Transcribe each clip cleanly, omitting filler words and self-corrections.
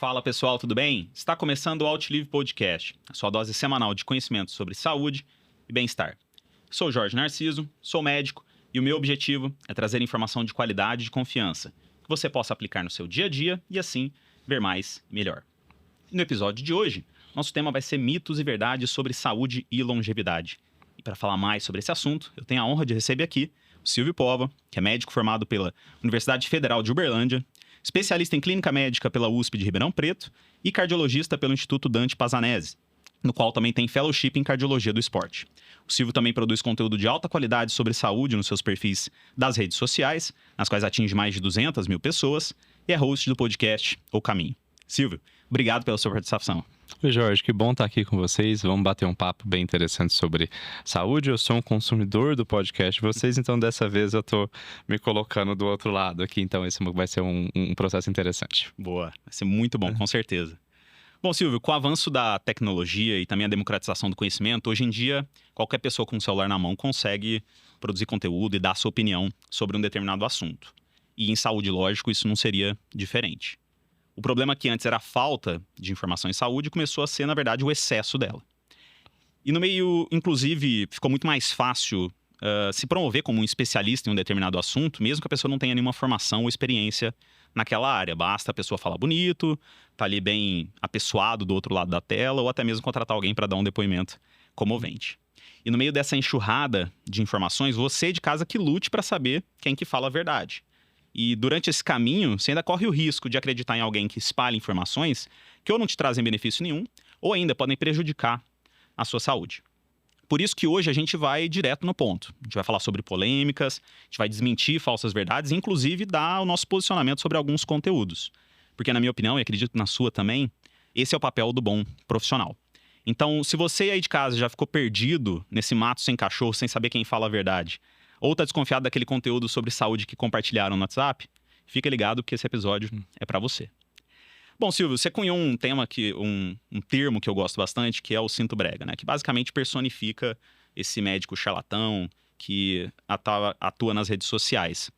Fala pessoal, tudo bem? Está começando o Outlive Podcast, a sua dose semanal de conhecimento sobre saúde e bem-estar. Sou Jorge Narciso, sou médico e o meu objetivo é trazer informação de qualidade e de confiança que você possa aplicar no seu dia a dia e assim ver mais e melhor. No episódio de hoje, nosso tema vai ser mitos e verdades sobre saúde e longevidade. E para falar mais sobre esse assunto, eu tenho a honra de receber aqui o Silvio Pova, que é médico formado pela Universidade Federal de Uberlândia, especialista em clínica médica pela USP de Ribeirão Preto e cardiologista pelo Instituto Dante Pazanese, no qual também tem fellowship em cardiologia do esporte. O Silvio também produz conteúdo de alta qualidade sobre saúde nos seus perfis das redes sociais, nas quais atinge mais de 200 mil pessoas, e é host do podcast O Caminho. Silvio, obrigado pela sua participação. Oi, Jorge, que bom estar aqui com vocês. Vamos bater um papo bem interessante sobre saúde. Eu sou um consumidor do podcast de vocês, então dessa vez eu tô me colocando do outro lado aqui, então esse vai ser um processo interessante. Boa, vai ser muito bom, com certeza. Bom, Silvio, com o avanço da tecnologia e também a democratização do conhecimento, hoje em dia, qualquer pessoa com um celular na mão consegue produzir conteúdo e dar sua opinião sobre um determinado assunto. E em saúde, lógico, isso não seria diferente. O problema que antes era a falta de informação em saúde começou a ser, na verdade, o excesso dela. E no meio, inclusive, ficou muito mais fácil se promover como um especialista em um determinado assunto, mesmo que a pessoa não tenha nenhuma formação ou experiência naquela área. Basta a pessoa falar bonito, tá ali bem apessoado do outro lado da tela, ou até mesmo contratar alguém para dar um depoimento comovente. E no meio dessa enxurrada de informações, você de casa que lute para saber quem que fala a verdade. E durante esse caminho, você ainda corre o risco de acreditar em alguém que espalha informações que ou não te trazem benefício nenhum, ou ainda podem prejudicar a sua saúde. Por isso que hoje a gente vai direto no ponto. A gente vai falar sobre polêmicas, a gente vai desmentir falsas verdades e inclusive dar o nosso posicionamento sobre alguns conteúdos. Porque na minha opinião, e acredito na sua também, esse é o papel do bom profissional. Então, se você aí de casa já ficou perdido nesse mato sem cachorro, sem saber quem fala a verdade, ou está desconfiado daquele conteúdo sobre saúde que compartilharam no WhatsApp, fica ligado que esse episódio é para você. Bom, Silvio, você cunhou um tema um termo que eu gosto bastante, que é o cinto brega, né? Que basicamente personifica esse médico charlatão que atua nas redes sociais.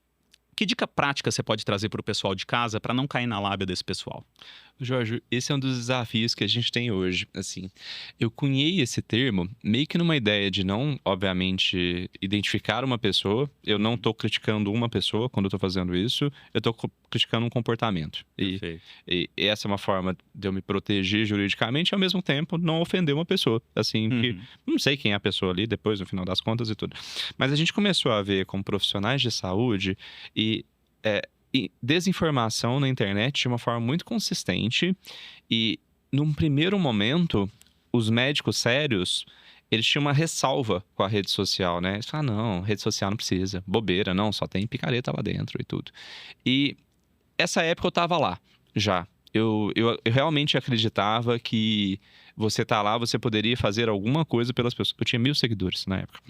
Que dica prática você pode trazer para o pessoal de casa para não cair na lábia desse pessoal? Jorge, esse é um dos desafios que a gente tem hoje. Assim, eu cunhei esse termo meio que numa ideia de não, obviamente, identificar uma pessoa. Eu não estou criticando uma pessoa quando eu estou fazendo isso. Eu estou criticando um comportamento. E essa é uma forma de eu me proteger juridicamente e, ao mesmo tempo, não ofender uma pessoa. Assim, que não sei quem é a pessoa ali depois, no final das contas e tudo. Mas a gente começou a ver como profissionais de saúde e desinformação na internet de uma forma muito consistente e, num primeiro momento, os médicos sérios, eles tinham uma ressalva com a rede social, né? Eles falaram, não, rede social não precisa, bobeira, não, só tem picareta lá dentro e tudo. E essa época eu tava lá, já. Eu realmente acreditava que você tá lá, você poderia fazer alguma coisa pelas pessoas. Eu tinha 1.000 seguidores na época.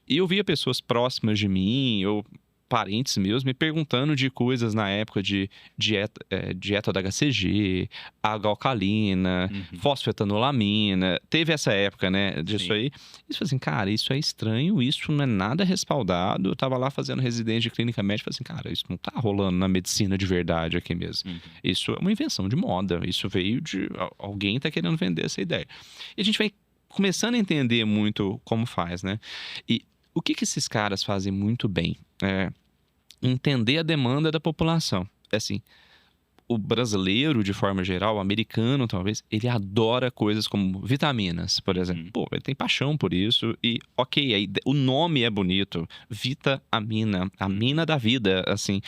E eu via pessoas próximas de mim, ou parentes meus me perguntando de coisas na época de dieta da HCG, água alcalina, fosfetanolamina. Teve essa época, né, disso. Sim. Aí. E falei assim, cara, isso é estranho, isso não é nada respaldado. Eu tava lá fazendo residência de clínica médica, falei assim, cara, isso não tá rolando na medicina de verdade aqui mesmo. Isso é uma invenção de moda, isso veio de... Alguém tá querendo vender essa ideia. E a gente vai começando a entender muito como faz, né? E o que esses caras fazem muito bem? Entender a demanda da população. Assim, o brasileiro, de forma geral, o americano talvez, ele adora coisas como vitaminas, por exemplo. Pô, ele tem paixão por isso e, ok, aí, o nome é bonito, vitamina, a mina da vida, assim.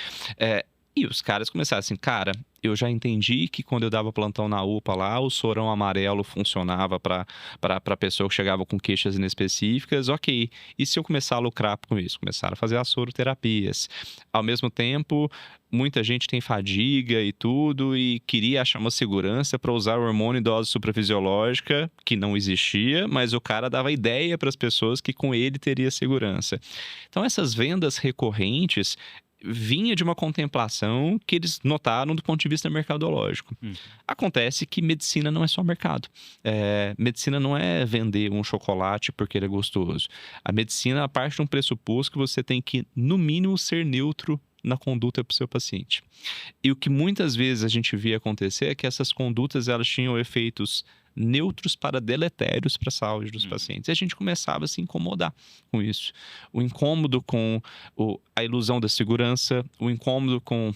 E os caras começaram assim, cara, eu já entendi que quando eu dava plantão na UPA lá, o sorão amarelo funcionava para pessoa que chegava com queixas inespecíficas, ok. E se eu começar a lucrar com isso? Começaram a fazer as soroterapias. Ao mesmo tempo, muita gente tem fadiga e tudo, e queria achar uma segurança para usar o hormônio em dose suprafisiológica, que não existia, mas o cara dava ideia para as pessoas que com ele teria segurança. Então, essas vendas recorrentes vinha de uma contemplação que eles notaram do ponto de vista mercadológico. Acontece que medicina não é só mercado. Medicina não é vender um chocolate porque ele é gostoso. A medicina parte de um pressuposto que você tem que, no mínimo, ser neutro na conduta para o seu paciente. E o que muitas vezes a gente via acontecer é que essas condutas elas tinham efeitos neutros para deletérios para a saúde dos pacientes. E a gente começava a se incomodar com isso. O incômodo com a ilusão da segurança, o incômodo com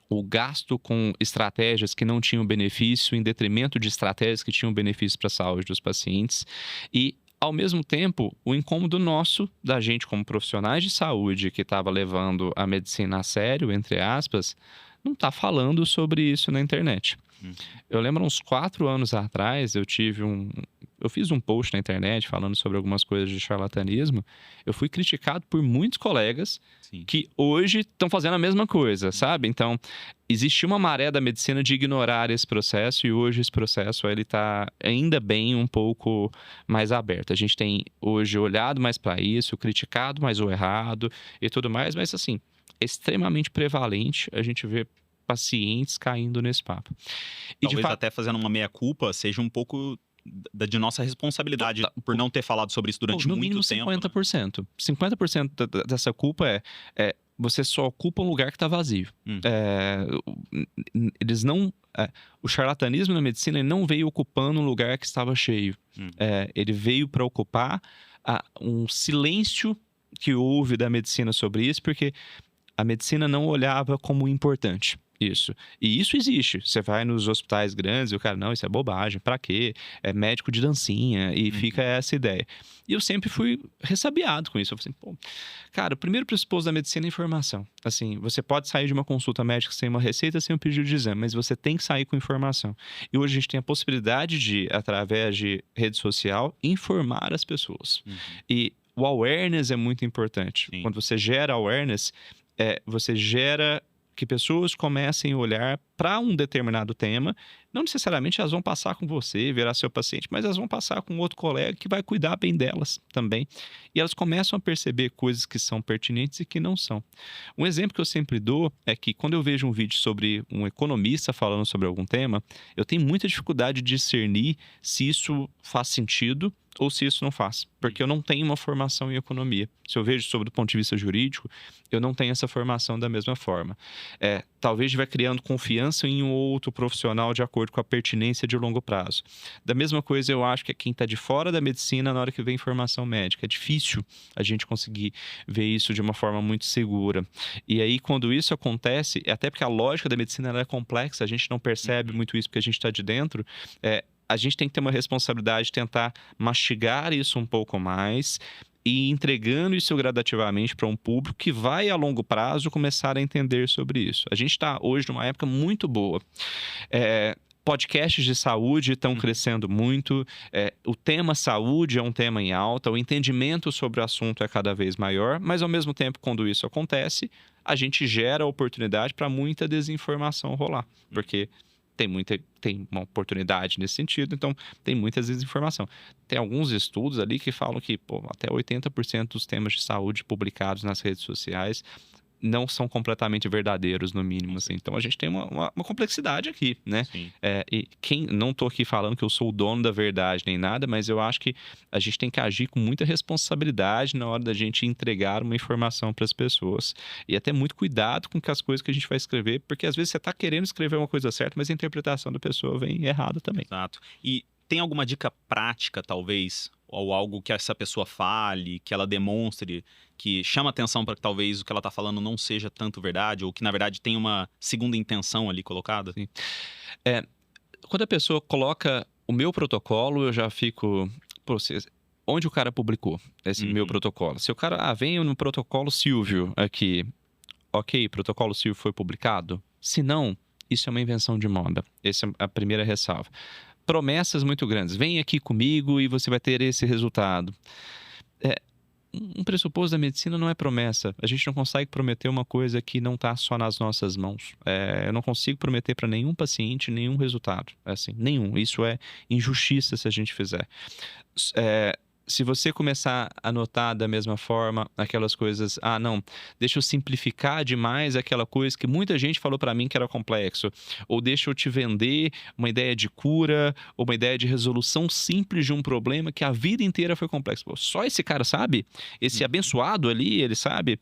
o gasto com estratégias que não tinham benefício em detrimento de estratégias que tinham benefício para a saúde dos pacientes e, ao mesmo tempo, o incômodo nosso, da gente como profissionais de saúde que estava levando a medicina a sério, entre aspas, não está falando sobre isso na internet. Eu lembro uns 4 anos atrás, eu fiz um post na internet falando sobre algumas coisas de charlatanismo. Eu fui criticado por muitos colegas que hoje estão fazendo a mesma coisa, sabe? Então, existiu uma maré da medicina de ignorar esse processo e hoje esse processo ele está ainda bem um pouco mais aberto. A gente tem hoje olhado mais para isso, criticado mais o errado e tudo mais, mas assim, é extremamente prevalente a gente ver pacientes caindo nesse papo. E talvez até fazendo uma meia-culpa seja um pouco de nossa responsabilidade por não ter falado sobre isso durante no muito mínimo tempo. 50%. Né? 50% dessa culpa é você só ocupa um lugar que está vazio. Eles não... o charlatanismo na medicina ele não veio ocupando um lugar que estava cheio. Ele veio para ocupar um silêncio que houve da medicina sobre isso, porque a medicina não olhava como importante. Isso. E isso existe. Você vai nos hospitais grandes e o cara, não, isso é bobagem, pra quê? É médico de dancinha e fica essa ideia. E eu sempre fui ressabiado com isso. Eu falei assim, pô, cara, o primeiro pressuposto da medicina é informação. Assim, você pode sair de uma consulta médica sem uma receita, sem um pedido de exame, mas você tem que sair com informação. E hoje a gente tem a possibilidade de, através de rede social, informar as pessoas. E o awareness é muito importante. Quando você gera awareness, você gera que pessoas comecem a olhar para um determinado tema. Não necessariamente elas vão passar com você, virar seu paciente, mas elas vão passar com outro colega que vai cuidar bem delas também. E elas começam a perceber coisas que são pertinentes e que não são. Um exemplo que eu sempre dou é que quando eu vejo um vídeo sobre um economista falando sobre algum tema, eu tenho muita dificuldade de discernir se isso faz sentido ou se isso não faz, porque eu não tenho uma formação em economia. Se eu vejo sobre o ponto de vista jurídico, eu não tenho essa formação da mesma forma. Talvez vai criando confiança em um outro profissional de acordo com a pertinência de longo prazo. Da mesma coisa, eu acho que é quem está de fora da medicina na hora que vem informação médica. É difícil a gente conseguir ver isso de uma forma muito segura. E aí, quando isso acontece, até porque a lógica da medicina ela é complexa, a gente não percebe muito isso porque a gente está de dentro, a gente tem que ter uma responsabilidade de tentar mastigar isso um pouco mais e entregando isso gradativamente para um público que vai, a longo prazo, começar a entender sobre isso. A gente está hoje numa época muito boa. Podcasts de saúde estão crescendo muito, o tema saúde é um tema em alta, o entendimento sobre o assunto é cada vez maior, mas, ao mesmo tempo, quando isso acontece, a gente gera oportunidade para muita desinformação rolar, porque tem uma oportunidade nesse sentido, então tem muita desinformação. Tem alguns estudos ali que falam que até 80% dos temas de saúde publicados nas redes sociais não são completamente verdadeiros, no mínimo, assim. Então, a gente tem uma complexidade aqui, né? E não estou aqui falando que eu sou o dono da verdade nem nada, mas eu acho que a gente tem que agir com muita responsabilidade na hora da gente entregar uma informação para as pessoas. E até muito cuidado com as coisas que a gente vai escrever, porque às vezes você está querendo escrever uma coisa certa, mas a interpretação da pessoa vem errada também. Exato. E tem alguma dica prática, talvez, ou algo que essa pessoa fale, que ela demonstre, que chama atenção para que talvez o que ela está falando não seja tanto verdade, ou que, na verdade, tem uma segunda intenção ali colocada? Sim. Quando a pessoa coloca o meu protocolo, eu já fico... onde o cara publicou esse meu protocolo? Se o cara, vem no protocolo Silvio aqui, ok, protocolo Silvio foi publicado? Se não, isso é uma invenção de moda. Essa é a primeira ressalva. Promessas muito grandes. Vem aqui comigo e você vai ter esse resultado. Um pressuposto da medicina não é promessa. A gente não consegue prometer uma coisa que não está só nas nossas mãos. Eu não consigo prometer para nenhum paciente nenhum resultado. Assim, nenhum. Isso é injustiça se a gente fizer. Se você começar a notar da mesma forma aquelas coisas, não, deixa eu simplificar demais aquela coisa que muita gente falou para mim que era complexo, ou deixa eu te vender uma ideia de cura, ou uma ideia de resolução simples de um problema que a vida inteira foi complexo. Só esse cara sabe? Esse abençoado ali, ele sabe?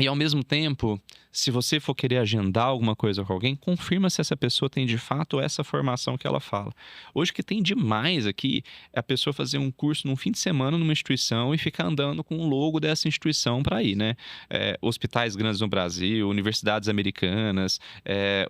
E ao mesmo tempo, se você for querer agendar alguma coisa com alguém, confirma se essa pessoa tem de fato essa formação que ela fala. Hoje o que tem demais aqui é a pessoa fazer um curso num fim de semana numa instituição e ficar andando com o logo dessa instituição para ir, né? Hospitais grandes no Brasil, universidades americanas,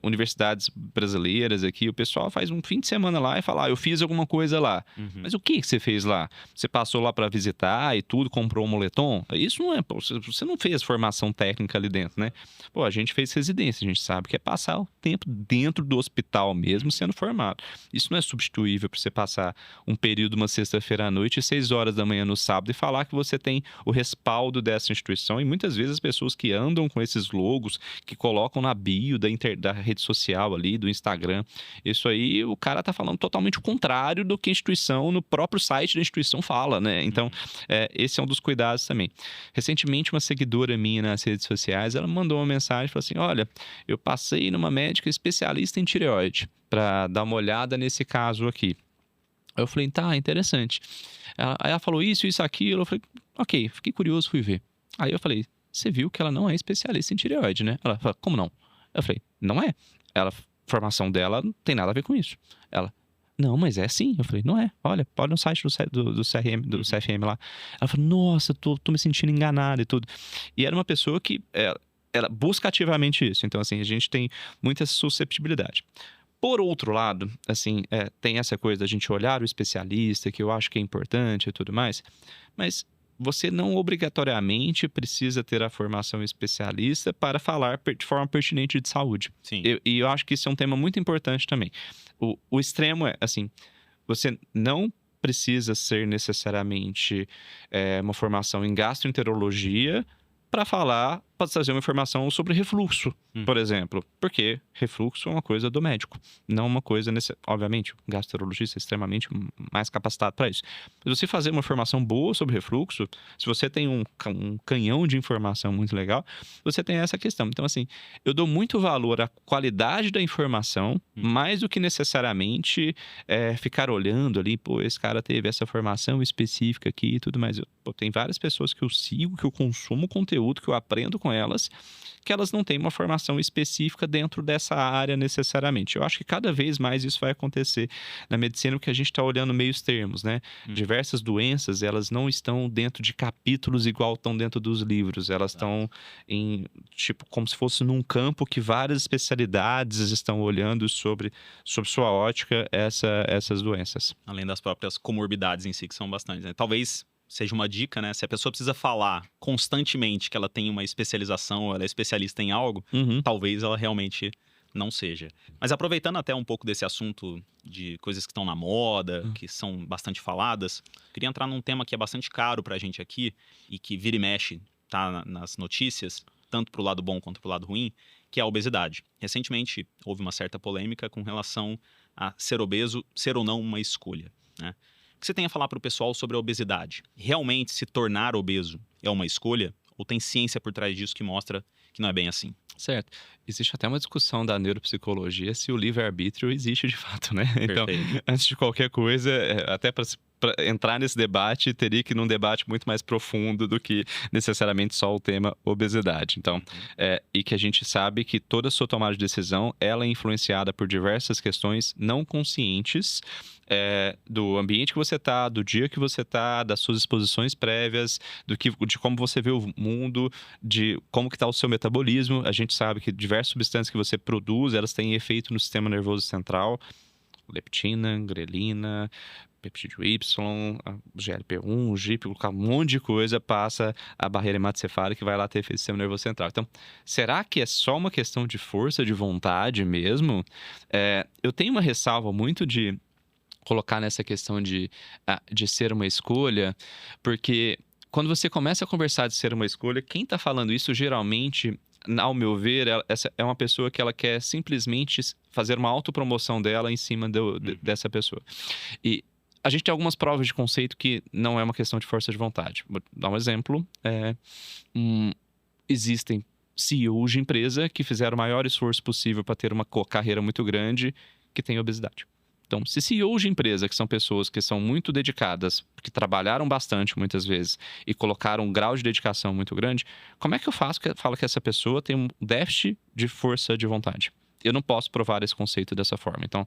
universidades brasileiras aqui, o pessoal faz um fim de semana lá e fala, eu fiz alguma coisa lá. Uhum. Mas o que você fez lá? Você passou lá para visitar e tudo, comprou um moletom? Isso não é, pô, você não fez formação técnica ali dentro, né? Pô, a gente fez residência, a gente sabe que é passar o tempo dentro do hospital mesmo sendo formado. Isso não é substituível para você passar um período uma sexta-feira à noite e 6 horas da manhã no sábado e falar que você tem o respaldo dessa instituição. E muitas vezes as pessoas que andam com esses logos, que colocam na bio da rede social ali, do Instagram, isso aí o cara tá falando totalmente o contrário do que a instituição, no próprio site da instituição fala, né? Então, esse é um dos cuidados também. Recentemente, uma seguidora minha nas redes sociais, ela mandou uma mensagem e falou assim, olha, eu passei numa médica especialista em tireoide para dar uma olhada nesse caso aqui. Aí eu falei, tá, interessante. Aí ela falou isso, aquilo. Eu falei, ok, fiquei curioso, fui ver. Aí eu falei, você viu que ela não é especialista em tireoide, né? Ela falou, como não? Eu falei, não é. A formação dela não tem nada a ver com isso. Ela, não, mas é sim. Eu falei, não é. Olha, pode no site do CRM, do CFM lá. Ela falou, nossa, tô me sentindo enganada e tudo. E era uma pessoa que ela busca ativamente isso. Então, assim, a gente tem muita susceptibilidade. Por outro lado, assim, tem essa coisa da gente olhar o especialista, que eu acho que é importante e tudo mais, mas você não obrigatoriamente precisa ter a formação especialista para falar de forma pertinente de saúde. Sim. E eu acho que isso é um tema muito importante também. O extremo é, assim, você não precisa ser necessariamente uma formação em gastroenterologia para falar, para trazer uma informação sobre refluxo, por exemplo. Porque refluxo é uma coisa do médico, não uma coisa... Obviamente, o gastroenterologista é extremamente mais capacitado para isso. Mas você fazer uma formação boa sobre refluxo, se você tem um canhão de informação muito legal, você tem essa questão. Então, assim, eu dou muito valor à qualidade da informação, mais do que necessariamente ficar olhando ali, pô, esse cara teve essa formação específica aqui e tudo mais. Tem várias pessoas que eu sigo, que eu consumo conteúdo, que eu aprendo com elas, que elas não têm uma formação específica dentro dessa área necessariamente. Eu acho que cada vez mais isso vai acontecer na medicina, porque a gente está olhando meios termos, né? Diversas doenças, elas não estão dentro de capítulos igual estão dentro dos livros. Elas estão em, tipo, como se fosse num campo que várias especialidades estão olhando sobre sua ótica essas doenças. Além das próprias comorbidades em si, que são bastantes, né? Talvez seja uma dica, né? Se a pessoa precisa falar constantemente que ela tem uma especialização, ou ela é especialista em algo, talvez ela realmente não seja. Mas aproveitando até um pouco desse assunto de coisas que estão na moda, que são bastante faladas, queria entrar num tema que é bastante caro pra gente aqui e que vira e mexe, tá nas notícias, tanto pro lado bom quanto pro lado ruim, que é a obesidade. Recentemente houve uma certa polêmica com relação a ser obeso, ser ou não uma escolha, né? O que você tem a falar para o pessoal sobre a obesidade? Realmente se tornar obeso é uma escolha? Ou tem ciência por trás disso que mostra que não é bem assim? Certo. Existe até uma discussão da neuropsicologia se o livre-arbítrio existe de fato, né? Então, antes de qualquer coisa, até para entrar nesse debate, teria que ir num debate muito mais profundo do que necessariamente só o tema obesidade. Então, e que a gente sabe que toda a sua tomada de decisão, ela é influenciada por diversas questões não conscientes, do ambiente que você está, do dia que você está, das suas exposições prévias, de como você vê o mundo, de como que está o seu metabolismo. A gente sabe que diversas substâncias que você produz, elas têm efeito no sistema nervoso central, leptina, grelina, peptídeo Y, GLP-1, GIP, um monte de coisa passa a barreira hematocefálica que vai lá ter efeito no sistema nervoso central. Então, será que é só uma questão de força de vontade mesmo? Eu tenho uma ressalva muito de colocar nessa questão de ser uma escolha, porque quando você começa a conversar de ser uma escolha, quem está falando isso geralmente, ao meu ver, essa é uma pessoa que ela quer simplesmente fazer uma autopromoção dela em cima dessa pessoa. E a gente tem algumas provas de conceito que não é uma questão de força de vontade. Vou dar um exemplo. Existem CEOs de empresa que fizeram o maior esforço possível para ter uma carreira muito grande que tem obesidade. Então, se CEOs de empresa, que são pessoas que são muito dedicadas, que trabalharam bastante muitas vezes e colocaram um grau de dedicação muito grande, como é que eu falo que essa pessoa tem um déficit de força de vontade? Eu não posso provar esse conceito dessa forma. Então,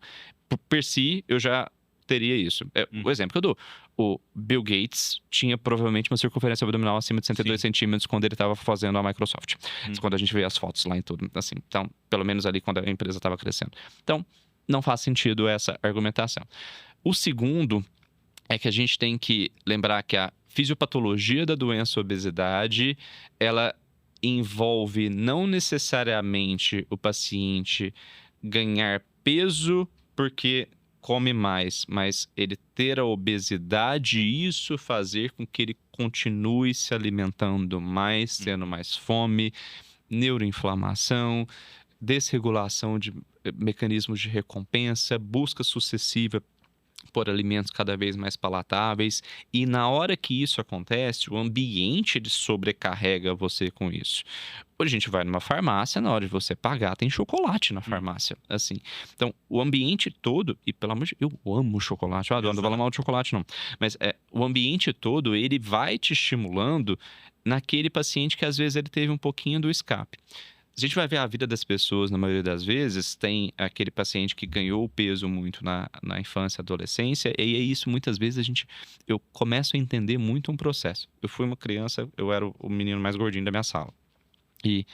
per si, eu já teria isso. O exemplo que eu dou, o Bill Gates tinha provavelmente uma circunferência abdominal acima de 102 centímetros quando ele estava fazendo a Microsoft. Quando a gente vê as fotos lá em tudo, assim. Então, pelo menos ali quando a empresa estava crescendo. Então, não faz sentido essa argumentação. O segundo é que a gente tem que lembrar que a fisiopatologia da doença obesidade, ela envolve não necessariamente o paciente ganhar peso porque come mais, mas ele ter a obesidade e isso fazer com que ele continue se alimentando mais, tendo mais fome, neuroinflamação, desregulação de mecanismos de recompensa, busca sucessiva por alimentos cada vez mais palatáveis. E na hora que isso acontece, o ambiente ele sobrecarrega você com isso. Quando a gente vai numa farmácia, na hora de você pagar, tem chocolate na farmácia, assim. Então, o ambiente todo, e pelo amor de Deus, eu amo chocolate, eu adoro, não vou falar mal de chocolate não, mas o ambiente todo, ele vai te estimulando naquele paciente que às vezes ele teve um pouquinho do escape. A gente vai ver a vida das pessoas, na maioria das vezes, tem aquele paciente que ganhou peso muito na infância, adolescência, e é isso, muitas vezes, eu começo a entender muito um processo. Eu fui uma criança, eu era o menino mais gordinho da minha sala. E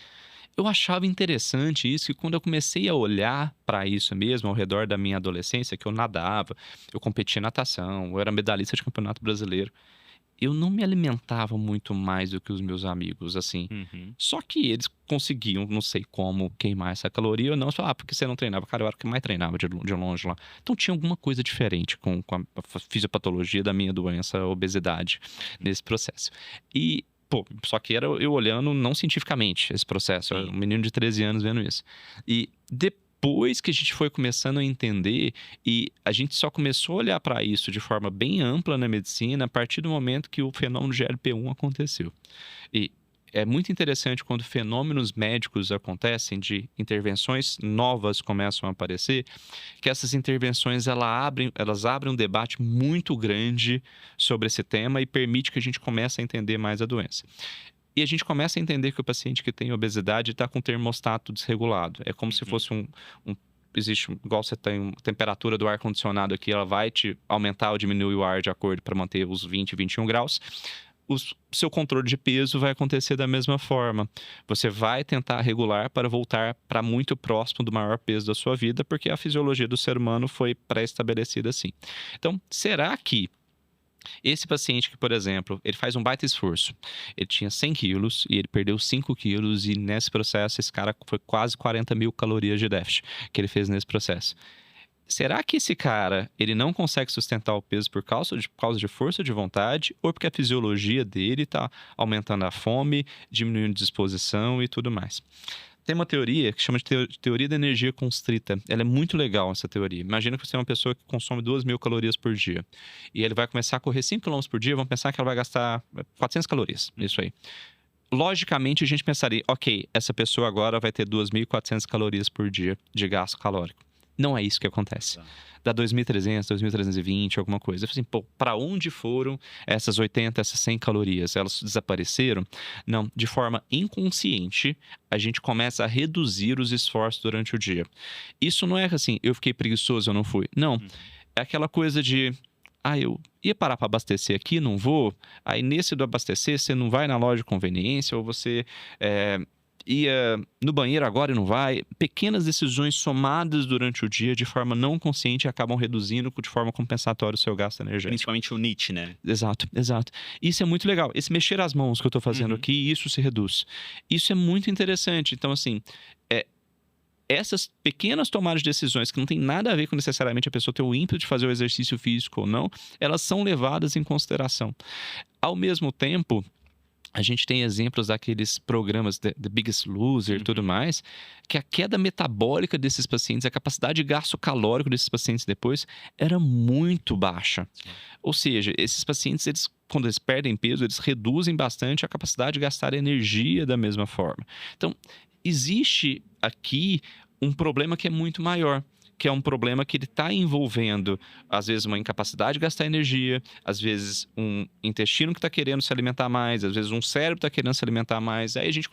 eu achava interessante isso, que quando eu comecei a olhar para isso mesmo, ao redor da minha adolescência, que eu nadava, eu competia em natação, eu era medalhista de campeonato brasileiro, eu não me alimentava muito mais do que os meus amigos, assim. Só que eles conseguiam, não sei como, queimar essa caloria ou não. Só, porque você não treinava? Cara, eu era o que mais treinava de longe lá. Então tinha alguma coisa diferente com a fisiopatologia da minha doença, a obesidade, nesse processo. E, só que era eu olhando não cientificamente esse processo. Eu era um menino de 13 anos vendo isso. E depois que a gente foi começando a entender e a gente só começou a olhar para isso de forma bem ampla na medicina a partir do momento que o fenômeno GLP-1 aconteceu. E é muito interessante quando fenômenos médicos acontecem, de intervenções novas começam a aparecer, que essas intervenções elas abrem um debate muito grande sobre esse tema e permite que a gente comece a entender mais a doença. E a gente começa a entender que o paciente que tem obesidade está com o termostato desregulado. É como se fosse existe, igual você tem a temperatura do ar-condicionado aqui, ela vai te aumentar ou diminuir o ar de acordo para manter os 20, 21 graus. O seu controle de peso vai acontecer da mesma forma. Você vai tentar regular para voltar para muito próximo do maior peso da sua vida, porque a fisiologia do ser humano foi pré-estabelecida assim. Então, será que esse paciente que, por exemplo, ele faz um baita esforço, ele tinha 100 quilos e ele perdeu 5 quilos e nesse processo esse cara foi quase 40 mil calorias de déficit que ele fez nesse processo. Será que esse cara, ele não consegue sustentar o peso por causa de força de vontade ou porque a fisiologia dele está aumentando a fome, diminuindo a disposição e tudo mais? Tem uma teoria que chama de teoria da energia constrita. Ela é muito legal, essa teoria. Imagina que você é uma pessoa que consome 2.000 calorias por dia. E ele vai começar a correr 5 km por dia, vamos pensar que ela vai gastar 400 calorias. Isso aí. Logicamente, a gente pensaria, ok, essa pessoa agora vai ter 2.400 calorias por dia de gasto calórico. Não é isso que acontece. Dá 2.300, 2.320, alguma coisa. Eu falei assim, para onde foram essas 80, essas 100 calorias? Elas desapareceram? Não, de forma inconsciente, a gente começa a reduzir os esforços durante o dia. Isso não é assim, eu fiquei preguiçoso, eu não fui. Não, é aquela coisa de... eu ia parar para abastecer aqui, não vou. Aí nesse do abastecer, você não vai na loja de conveniência ou você... ia no banheiro agora e não vai. Pequenas decisões somadas durante o dia de forma não consciente acabam reduzindo de forma compensatória o seu gasto energético. Principalmente o NEAT, né? Exato. Isso é muito legal. Esse mexer as mãos que eu estou fazendo aqui, isso se reduz. Isso é muito interessante. Então, assim, essas pequenas tomadas de decisões que não tem nada a ver com necessariamente a pessoa ter o ímpeto de fazer o exercício físico ou não, elas são levadas em consideração. Ao mesmo tempo, a gente tem exemplos daqueles programas The Biggest Loser e tudo mais, que a queda metabólica desses pacientes, a capacidade de gasto calórico desses pacientes depois era muito baixa. Ou seja, esses pacientes, quando eles perdem peso, eles reduzem bastante a capacidade de gastar energia da mesma forma. Então, existe aqui um problema que é muito maior, que é um problema que ele está envolvendo, às vezes, uma incapacidade de gastar energia, às vezes um intestino que está querendo se alimentar mais, às vezes um cérebro está querendo se alimentar mais. Aí a gente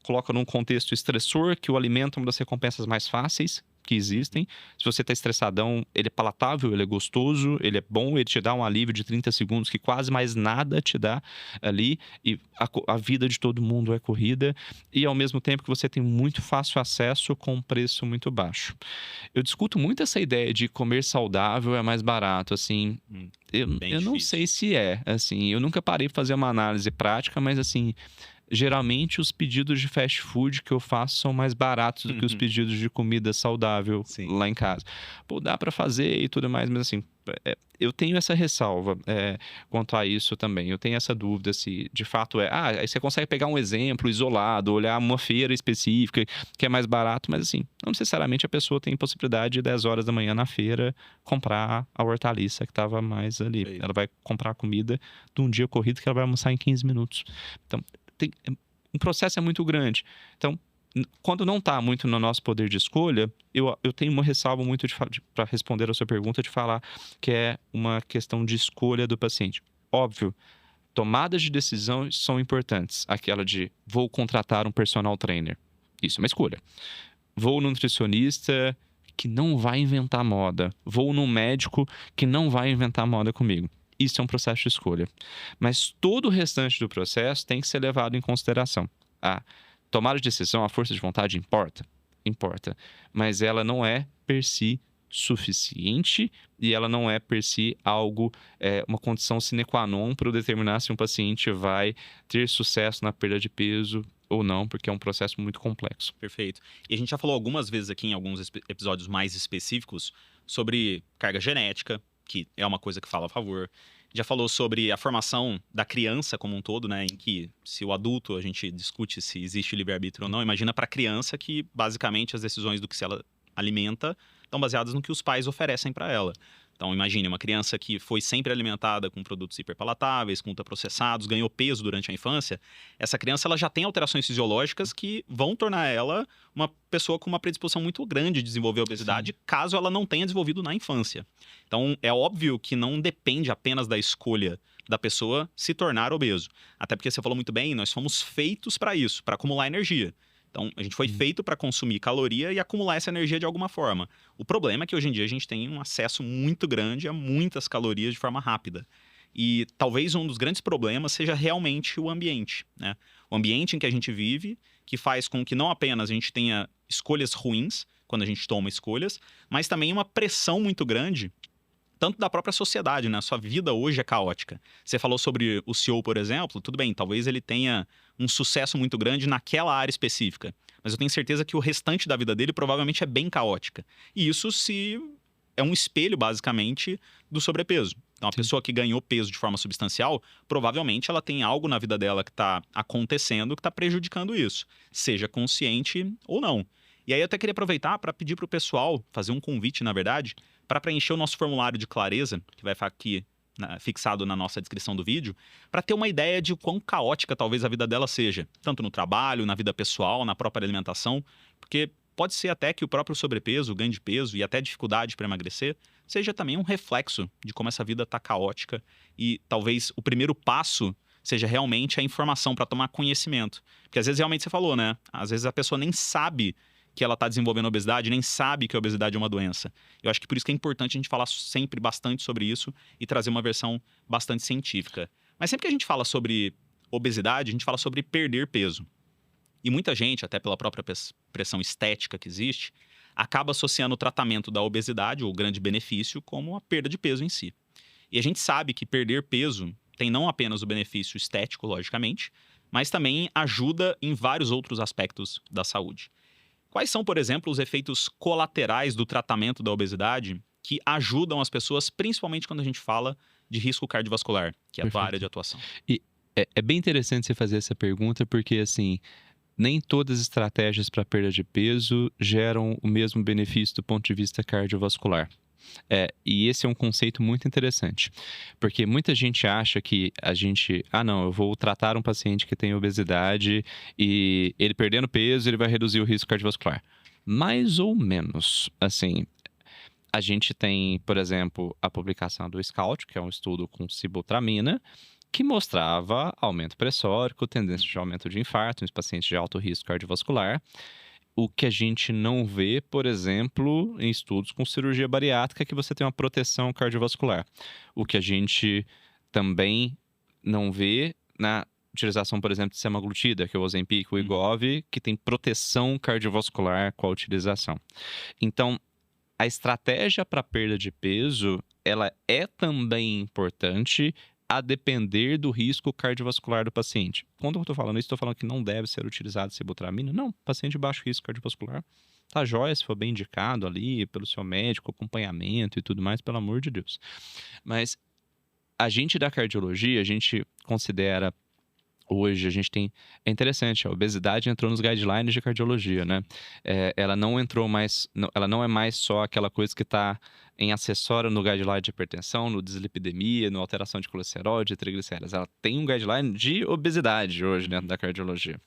coloca num contexto estressor, que o alimento é uma das recompensas mais fáceis que existem. Se você está estressadão, ele é palatável, ele é gostoso, ele é bom, ele te dá um alívio de 30 segundos que quase mais nada te dá ali, e a vida de todo mundo é corrida, e ao mesmo tempo que você tem muito fácil acesso com um preço muito baixo. Eu discuto muito essa ideia de comer saudável é mais barato, assim, eu não difícil. sei se é, assim, eu nunca parei para fazer uma análise prática, mas assim, geralmente os pedidos de fast food que eu faço são mais baratos do que os pedidos de comida saudável Sim. lá em casa. Pô, dá para fazer e tudo mais, mas assim, eu tenho essa ressalva quanto a isso também. Eu tenho essa dúvida se de fato aí você consegue pegar um exemplo isolado, olhar uma feira específica que é mais barato, mas assim, não necessariamente a pessoa tem possibilidade de 10 horas da manhã na feira comprar a hortaliça que estava mais ali. Perfeito. Ela vai comprar a comida de um dia corrido que ela vai almoçar em 15 minutos. Então, um processo é muito grande. Então, quando não está muito no nosso poder de escolha, eu tenho uma ressalva muito para responder a sua pergunta, de falar que é uma questão de escolha do paciente. Óbvio, tomadas de decisão são importantes. Aquela de vou contratar um personal trainer. Isso é uma escolha. Vou no nutricionista que não vai inventar moda. Vou num médico que não vai inventar moda comigo. Isso é um processo de escolha. Mas todo o restante do processo tem que ser levado em consideração. A tomada de decisão, a força de vontade importa? Importa. Mas ela não é, per si, suficiente, e ela não é, per si, algo, uma condição sine qua non para determinar se um paciente vai ter sucesso na perda de peso ou não, porque é um processo muito complexo. Perfeito. E a gente já falou algumas vezes aqui em alguns episódios mais específicos sobre carga genética, que é uma coisa que fala a favor. Já falou sobre a formação da criança como um todo, né? Em que, se o adulto, a gente discute se existe livre-arbítrio ou não, imagina para a criança que, basicamente, as decisões do que se ela alimenta estão baseadas no que os pais oferecem para ela. Então, imagine uma criança que foi sempre alimentada com produtos hiperpalatáveis, com ultraprocessados, ganhou peso durante a infância. Essa criança ela já tem alterações fisiológicas que vão tornar ela uma pessoa com uma predisposição muito grande de desenvolver obesidade, caso ela não tenha desenvolvido na infância. Então, é óbvio que não depende apenas da escolha da pessoa se tornar obeso. Até porque você falou muito bem, nós fomos feitos para isso, para acumular energia. Então, a gente foi feito para consumir caloria e acumular essa energia de alguma forma. O problema é que hoje em dia a gente tem um acesso muito grande a muitas calorias de forma rápida. E talvez um dos grandes problemas seja realmente o ambiente, né? O ambiente em que a gente vive, que faz com que não apenas a gente tenha escolhas ruins, quando a gente toma escolhas, mas também uma pressão muito grande, tanto da própria sociedade, né? A sua vida hoje é caótica. Você falou sobre o CEO, por exemplo, tudo bem, talvez ele tenha um sucesso muito grande naquela área específica, mas eu tenho certeza que o restante da vida dele provavelmente é bem caótica. E isso se é um espelho, basicamente, do sobrepeso. Então, a pessoa que ganhou peso de forma substancial, provavelmente ela tem algo na vida dela que está acontecendo que está prejudicando isso, seja consciente ou não. E aí eu até queria aproveitar para pedir para o pessoal, fazer um convite, na verdade, para preencher o nosso formulário de clareza, que vai ficar aqui fixado na nossa descrição do vídeo, para ter uma ideia de quão caótica talvez a vida dela seja, tanto no trabalho, na vida pessoal, na própria alimentação, porque pode ser até que o próprio sobrepeso, o ganho de peso e até dificuldade para emagrecer seja também um reflexo de como essa vida está caótica, e talvez o primeiro passo seja realmente a informação para tomar conhecimento. Porque às vezes realmente você falou, né? Às vezes a pessoa nem sabe que ela está desenvolvendo obesidade, nem sabe que a obesidade é uma doença. Eu acho que por isso que é importante a gente falar sempre bastante sobre isso e trazer uma versão bastante científica. Mas sempre que a gente fala sobre obesidade, a gente fala sobre perder peso. E muita gente, até pela própria pressão estética que existe, acaba associando o tratamento da obesidade, ou o grande benefício, como a perda de peso em si. E a gente sabe que perder peso tem não apenas o benefício estético, logicamente, mas também ajuda em vários outros aspectos da saúde. Quais são, por exemplo, os efeitos colaterais do tratamento da obesidade que ajudam as pessoas, principalmente quando a gente fala de risco cardiovascular, que é a tua área de atuação? E é bem interessante você fazer essa pergunta, porque assim, nem todas as estratégias para perda de peso geram o mesmo benefício do ponto de vista cardiovascular. E esse é um conceito muito interessante, porque muita gente acha que eu vou tratar um paciente que tem obesidade e ele perdendo peso, ele vai reduzir o risco cardiovascular. Mais ou menos. Assim, a gente tem, por exemplo, a publicação do SCOUT, que é um estudo com sibutramina, que mostrava aumento pressórico, tendência de aumento de infarto nos pacientes de alto risco cardiovascular. O que a gente não vê, por exemplo, em estudos com cirurgia bariátrica, que você tem uma proteção cardiovascular. O que a gente também não vê na utilização, por exemplo, de semaglutida, que é o Ozempic, o Wegovy, que tem proteção cardiovascular com a utilização. Então, a estratégia para perda de peso, ela é também importante a depender do risco cardiovascular do paciente. Quando eu estou falando isso, estou falando que não deve ser utilizado sibutramina? Não, paciente de baixo risco cardiovascular, tá jóia se for bem indicado ali pelo seu médico, acompanhamento e tudo mais, pelo amor de Deus. Mas a gente da cardiologia, a gente considera hoje, a gente tem... É interessante, a obesidade entrou nos guidelines de cardiologia, né? Ela não entrou mais... Ela não é mais só aquela coisa que está em acessório no guideline de hipertensão, no dislipidemia, no alteração de colesterol, de triglicéridos. Ela tem um guideline de obesidade hoje dentro da cardiologia.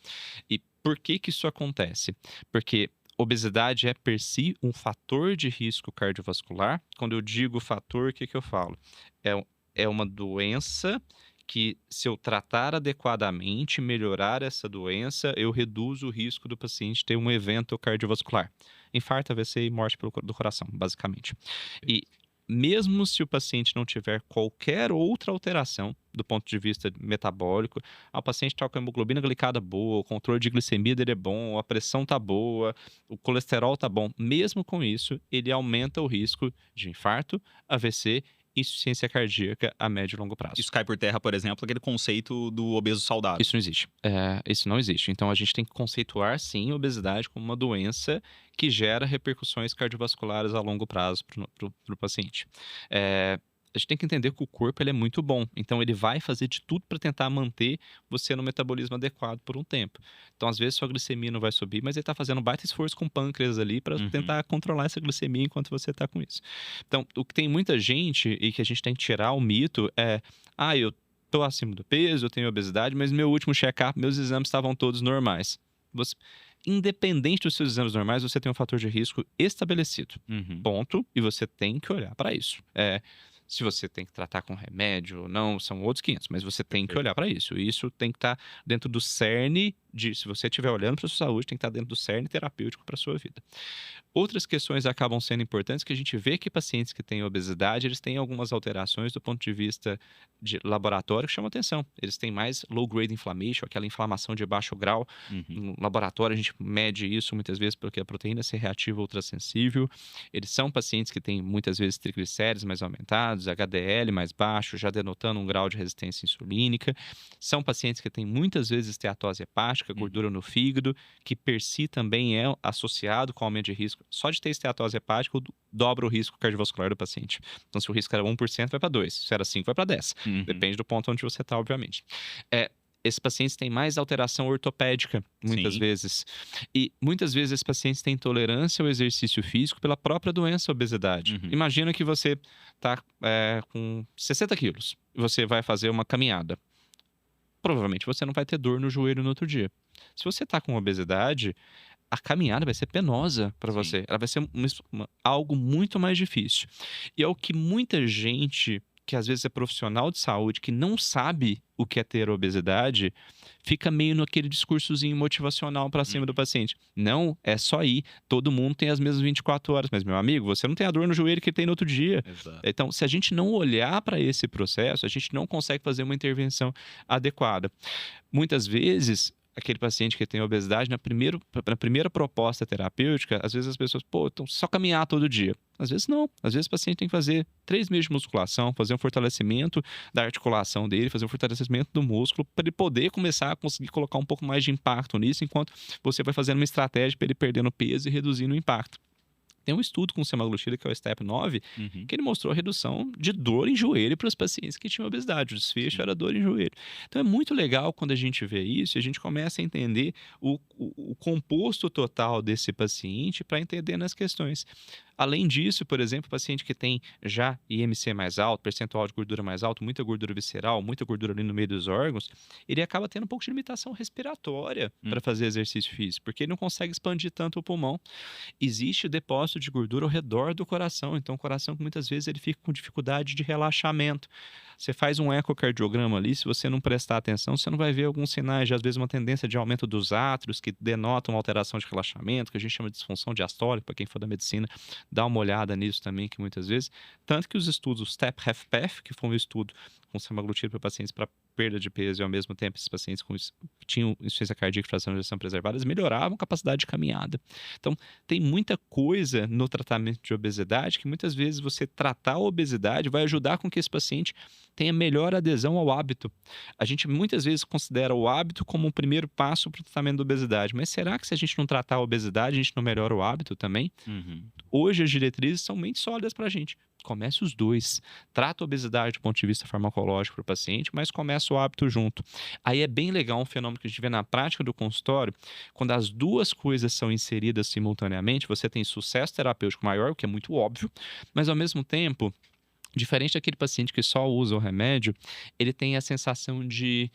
E por que que isso acontece? Porque obesidade é, per si, um fator de risco cardiovascular. Quando eu digo fator, o que que eu falo? É uma doença que, se eu tratar adequadamente, melhorar essa doença, eu reduzo o risco do paciente ter um evento cardiovascular. Infarto, AVC e morte do coração, basicamente. E mesmo se o paciente não tiver qualquer outra alteração do ponto de vista metabólico, o paciente está com a hemoglobina glicada boa, o controle de glicemia dele é bom, a pressão está boa, o colesterol está bom, mesmo com isso, ele aumenta o risco de infarto, AVC e insuficiência cardíaca a médio e longo prazo. Isso cai por terra, por exemplo, aquele conceito do obeso saudável. Isso não existe. Isso não existe. Então, a gente tem que conceituar, sim, a obesidade como uma doença que gera repercussões cardiovasculares a longo prazo para o paciente. A gente tem que entender que o corpo ele é muito bom. Então, ele vai fazer de tudo para tentar manter você no metabolismo adequado por um tempo. Então, às vezes, sua glicemia não vai subir, mas ele está fazendo um baita esforço com o pâncreas ali para tentar controlar essa glicemia enquanto você está com isso. Então, o que tem muita gente e que a gente tem que tirar o mito é... eu estou acima do peso, eu tenho obesidade, mas meu último check-up, meus exames estavam todos normais. Independente dos seus exames normais, você tem um fator de risco estabelecido. Ponto. E você tem que olhar para isso. Se você tem que tratar com remédio ou não, são outros 500, mas você tem que olhar para isso. E isso tem que estar dentro do cerne se você estiver olhando para a sua saúde, tem que estar dentro do cerne terapêutico para a sua vida. Outras questões acabam sendo importantes, que a gente vê que pacientes que têm obesidade, eles têm algumas alterações do ponto de vista de laboratório que chamam atenção. Eles têm mais low-grade inflammation, aquela inflamação de baixo grau. No laboratório, a gente mede isso muitas vezes porque a proteína C reativa ultrassensível. Eles são pacientes que têm muitas vezes triglicéridos mais aumentados, HDL mais baixo, já denotando um grau de resistência insulínica. São pacientes que têm muitas vezes esteatose hepática, gordura no fígado, que per si também é associado com aumento de risco. Só de ter esteatose hepática, dobra o risco cardiovascular do paciente. Então, se o risco era 1%, vai para 2%. Se era 5%, vai para 10%. Depende do ponto onde você está, obviamente. Esses pacientes têm mais alteração ortopédica, muitas vezes. E muitas vezes esses pacientes têm intolerância ao exercício físico pela própria doença obesidade. Imagina que você está com 60 quilos e você vai fazer uma caminhada. Provavelmente você não vai ter dor no joelho no outro dia. Se você está com obesidade, a caminhada vai ser penosa para você. Ela vai ser algo muito mais difícil. E é o que muita gente, que às vezes é profissional de saúde, que não sabe o que é ter obesidade, fica meio naquele discursozinho motivacional para cima do paciente. Não, é só ir. Todo mundo tem as mesmas 24 horas. Mas, meu amigo, você não tem a dor no joelho que ele tem no outro dia. Exato. Então, se a gente não olhar para esse processo, a gente não consegue fazer uma intervenção adequada. Muitas vezes, aquele paciente que tem obesidade, na primeira proposta terapêutica, às vezes as pessoas, então só caminhar todo dia. Às vezes não. Às vezes o paciente tem que fazer 3 meses de musculação, fazer um fortalecimento da articulação dele, fazer um fortalecimento do músculo, para ele poder começar a conseguir colocar um pouco mais de impacto nisso, enquanto você vai fazendo uma estratégia para ele perdendo peso e reduzindo o impacto. Tem um estudo com semaglutida, que é o STEP 9, que ele mostrou a redução de dor em joelho para os pacientes que tinham obesidade. O desfecho era dor em joelho. Então, é muito legal quando a gente vê isso e a gente começa a entender o composto total desse paciente para entender nas questões. Além disso, por exemplo, o paciente que tem já IMC mais alto, percentual de gordura mais alto, muita gordura visceral, muita gordura ali no meio dos órgãos, ele acaba tendo um pouco de limitação respiratória para fazer exercício físico, porque ele não consegue expandir tanto o pulmão. Existe o depósito de gordura ao redor do coração, então o coração muitas vezes ele fica com dificuldade de relaxamento. Você faz um ecocardiograma ali, se você não prestar atenção, você não vai ver alguns sinais de, às vezes, uma tendência de aumento dos átrios, que denotam uma alteração de relaxamento, que a gente chama de disfunção diastólica, para quem for da medicina, dá uma olhada nisso também, que muitas vezes, tanto que os estudos, o STEP-HFpEF, que foi um estudo com semaglutida para pacientes para perda de peso e ao mesmo tempo esses pacientes tinham insuficiência cardíaca e fração de ejeção preservadas, melhoravam a capacidade de caminhada. Então, tem muita coisa no tratamento de obesidade que muitas vezes você tratar a obesidade vai ajudar com que esse paciente tenha melhor adesão ao hábito. A gente muitas vezes considera o hábito como um primeiro passo para o tratamento da obesidade, mas será que se a gente não tratar a obesidade, a gente não melhora o hábito também? Hoje as diretrizes são bem sólidas para a gente. Comece os dois. Trata a obesidade do ponto de vista farmacológico para o paciente, mas começa o hábito junto. Aí é bem legal um fenômeno que a gente vê na prática do consultório, quando as duas coisas são inseridas simultaneamente, você tem sucesso terapêutico maior, o que é muito óbvio, mas ao mesmo tempo, diferente daquele paciente que só usa o remédio, ele tem a sensação de,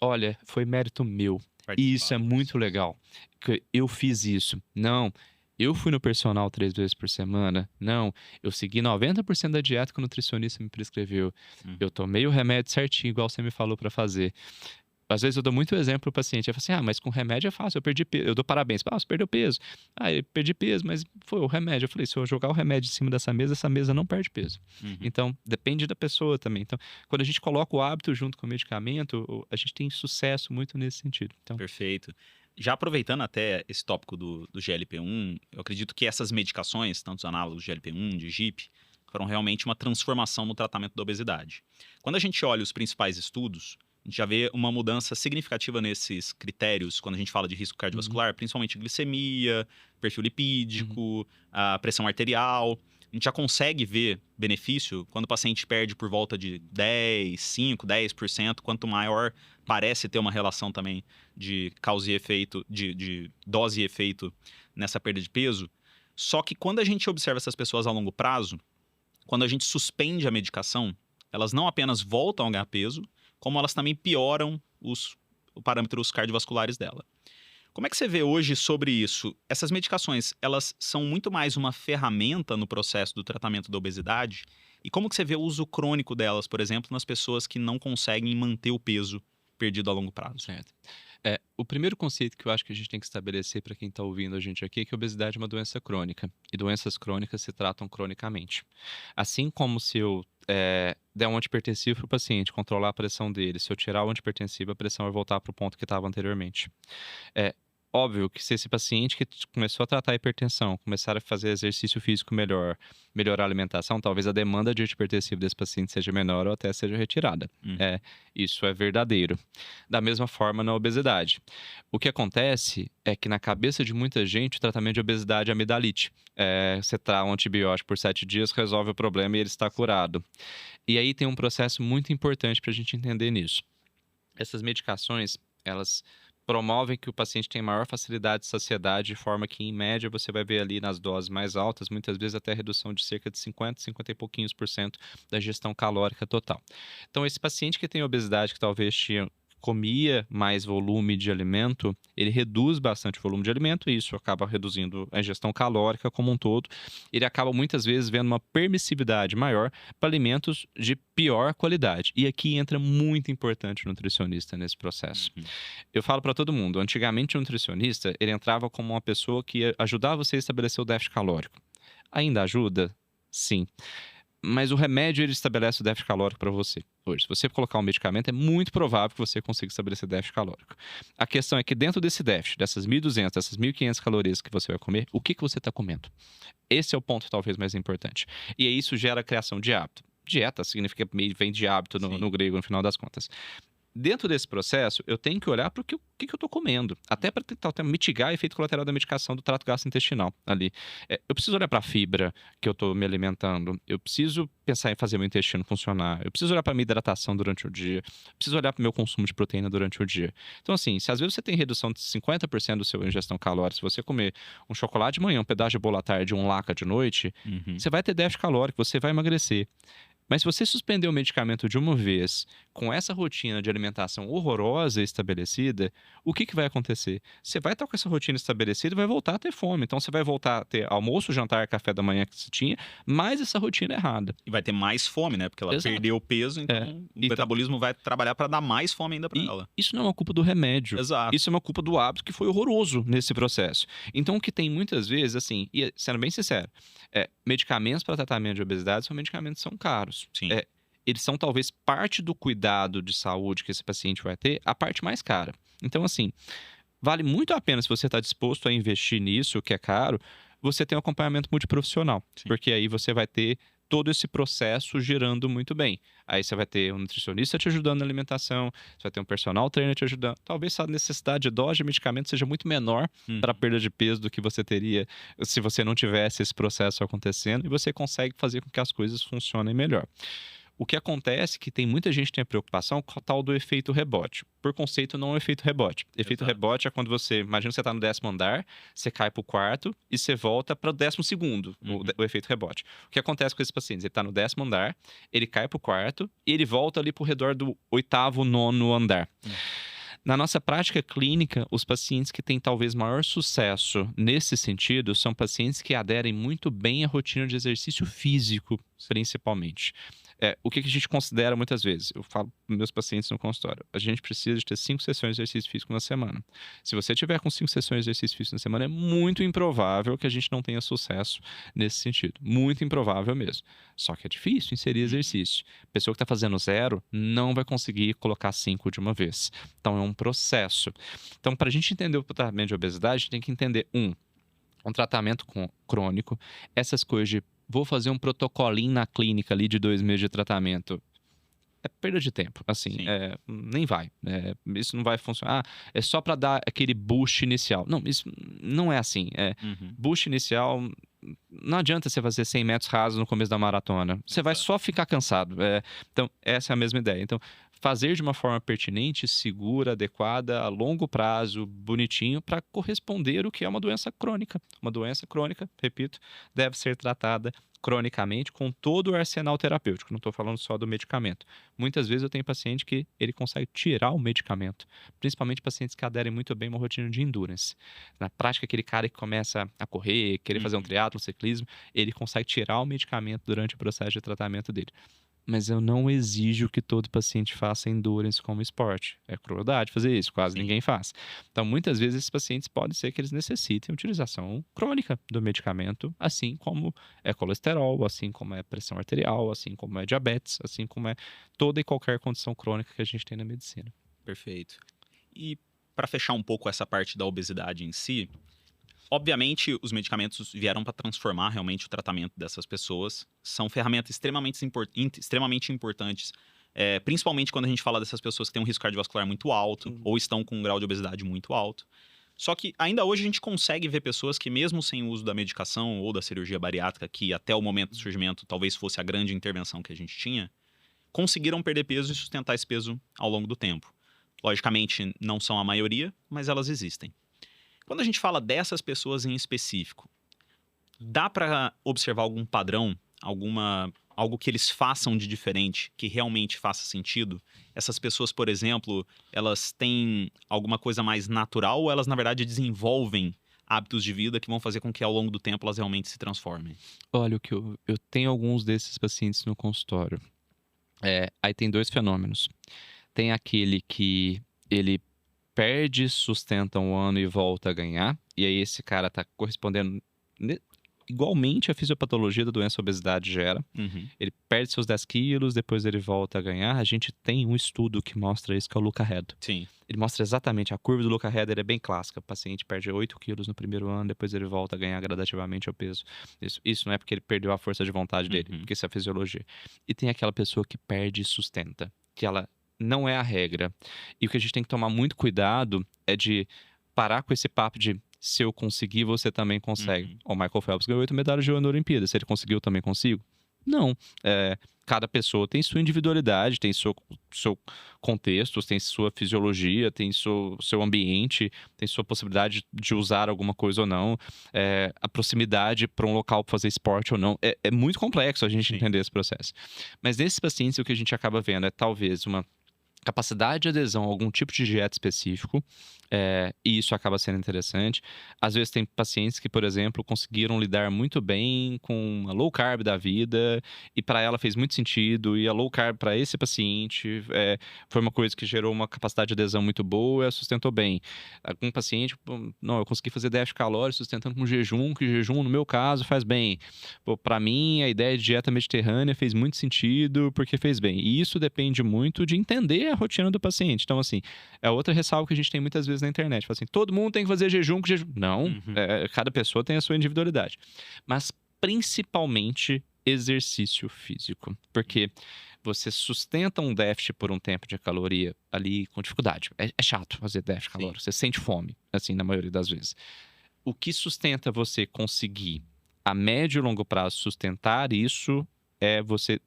olha, foi mérito meu. E isso é muito legal. Que eu fiz isso. Não, eu fui no personal 3 vezes por semana. Não, eu segui 90% da dieta que o nutricionista me prescreveu. Eu tomei o remédio certinho, igual você me falou para fazer. Às vezes eu dou muito exemplo pro paciente. Eu falo assim, mas com remédio é fácil, eu perdi peso. Eu dou parabéns. Você perdeu peso. Eu perdi peso, mas foi o remédio. Eu falei, se eu jogar o remédio em cima dessa mesa, essa mesa não perde peso. Então, depende da pessoa também. Então, quando a gente coloca o hábito junto com o medicamento, a gente tem sucesso muito nesse sentido. Então, Perfeito. Já aproveitando até esse tópico do GLP-1, eu acredito que essas medicações, tanto os análogos de GLP-1, de GIP, foram realmente uma transformação no tratamento da obesidade. Quando a gente olha os principais estudos, a gente já vê uma mudança significativa nesses critérios, quando a gente fala de risco cardiovascular, principalmente glicemia, perfil lipídico, a pressão arterial. A gente já consegue ver benefício quando o paciente perde por volta de 10%, quanto maior parece ter uma relação também de causa e efeito, de dose e efeito nessa perda de peso. Só que quando a gente observa essas pessoas a longo prazo, quando a gente suspende a medicação, elas não apenas voltam a ganhar peso, como elas também pioram os parâmetros cardiovasculares dela. Como é que você vê hoje sobre isso? Essas medicações, elas são muito mais uma ferramenta no processo do tratamento da obesidade? E como que você vê o uso crônico delas, por exemplo, nas pessoas que não conseguem manter o peso perdido a longo prazo? Certo. O primeiro conceito que eu acho que a gente tem que estabelecer para quem está ouvindo a gente aqui é que a obesidade é uma doença crônica. E doenças crônicas se tratam cronicamente. Assim como se eu der um antipertensivo para o paciente, controlar a pressão dele, se eu tirar o antipertensivo, a pressão vai voltar para o ponto que estava anteriormente. Óbvio que se esse paciente que começou a tratar a hipertensão, começar a fazer exercício físico melhor, melhorar a alimentação, talvez a demanda de antipertensivo desse paciente seja menor ou até seja retirada. Isso é verdadeiro. Da mesma forma na obesidade. O que acontece é que na cabeça de muita gente o tratamento de obesidade é amidalite. Você traz um antibiótico por 7 dias, resolve o problema e ele está curado. E aí tem um processo muito importante para a gente entender nisso. Essas medicações, elas promovem que o paciente tenha maior facilidade de saciedade, de forma que, em média, você vai ver ali nas doses mais altas, muitas vezes até redução de cerca de 50 e pouquinhos por cento da ingestão calórica total. Então, esse paciente que tem obesidade, que talvez comia mais volume de alimento, ele reduz bastante o volume de alimento e isso acaba reduzindo a ingestão calórica como um todo. Ele acaba muitas vezes vendo uma permissividade maior para alimentos de pior qualidade. E aqui entra muito importante o nutricionista nesse processo. Eu falo para todo mundo, antigamente o nutricionista, ele entrava como uma pessoa que ajudava você a estabelecer o déficit calórico. Ainda ajuda? Sim. Mas o remédio, ele estabelece o déficit calórico para você. Hoje, se você colocar um medicamento, é muito provável que você consiga estabelecer déficit calórico. A questão é que dentro desse déficit, dessas 1.200, dessas 1.500 calorias que você vai comer, o que você está comendo? Esse é o ponto talvez mais importante. E aí isso gera a criação de hábito. Dieta significa, vem de hábito no grego, no final das contas. dentro desse processo, eu tenho que olhar para o que eu estou comendo, até para tentar mitigar o efeito colateral da medicação do trato gastrointestinal ali. Eu preciso olhar para a fibra que eu estou me alimentando, eu preciso pensar em fazer meu intestino funcionar, eu preciso olhar para a minha hidratação durante o dia, eu preciso olhar para o meu consumo de proteína durante o dia. Então, assim, se às vezes você tem redução de 50% do seu ingestão calórica, se você comer um chocolate de manhã, um pedaço de bolo à tarde e um laca de noite, você vai ter déficit calórico, você vai emagrecer. Mas se você suspender o medicamento de uma vez, com essa rotina de alimentação horrorosa estabelecida, o que vai acontecer? Você vai estar com essa rotina estabelecida e vai voltar a ter fome. Então você vai voltar a ter almoço, jantar, café da manhã que você tinha, mais essa rotina errada. E vai ter mais fome, né? Porque ela Exato. perdeu o peso, então o metabolismo vai trabalhar para dar mais fome ainda para ela. Isso não é uma culpa do remédio. Exato. Isso é uma culpa do hábito que foi horroroso nesse processo. Então o que tem muitas vezes, assim, e sendo bem sincero, medicamentos para tratamento de obesidade são medicamentos que são caros. Sim. Eles são talvez parte do cuidado de saúde que esse paciente vai ter, a parte mais cara. Então, assim, vale muito a pena se você está disposto a investir nisso, que é caro, você ter um acompanhamento multiprofissional. Sim. Porque aí você vai ter todo esse processo girando muito bem. Aí você vai ter um nutricionista te ajudando na alimentação, você vai ter um personal trainer te ajudando. Talvez a necessidade de dose de medicamento seja muito menor para a perda de peso do que você teria se você não tivesse esse processo acontecendo, e você consegue fazer com que as coisas funcionem melhor. O que acontece é que tem muita gente que tem a preocupação com o tal do efeito rebote. Por conceito, não é um efeito rebote. Efeito Exato. rebote é quando você, imagina que você está no 10º andar, você cai para o 4º e você volta para o 12º, o efeito rebote. O que acontece com esses pacientes? Ele está no 10º andar, ele cai para o 4º e ele volta ali para o redor do 8º, 9º andar. Na nossa prática clínica, os pacientes que têm talvez maior sucesso nesse sentido são pacientes que aderem muito bem à rotina de exercício físico, principalmente. O que a gente considera muitas vezes? Eu falo para meus pacientes no consultório. A gente precisa de ter 5 sessões de exercício físico na semana. Se você tiver com 5 sessões de exercício físico na semana, é muito improvável que a gente não tenha sucesso nesse sentido. Muito improvável mesmo. Só que é difícil inserir exercício. A pessoa que está fazendo 0 não vai conseguir colocar 5 de uma vez. Então, é um processo. Então, para a gente entender o tratamento de obesidade, a gente tem que entender, um tratamento crônico, essas coisas de vou fazer um protocolinho na clínica ali de 2 meses de tratamento. É perda de tempo, assim, nem vai. Isso não vai funcionar. É só para dar aquele boost inicial. Não, isso não é assim. Boost inicial, não adianta você fazer 100 metros rasos no começo da maratona. Você vai só ficar cansado. Então, essa é a mesma ideia. Então, fazer de uma forma pertinente, segura, adequada, a longo prazo, bonitinho, para corresponder o que é uma doença crônica. Uma doença crônica, repito, deve ser tratada cronicamente com todo o arsenal terapêutico. Não estou falando só do medicamento. Muitas vezes eu tenho paciente que ele consegue tirar o medicamento, principalmente pacientes que aderem muito bem a uma rotina de endurance. Na prática, aquele cara que começa a correr, querer fazer um triatlo, um ciclismo, ele consegue tirar o medicamento durante o processo de tratamento dele. Mas eu não exijo que todo paciente faça endurance como esporte. É crueldade fazer isso, quase ninguém faz. Então, muitas vezes, esses pacientes podem ser que eles necessitem utilização crônica do medicamento, assim como é colesterol, assim como é pressão arterial, assim como é diabetes, assim como é toda e qualquer condição crônica que a gente tem na medicina. Perfeito. E para fechar um pouco essa parte da obesidade em si, obviamente, os medicamentos vieram para transformar realmente o tratamento dessas pessoas. São ferramentas extremamente importantes, principalmente quando a gente fala dessas pessoas que têm um risco cardiovascular muito alto ou estão com um grau de obesidade muito alto. Só que ainda hoje a gente consegue ver pessoas que, mesmo sem o uso da medicação ou da cirurgia bariátrica, que até o momento do surgimento talvez fosse a grande intervenção que a gente tinha, conseguiram perder peso e sustentar esse peso ao longo do tempo. Logicamente, não são a maioria, mas elas existem. Quando a gente fala dessas pessoas em específico, dá para observar algum padrão, algo que eles façam de diferente, que realmente faça sentido? Essas pessoas, por exemplo, elas têm alguma coisa mais natural ou elas, na verdade, desenvolvem hábitos de vida que vão fazer com que, ao longo do tempo, elas realmente se transformem? Olha, eu tenho alguns desses pacientes no consultório. Aí tem 2 fenômenos. Tem aquele que ele perde, sustenta um ano e volta a ganhar. E aí esse cara está correspondendo igualmente à fisiopatologia da doença obesidade gera. Ele perde seus 10 quilos, depois ele volta a ganhar. A gente tem um estudo que mostra isso, que é o Luca-Head. Sim. Ele mostra exatamente, a curva do Luca-Head é bem clássica. O paciente perde 8 quilos no primeiro ano, depois ele volta a ganhar gradativamente o peso. Isso não é porque ele perdeu a força de vontade dele, porque isso é a fisiologia. E tem aquela pessoa que perde e sustenta, que ela não é a regra. E o que a gente tem que tomar muito cuidado é de parar com esse papo de se eu conseguir, você também consegue. Uhum. O Michael Phelps ganhou 8 medalhas de ouro na Olimpíada. Se ele conseguiu, eu também consigo? Não. Cada pessoa tem sua individualidade, tem seu contexto, tem sua fisiologia, tem seu ambiente, tem sua possibilidade de usar alguma coisa ou não, a proximidade para um local para fazer esporte ou não. É muito complexo a gente Sim. entender esse processo. Mas nesses pacientes, o que a gente acaba vendo é talvez uma capacidade de adesão a algum tipo de dieta específico, e isso acaba sendo interessante. Às vezes tem pacientes que, por exemplo, conseguiram lidar muito bem com a low carb da vida e para ela fez muito sentido, e a low carb para esse paciente foi uma coisa que gerou uma capacidade de adesão muito boa e a sustentou bem. Algum paciente, não, eu consegui fazer déficit calórico sustentando com jejum, que jejum no meu caso faz bem. Para mim, a ideia de dieta mediterrânea fez muito sentido porque fez bem. E isso depende muito de entender a rotina do paciente. Então, assim, é outra ressalva que a gente tem muitas vezes na internet. Fala assim, todo mundo tem que fazer jejum com jejum. Não, Uhum. cada pessoa tem a sua individualidade. Mas, principalmente, exercício físico. Porque você sustenta um déficit por um tempo de caloria ali com dificuldade. É chato fazer déficit calórico. Você sente fome, assim, na maioria das vezes. O que sustenta você conseguir, a médio e longo prazo, sustentar isso é você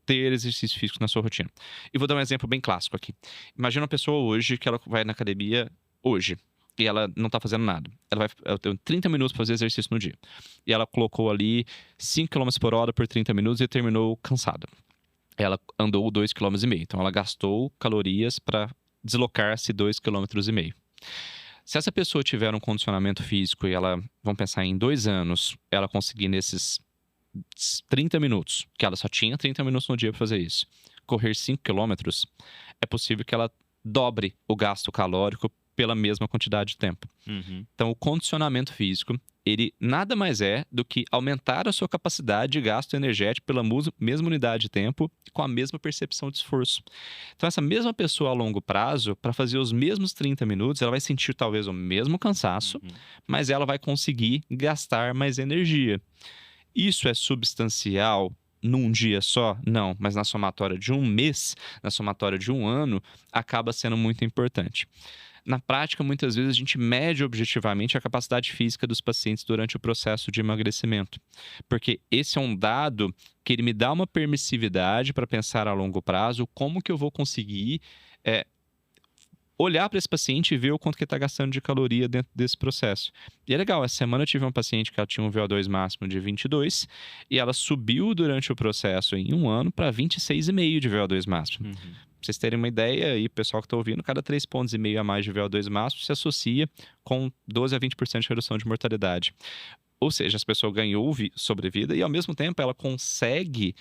ter exercício físico na sua rotina. E vou dar um exemplo bem clássico aqui. Imagina uma pessoa hoje que ela vai na academia hoje e ela não tá fazendo nada. Ela tem 30 minutos para fazer exercício no dia. E ela colocou ali 5 km por hora por 30 minutos e terminou cansada. Ela andou 2,5 km. Então ela gastou calorias para deslocar-se 2,5 km. Se essa pessoa tiver um condicionamento físico e ela, vamos pensar em 2 anos, ela conseguir nesses 30 minutos, que ela só tinha 30 minutos no dia para fazer isso, correr 5 quilômetros, é possível que ela dobre o gasto calórico pela mesma quantidade de tempo. Uhum. Então, o condicionamento físico, ele nada mais é do que aumentar a sua capacidade de gasto energético pela mesma unidade de tempo com a mesma percepção de esforço. Então, essa mesma pessoa a longo prazo, para fazer os mesmos 30 minutos, ela vai sentir talvez o mesmo cansaço, Uhum. mas ela vai conseguir gastar mais energia. Isso é substancial num dia só? Não, mas na somatória de um mês, na somatória de um ano, acaba sendo muito importante. Na prática, muitas vezes a gente mede objetivamente a capacidade física dos pacientes durante o processo de emagrecimento, porque esse é um dado que ele me dá uma permissividade para pensar a longo prazo como que eu vou conseguir olhar para esse paciente e ver o quanto que ele está gastando de caloria dentro desse processo. E é legal, essa semana eu tive uma paciente que ela tinha um VO2 máximo de 22 e ela subiu durante o processo em um ano para 26,5 de VO2 máximo. Uhum. Pra vocês terem uma ideia, e o pessoal que está ouvindo, cada 3,5 pontos a mais de VO2 máximo se associa com 12 a 20% de redução de mortalidade. Ou seja, essa pessoa ganhou sobrevida e, ao mesmo tempo, ela consegue,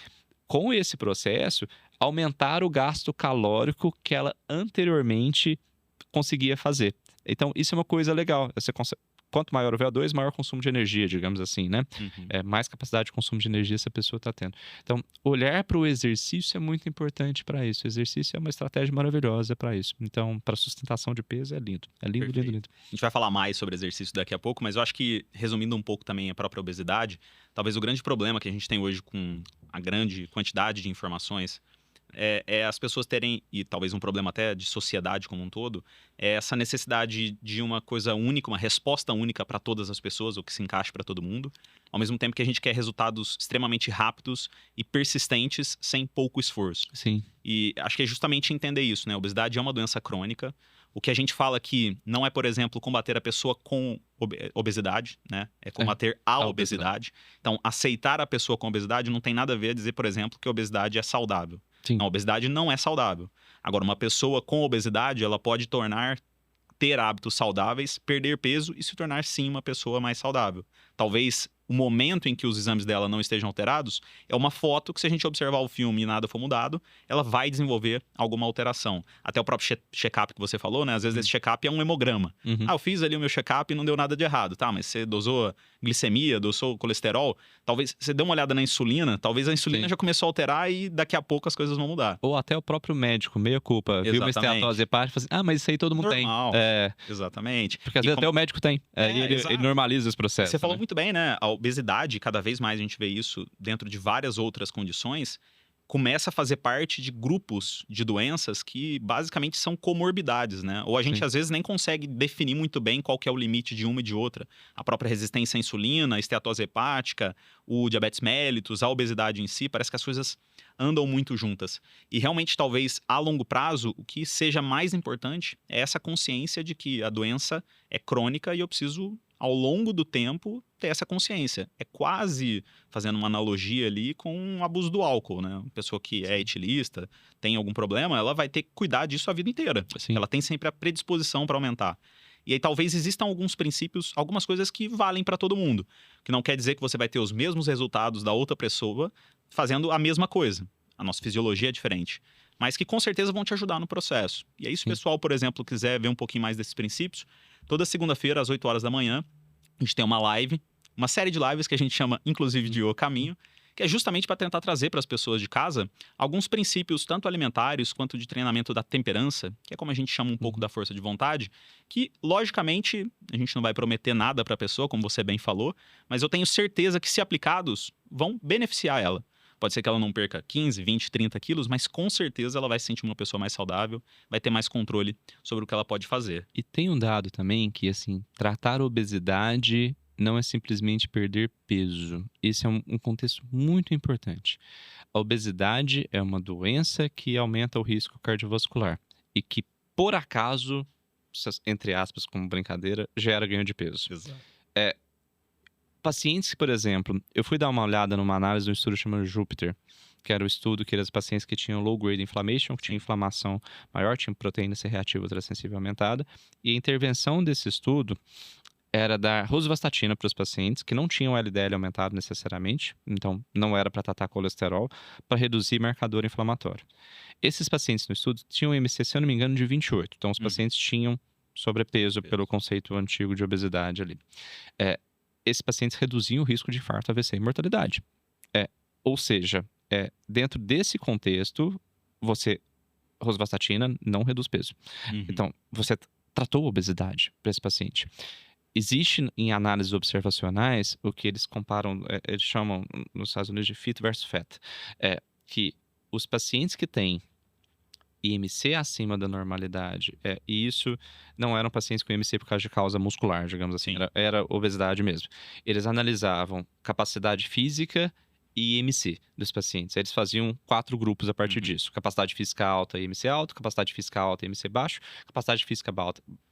com esse processo, aumentar o gasto calórico que ela anteriormente conseguia fazer. Então, isso é uma coisa legal. Quanto maior o VO2, maior consumo de energia, digamos assim, né? Uhum. Mais capacidade de consumo de energia essa pessoa está tendo. Então, olhar para o exercício é muito importante para isso. O exercício é uma estratégia maravilhosa para isso. Então, para sustentação de peso é lindo. É lindo, Perfeito. lindo, lindo. A gente vai falar mais sobre exercício daqui a pouco, mas eu acho que, resumindo um pouco também a própria obesidade, talvez o grande problema que a gente tem hoje com a grande quantidade de informações é as pessoas terem, e talvez um problema até de sociedade como um todo, é essa necessidade de uma coisa única, uma resposta única para todas as pessoas, ou que se encaixe para todo mundo, ao mesmo tempo que a gente quer resultados extremamente rápidos e persistentes sem pouco esforço. Sim. E acho que é justamente entender isso, né? A obesidade é uma doença crônica. O que a gente fala aqui não é, por exemplo, combater a pessoa com obesidade, né? É combater a obesidade. Então, aceitar a pessoa com obesidade não tem nada a ver a dizer, por exemplo, que a obesidade é saudável. Sim. Não, a obesidade não é saudável. Agora, uma pessoa com obesidade, ela pode ter hábitos saudáveis, perder peso e se tornar, sim, uma pessoa mais saudável. Talvez o momento em que os exames dela não estejam alterados é uma foto que, se a gente observar o filme e nada for mudado, ela vai desenvolver alguma alteração. Até o próprio check-up que você falou, né? Às vezes esse check-up é um hemograma. Uhum. Eu fiz ali o meu check-up e não deu nada de errado, tá? Mas você dosou glicemia, dosou colesterol, talvez você dê uma olhada na insulina, talvez a insulina Sim. já começou a alterar e daqui a pouco as coisas vão mudar. Ou até o próprio médico, meia culpa, viu uma esteatose hepática e fala assim, mas isso aí todo mundo Normal. tem. Exatamente. Porque às vezes até o médico tem. E ele normaliza esse processo. Você falou né? muito bem, né? A obesidade, cada vez mais a gente vê isso dentro de várias outras condições, começa a fazer parte de grupos de doenças que basicamente são comorbidades, né? Ou a gente Sim. às vezes nem consegue definir muito bem qual que é o limite de uma e de outra. A própria resistência à insulina, a esteatose hepática, o diabetes mellitus, a obesidade em si, parece que as coisas andam muito juntas. E realmente, talvez, a longo prazo, o que seja mais importante é essa consciência de que a doença é crônica e eu preciso, ao longo do tempo, ter essa consciência. É quase, fazendo uma analogia ali, com o abuso do álcool, né? Uma pessoa que é etilista, tem algum problema, ela vai ter que cuidar disso a vida inteira. Sim. Ela tem sempre a predisposição para aumentar. E aí talvez existam alguns princípios, algumas coisas que valem para todo mundo. Que não quer dizer que você vai ter os mesmos resultados da outra pessoa fazendo a mesma coisa. A nossa fisiologia é diferente. Mas que com certeza vão te ajudar no processo. E aí, se o Sim. pessoal, por exemplo, quiser ver um pouquinho mais desses princípios, toda segunda-feira, às 8 horas da manhã, a gente tem uma live, uma série de lives que a gente chama, inclusive, de O Caminho, que é justamente para tentar trazer para as pessoas de casa alguns princípios, tanto alimentares quanto de treinamento da temperança, que é como a gente chama um pouco da força de vontade, que, logicamente, a gente não vai prometer nada para a pessoa, como você bem falou, mas eu tenho certeza que, se aplicados, vão beneficiar ela. Pode ser que ela não perca 15, 20, 30 quilos, mas com certeza ela vai se sentir uma pessoa mais saudável, vai ter mais controle sobre o que ela pode fazer. E tem um dado também que, assim, tratar a obesidade não é simplesmente perder peso. Esse é um contexto muito importante. A obesidade é uma doença que aumenta o risco cardiovascular e que, por acaso, entre aspas, como brincadeira, gera ganho de peso. Exato. Pacientes que, por exemplo, eu fui dar uma olhada numa análise de um estudo chamado Jupiter, que era o estudo que era os pacientes que tinham low grade inflammation, que tinha inflamação maior, tinham proteína C reativa ultrassensível aumentada, e a intervenção desse estudo era dar rosuvastatina para os pacientes que não tinham LDL aumentado necessariamente, então não era para tratar colesterol, para reduzir marcador inflamatório. Esses pacientes no estudo tinham um IMC, se eu não me engano, de 28, então os pacientes tinham sobrepeso pelo conceito antigo de obesidade ali. Esses pacientes reduziam o risco de infarto, AVC e mortalidade. Ou seja, dentro desse contexto, rosuvastatina não reduz peso. Uhum. Então, você tratou a obesidade para esse paciente. Existe em análises observacionais o que eles comparam, eles chamam nos Estados Unidos de fit versus fat, que os pacientes que têm IMC acima da normalidade, e isso não eram pacientes com IMC por causa de causa muscular, digamos assim, Sim. era obesidade mesmo. Eles analisavam capacidade física e IMC dos pacientes. Eles faziam 4 grupos a partir disso. Capacidade física alta, IMC alto, capacidade física alta, IMC baixo, capacidade física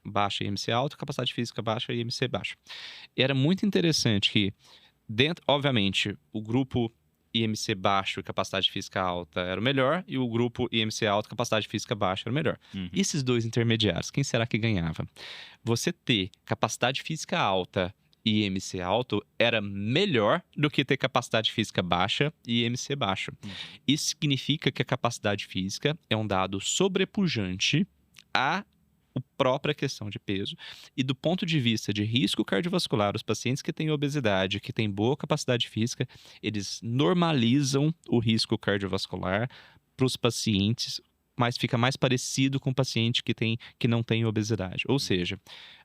baixa, IMC alto, capacidade física baixa e IMC baixo. E era muito interessante que, obviamente, o grupo IMC baixo e capacidade física alta era o melhor, e o grupo IMC alto, capacidade física baixa era o melhor. E esses dois intermediários, quem será que ganhava? Você ter capacidade física alta e IMC alto era melhor do que ter capacidade física baixa e IMC baixo. Isso significa que a capacidade física é um dado sobrepujante à própria questão de peso, e do ponto de vista de risco cardiovascular, os pacientes que têm obesidade, que têm boa capacidade física, eles normalizam o risco cardiovascular para os pacientes, mas fica mais parecido com o paciente que não tem obesidade. Ou seja,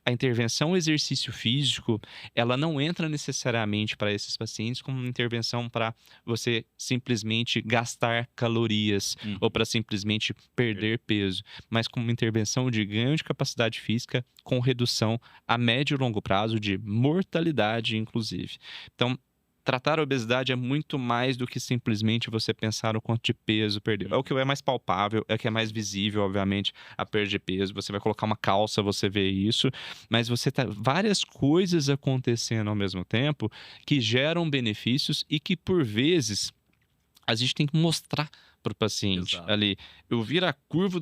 a intervenção exercício físico, ela não entra necessariamente para esses pacientes como uma intervenção para você simplesmente gastar calorias ou para simplesmente perder peso, mas como uma intervenção de ganho de capacidade física com redução a médio e longo prazo de mortalidade, inclusive. Então, tratar a obesidade é muito mais do que simplesmente você pensar o quanto de peso perdeu. É o que é mais palpável, é o que é mais visível, obviamente, a perda de peso. Você vai colocar uma calça, você vê isso, mas você tá várias coisas acontecendo ao mesmo tempo que geram benefícios e que, por vezes, a gente tem que mostrar para o paciente. Exato. Ali. Eu viro a curva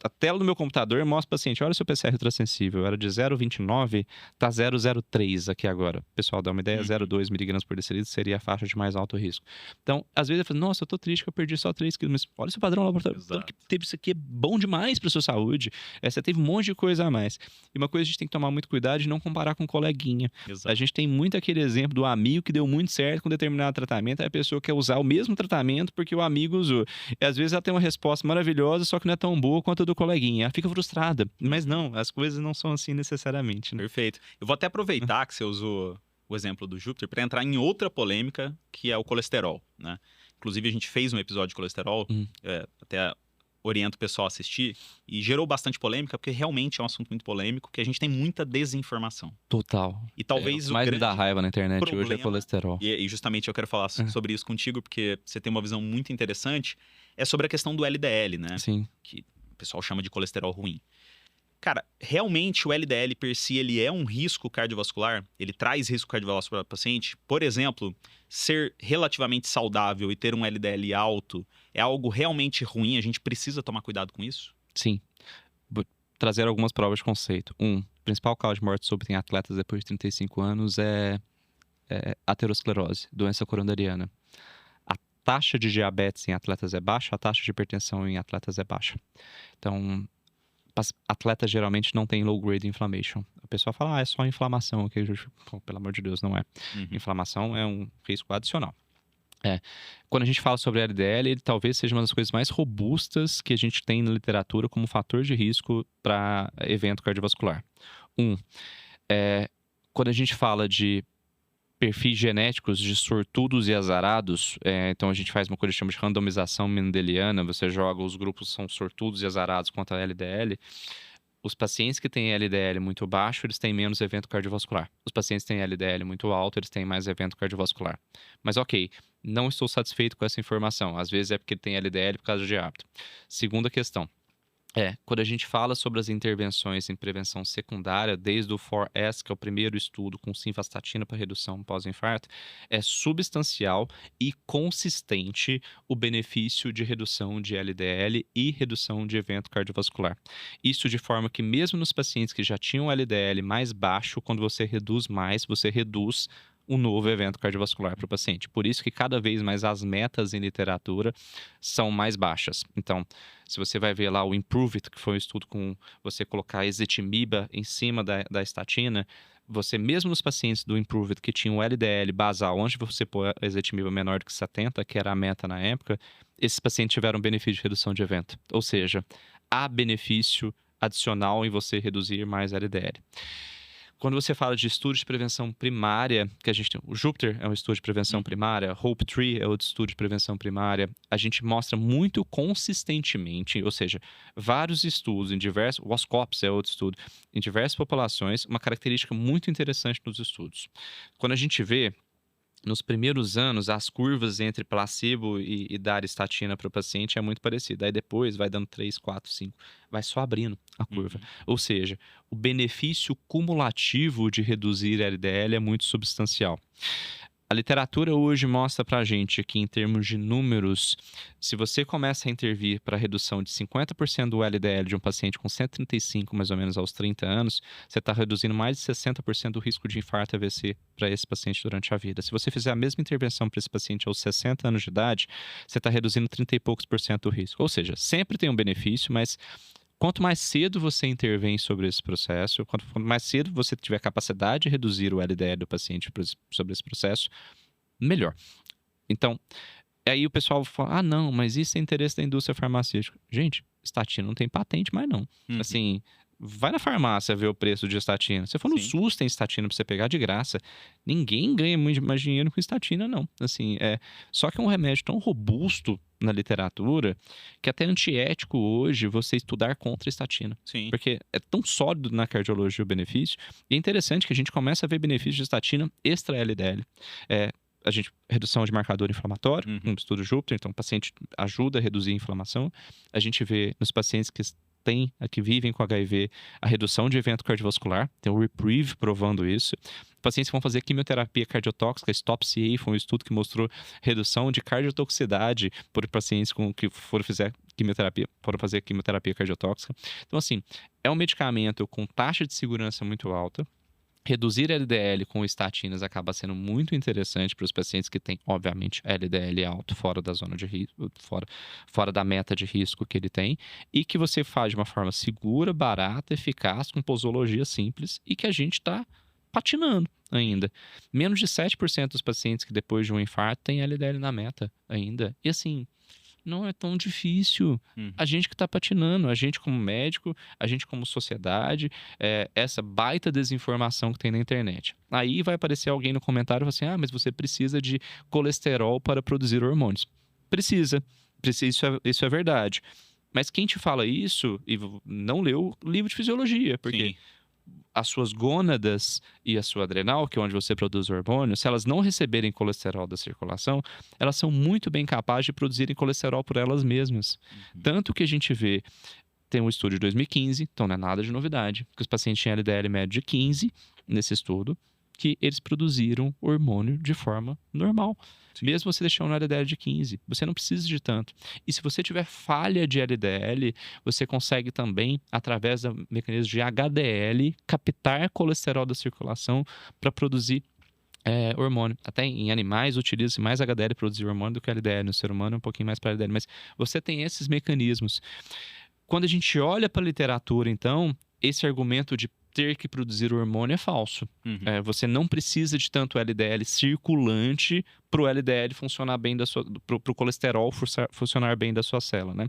a tela do meu computador e mostro para o paciente: olha o seu PCR ultrassensível, era de 0,29, tá 0,03 aqui agora. Pessoal, dá uma ideia, 0,2 miligramas por decilitro seria a faixa de mais alto risco. Então, às vezes eu falo: nossa, eu tô triste que eu perdi só 3 quilos, mas olha o seu padrão laboratório, que teve isso aqui, é bom demais para sua saúde. Você teve um monte de coisa a mais. E uma coisa a gente tem que tomar muito cuidado de não comparar com um coleguinha. Exato. A gente tem muito aquele exemplo do amigo que deu muito certo com determinado tratamento, aí a pessoa quer usar o mesmo tratamento porque o amigo usou. E às vezes ela tem uma resposta maravilhosa, só que não é tão boa quanto a do coleguinha. Ela fica frustrada. Mas não, as coisas não são assim necessariamente, né? Perfeito. Eu vou até aproveitar que você usou o exemplo do Júpiter para entrar em outra polêmica, que é o colesterol, né? inclusive a gente fez um episódio de colesterol, Hum. até oriento o pessoal a assistir, e gerou bastante polêmica, porque realmente é um assunto muito polêmico, que a gente tem muita desinformação. Total. E talvez O que mais me dá raiva na internet hoje é problema- colesterol. E justamente eu quero falar sobre isso contigo, porque você tem uma visão muito interessante, é sobre a questão do LDL, né? Sim. Que o pessoal chama de colesterol ruim. Cara, realmente o LDL per si, ele é um risco cardiovascular? Ele traz risco cardiovascular para o paciente? Por exemplo, ser relativamente saudável e ter um LDL alto é algo realmente ruim? A gente precisa tomar cuidado com isso? Sim. Vou trazer algumas provas de conceito. O principal causa de morte súbita em atletas depois de 35 anos é aterosclerose, doença coronariana. A taxa de diabetes em atletas é baixa, a taxa de hipertensão em atletas é baixa. Então, atletas geralmente não têm low-grade inflammation. A pessoa fala, é só inflamação. Okay? Pô, pelo amor de Deus, não é. Inflamação é um risco adicional. Quando a gente fala sobre LDL, ele talvez seja uma das coisas mais robustas que a gente tem na literatura como fator de risco para evento cardiovascular. Quando a gente fala de perfis genéticos de sortudos e azarados, então a gente faz uma coisa que chama de randomização mendeliana, você joga os grupos que são sortudos e azarados contra a LDL. Os pacientes que têm LDL muito baixo, eles têm menos evento cardiovascular. Os pacientes que têm LDL muito alto, eles têm mais evento cardiovascular. Mas ok, não estou satisfeito com essa informação. Às vezes é porque ele tem LDL por causa de hábito. Segunda questão. Quando a gente fala sobre as intervenções em prevenção secundária, desde o 4S, que é o primeiro estudo com simvastatina para redução pós-infarto, é substancial e consistente o benefício de redução de LDL e redução de evento cardiovascular. Isso de forma que mesmo nos pacientes que já tinham LDL mais baixo, quando você reduz mais, você reduz um novo evento cardiovascular para o paciente. Por isso que cada vez mais as metas em literatura são mais baixas. Então, se você vai ver lá o Improve It, que foi um estudo com você colocar ezetimiba em cima da estatina, você mesmo nos pacientes do Improve It que tinham LDL basal, onde você pôr a ezetimiba menor do que 70, que era a meta na época, esses pacientes tiveram benefício de redução de evento. Ou seja, há benefício adicional em você reduzir mais LDL. Quando você fala de estudo de prevenção primária, que a gente tem, o Jupiter é um estudo de prevenção primária, Hope Tree é outro estudo de prevenção primária, a gente mostra muito consistentemente, ou seja, vários estudos em diversos, o OSCOPS é outro estudo, em diversas populações, uma característica muito interessante nos estudos. Quando a gente vê, nos primeiros anos, as curvas entre placebo e dar estatina para o paciente é muito parecida. Aí depois vai dando 3, 4, 5. Vai só abrindo a curva. Ou seja, o benefício cumulativo de reduzir LDL é muito substancial. A literatura hoje mostra pra gente que, em termos de números, se você começa a intervir para redução de 50% do LDL de um paciente com 135, mais ou menos, aos 30 anos, você está reduzindo mais de 60% do risco de infarto AVC para esse paciente durante a vida. Se você fizer a mesma intervenção para esse paciente aos 60 anos de idade, você está reduzindo 30 e poucos por cento do risco. Ou seja, sempre tem um benefício, mas quanto mais cedo você intervém sobre esse processo, quanto mais cedo você tiver capacidade de reduzir o LDL do paciente sobre esse processo, melhor. Então, aí o pessoal fala, não, mas isso é interesse da indústria farmacêutica. Gente, estatina não tem patente mais não. Assim, vai na farmácia ver o preço de estatina. Se for no SUS, tem estatina para você pegar de graça. Ninguém ganha muito mais dinheiro com estatina, não. Assim, só que é um remédio tão robusto na literatura que até antiético hoje você estudar contra a estatina. Porque é tão sólido na cardiologia o benefício. E é interessante que a gente começa a ver benefícios de estatina extra LDL. A gente, redução de marcador inflamatório, um estudo Jupiter, então o paciente ajuda a reduzir a inflamação. A gente vê nos pacientes que vivem com HIV, a redução de evento cardiovascular, tem o Reprieve provando isso. Pacientes que vão fazer quimioterapia cardiotóxica, STOP-CA foi um estudo que mostrou redução de cardiotoxicidade por pacientes que foram fazer quimioterapia cardiotóxica. Então, assim, é um medicamento com taxa de segurança muito alta. Reduzir LDL com estatinas acaba sendo muito interessante para os pacientes que têm, obviamente, LDL alto, fora da zona de risco, fora da meta de risco que ele tem, e que você faz de uma forma segura, barata, eficaz, com posologia simples, e que a gente está patinando ainda. Menos de 7% dos pacientes que depois de um infarto têm LDL na meta ainda. E assim, não é tão difícil. A gente que está patinando, a gente como médico, a gente como sociedade, essa baita desinformação que tem na internet. Aí vai aparecer alguém no comentário e falar assim, mas você precisa de colesterol para produzir hormônios. Precisa. Isso é verdade. Mas quem te fala isso e não leu o livro de fisiologia, porque Sim. as suas gônadas e a sua adrenal, que é onde você produz o hormônio, se elas não receberem colesterol da circulação, elas são muito bem capazes de produzirem colesterol por elas mesmas. Tanto que a gente vê, tem um estudo de 2015, então não é nada de novidade, que os pacientes tinham LDL médio de 15 nesse estudo, que eles produziram hormônio de forma normal. Mesmo você deixando um LDL de 15, você não precisa de tanto. E se você tiver falha de LDL, você consegue também, através do mecanismo de HDL, captar colesterol da circulação para produzir hormônio. Até em animais utiliza-se mais HDL para produzir hormônio do que LDL. No ser humano é um pouquinho mais para LDL. Mas você tem esses mecanismos. Quando a gente olha para a literatura, então, esse argumento de ter que produzir o hormônio é falso. Você não precisa de tanto LDL circulante para o LDL funcionar bem para o colesterol funcionar bem da sua célula, né?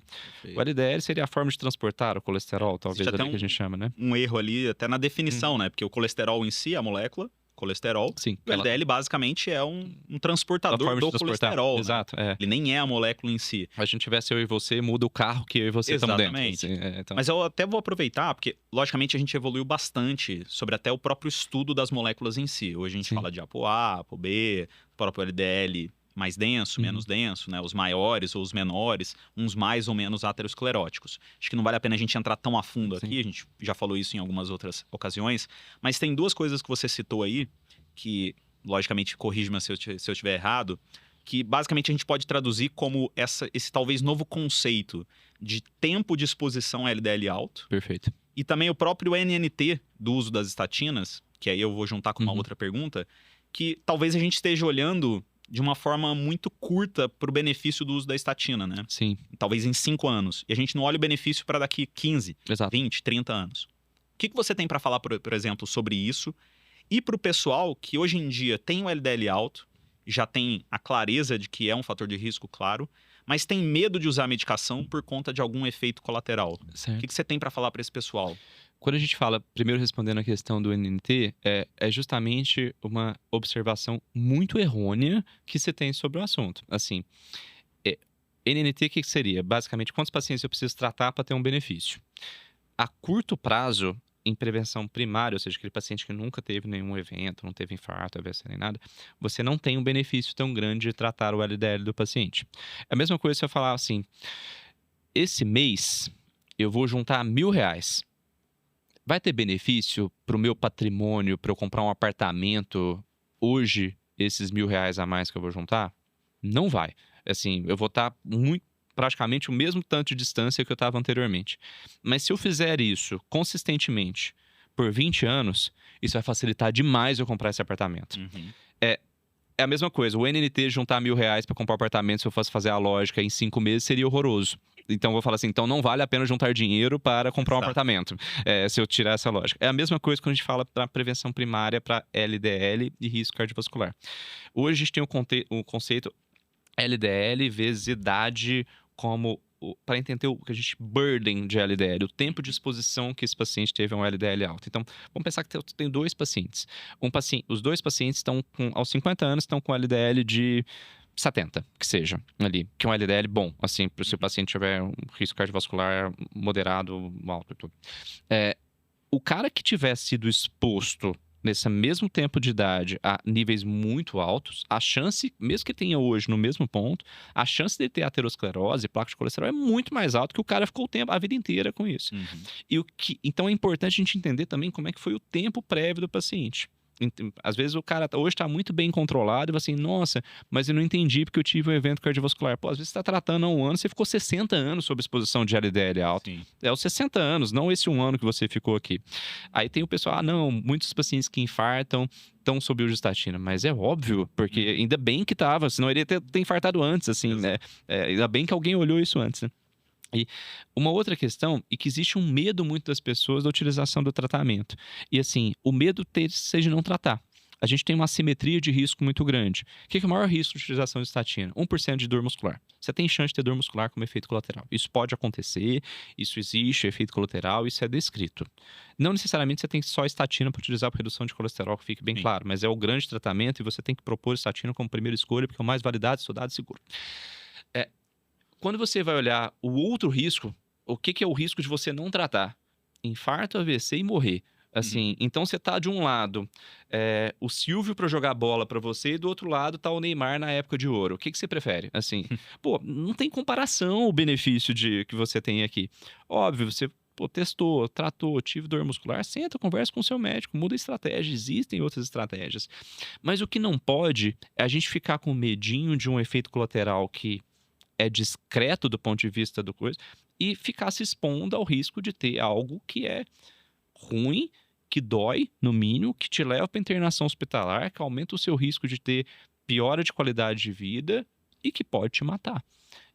O LDL seria a forma de transportar o colesterol, talvez, ali que a gente chama, né? Um erro ali até na definição, né? Porque o colesterol em si, a molécula, colesterol, Sim, o LDL basicamente é um transportador do colesterol. Exato, né? Ele nem é a molécula em si. Se a gente tivesse eu e você, muda o carro que eu e você estamos dentro. Exatamente. Assim, então... Mas eu até vou aproveitar, porque logicamente a gente evoluiu bastante sobre até o próprio estudo das moléculas em si. Hoje a gente fala de ApoA, ApoB, próprio LDL mais denso, menos denso, né? Os maiores ou os menores, uns mais ou menos ateroscleróticos. Acho que não vale a pena a gente entrar tão a fundo aqui, a gente já falou isso em algumas outras ocasiões, mas tem duas coisas que você citou aí, que, logicamente, corrija-me se eu estiver errado, que basicamente a gente pode traduzir como esse talvez novo conceito de tempo de exposição a LDL alto. Perfeito. E também o próprio NNT do uso das estatinas, que aí eu vou juntar com uma outra pergunta, que talvez a gente esteja olhando de uma forma muito curta para o benefício do uso da estatina, né? Sim. Talvez em 5 anos. E a gente não olha o benefício para daqui 15, Exato. 20, 30 anos. O que você tem para falar, por exemplo, sobre isso? E para o pessoal que hoje em dia tem o LDL alto, já tem a clareza de que é um fator de risco, claro, mas tem medo de usar a medicação por conta de algum efeito colateral. Certo. O que você tem para falar para esse pessoal? Quando a gente fala, primeiro respondendo a questão do NNT, é justamente uma observação muito errônea que você tem sobre o assunto. Assim, NNT o que seria? Basicamente, quantos pacientes eu preciso tratar para ter um benefício? A curto prazo, em prevenção primária, ou seja, aquele paciente que nunca teve nenhum evento, não teve infarto, AVC nem nada, você não tem um benefício tão grande de tratar o LDL do paciente. É a mesma coisa se eu falar assim, esse mês eu vou juntar R$1.000. Vai ter benefício para o meu patrimônio, para eu comprar um apartamento hoje, esses R$1.000 a mais que eu vou juntar? Não vai. Assim, eu vou estar praticamente o mesmo tanto de distância que eu estava anteriormente. Mas se eu fizer isso consistentemente por 20 anos, isso vai facilitar demais eu comprar esse apartamento. É a mesma coisa, o NNT juntar R$1.000 para comprar um apartamento, se eu fosse fazer a lógica em 5 meses, seria horroroso. Então eu vou falar assim, então não vale a pena juntar dinheiro para comprar um apartamento, se eu tirar essa lógica. É a mesma coisa quando a gente fala para prevenção primária para LDL e risco cardiovascular. Hoje a gente tem o conceito LDL vezes idade como para entender o que a gente burden de LDL, o tempo de exposição que esse paciente teve a um LDL alto. Então, vamos pensar que tem 2 pacientes. Os 2 pacientes estão aos 50 anos, estão com LDL de 70, que seja, ali. Que é um LDL bom, assim, se o paciente tiver um risco cardiovascular moderado, alto e tudo. O cara que tiver sido exposto nesse mesmo tempo de idade a níveis muito altos, a chance, mesmo que tenha hoje no mesmo ponto, a chance de ter aterosclerose, placa de colesterol é muito mais alta que o cara ficou a vida inteira com isso. Então é importante a gente entender também como é que foi o tempo prévio do paciente. Às vezes o cara hoje está muito bem controlado e vai assim, nossa, mas eu não entendi porque eu tive um evento cardiovascular. Pô, às vezes você está tratando há 1 ano, você ficou 60 anos sob exposição de LDL alto. Sim. É os 60 anos, não esse 1 ano que você ficou aqui. Aí tem o pessoal, não, muitos pacientes que infartam estão sob uso de estatina, mas é óbvio, porque ainda bem que estava, senão ele ia ter infartado antes, assim, né? Ainda bem que alguém olhou isso antes, né? E uma outra questão é que existe um medo muito das pessoas da utilização do tratamento. E assim, o medo seja não tratar. A gente tem uma assimetria de risco muito grande. O que é o maior risco de utilização de estatina? 1% de dor muscular. Você tem chance de ter dor muscular como efeito colateral. Isso pode acontecer, isso existe, efeito colateral, isso é descrito. Não necessariamente você tem só estatina para utilizar para redução de colesterol, que fique bem claro, mas é o grande tratamento e você tem que propor estatina como primeira escolha, porque é o mais validado, estudado e seguro. Quando você vai olhar o outro risco, o que é o risco de você não tratar? Infarto, AVC e morrer. Assim, então você tá de um lado, o Silvio pra jogar bola pra você e do outro lado tá o Neymar na época de ouro. O que você prefere? Assim, pô, não tem comparação o benefício que você tem aqui. Óbvio, você testou, tratou, tive dor muscular, senta, conversa com o seu médico, muda a estratégia, existem outras estratégias. Mas o que não pode é a gente ficar com medinho de um efeito colateral que é discreto do ponto de vista do coisa e ficar se expondo ao risco de ter algo que é ruim, que dói, no mínimo, que te leva para internação hospitalar, que aumenta o seu risco de ter piora de qualidade de vida e que pode te matar.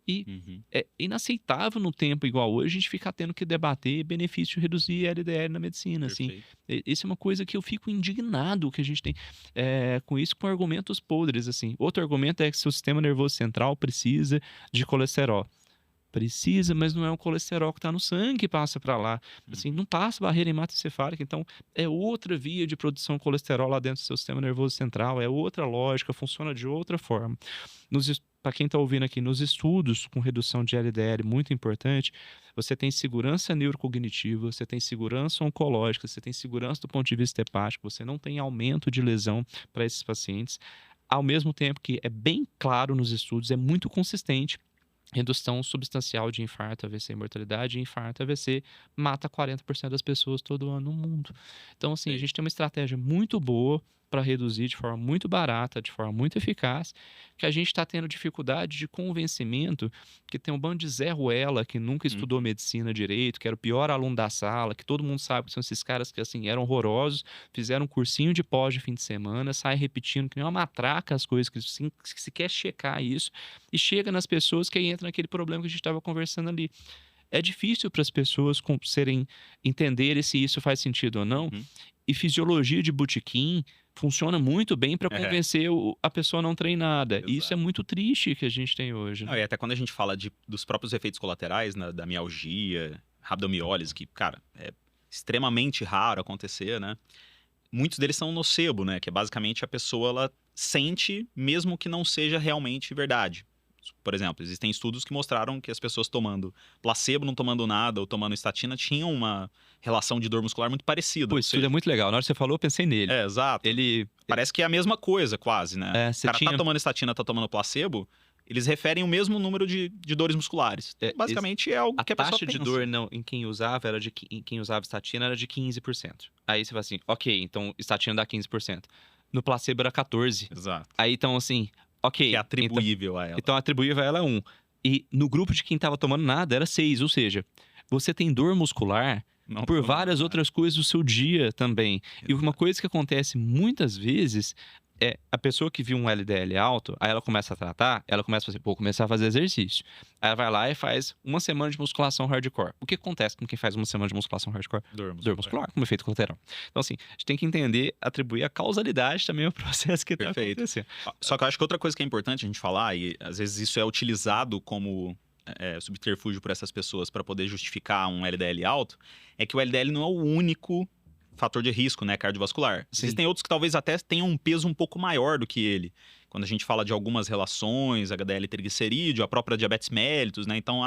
E é inaceitável no tempo igual hoje a gente ficar tendo que debater benefício de reduzir LDL na medicina, assim. Perfeito. Isso é uma coisa que eu fico indignado que a gente tem com isso, com argumentos podres, assim. Outro argumento é que seu sistema nervoso central precisa de colesterol. Precisa, mas não é o colesterol que está no sangue que passa para lá. Assim, não passa barreira hematoencefálica, então é outra via de produção de colesterol lá dentro do seu sistema nervoso central, é outra lógica, funciona de outra forma. Para quem está ouvindo aqui, nos estudos com redução de LDL, muito importante, você tem segurança neurocognitiva, você tem segurança oncológica, você tem segurança do ponto de vista hepático, você não tem aumento de lesão para esses pacientes, ao mesmo tempo que é bem claro nos estudos, é muito consistente. Redução substancial de infarto, AVC e mortalidade. Infarto, AVC mata 40% das pessoas todo ano no mundo. Então, assim, a gente tem uma estratégia muito boa para reduzir de forma muito barata, de forma muito eficaz, que a gente está tendo dificuldade de convencimento, que tem um bando de Zé Ruela que nunca estudou medicina direito, que era o pior aluno da sala, que todo mundo sabe que são esses caras que, assim, eram horrorosos, fizeram um cursinho de pós de fim de semana, saem repetindo que nem uma matraca as coisas, que se quer checar isso, e chega nas pessoas que aí entra naquele problema que a gente estava conversando ali. É difícil para as pessoas entenderem se isso faz sentido ou não, e fisiologia de botequim funciona muito bem para convencer a pessoa não treinada. Exato. E isso é muito triste que a gente tem hoje. Não, e até quando a gente fala dos próprios efeitos colaterais, da mialgia, rabdomiólise, que, cara, é extremamente raro acontecer, né? Muitos deles são nocebo, né? Que é basicamente a pessoa, ela sente mesmo que não seja realmente verdade. Por exemplo, existem estudos que mostraram que as pessoas tomando placebo, não tomando nada, ou tomando estatina, tinham uma relação de dor muscular muito parecida. Pô, esse estudo é muito legal. Na hora que você falou, eu pensei nele. É, exato. Parece que é a mesma coisa, quase, né? O cara tá tomando estatina, tá tomando placebo, eles referem o mesmo número de dores musculares. Basicamente é algo que a pessoa taxa de dor em quem usava em quem usava estatina era de 15%. Aí você fala assim, ok, então estatina dá 15%. No placebo era 14%. Exato. Aí então assim, ok. Que é atribuível a ela. Então atribuível a ela é 1. E no grupo de quem tava tomando nada era 6, ou seja, você tem dor muscular por várias outras coisas do seu dia também. Exato. E uma coisa que acontece muitas vezes é a pessoa que viu um LDL alto, aí ela começa a tratar, ela começa a fazer, começar a fazer exercício. Aí ela vai lá e faz uma semana de musculação hardcore. O que acontece com quem faz uma semana de musculação hardcore? Dor muscular, como efeito colateral. Então, assim, a gente tem que entender, atribuir a causalidade também ao processo que está acontecendo. Só que eu acho que outra coisa que é importante a gente falar, e às vezes isso é utilizado como subterfúgio por essas pessoas para poder justificar um LDL alto, é que o LDL não é o único fator de risco, né, cardiovascular. Sim. Existem outros que talvez até tenham um peso um pouco maior do que ele. Quando a gente fala de algumas relações, HDL triglicerídeo, a própria diabetes mellitus, né? Então,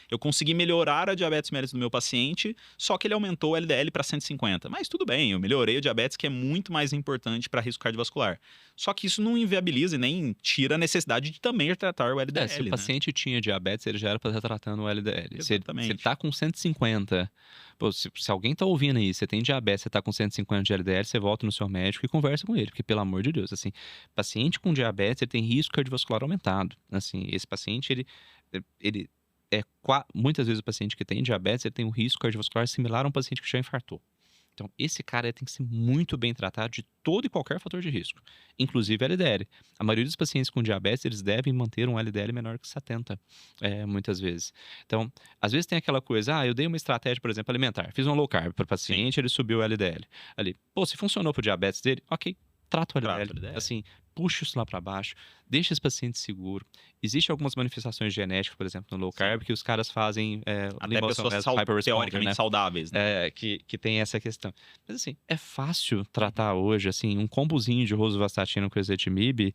eu consegui melhorar a diabetes mellitus do meu paciente, só que ele aumentou o LDL para 150. Mas tudo bem, eu melhorei o diabetes, que é muito mais importante para risco cardiovascular. Só que isso não inviabiliza e nem tira a necessidade de também tratar o LDL. Se o paciente tinha diabetes, ele já era para estar tratando o LDL. Exatamente. Se ele tá com 150... Pô, se alguém tá ouvindo aí, você tem diabetes, você tá com 150 de LDL, você volta no seu médico e conversa com ele, porque pelo amor de Deus, assim, paciente com diabetes, ele tem risco cardiovascular aumentado. Assim, esse paciente, muitas vezes o paciente que tem diabetes, ele tem um risco cardiovascular similar a um paciente que já infartou. Então, esse cara tem que ser muito bem tratado de todo e qualquer fator de risco, inclusive LDL. A maioria dos pacientes com diabetes, eles devem manter um LDL menor que 70, muitas vezes. Então, às vezes tem aquela coisa, eu dei uma estratégia, por exemplo, alimentar. Fiz um low carb para o paciente, ele subiu o LDL. Ali, se funcionou para o diabetes dele, ok, trata o LDL. Assim, puxa isso lá para baixo, deixa esse paciente seguro. Existem algumas manifestações genéticas, por exemplo, no low carb, que os caras fazem até pessoas teoricamente saudáveis, né? Que tem essa questão. Mas assim, é fácil tratar hoje, assim, um combozinho de rosuvastatina com ezetimibe,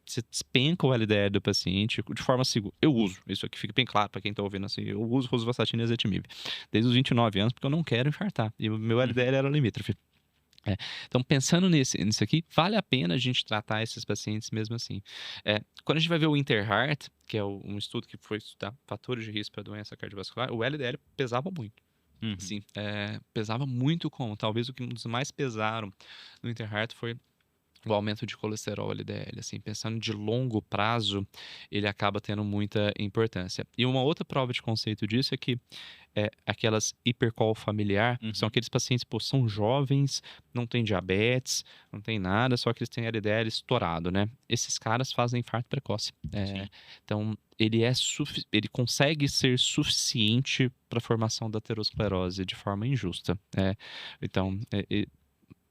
você despenca o LDL do paciente de forma segura. Eu uso, isso aqui fica bem claro para quem está ouvindo assim, eu uso rosuvastatina e ezetimibe desde os 29 anos, porque eu não quero infartar, e o meu LDL era limítrofe. Então, pensando nisso aqui, vale a pena a gente tratar esses pacientes mesmo assim. Quando a gente vai ver o Interheart, que é um estudo que foi estudar fatores de risco para doença cardiovascular, o LDL pesava muito. Assim, pesava muito, talvez o que um dos mais pesaram no Interheart foi o aumento de colesterol LDL, assim, pensando de longo prazo, ele acaba tendo muita importância. E uma outra prova de conceito disso é que aquelas hipercol familiar, são aqueles pacientes, pô, são jovens, não tem diabetes, não tem nada, só que eles têm LDL estourado, né? Esses caras fazem infarto precoce. Então, ele consegue ser suficiente para a formação da aterosclerose de forma injusta. Então,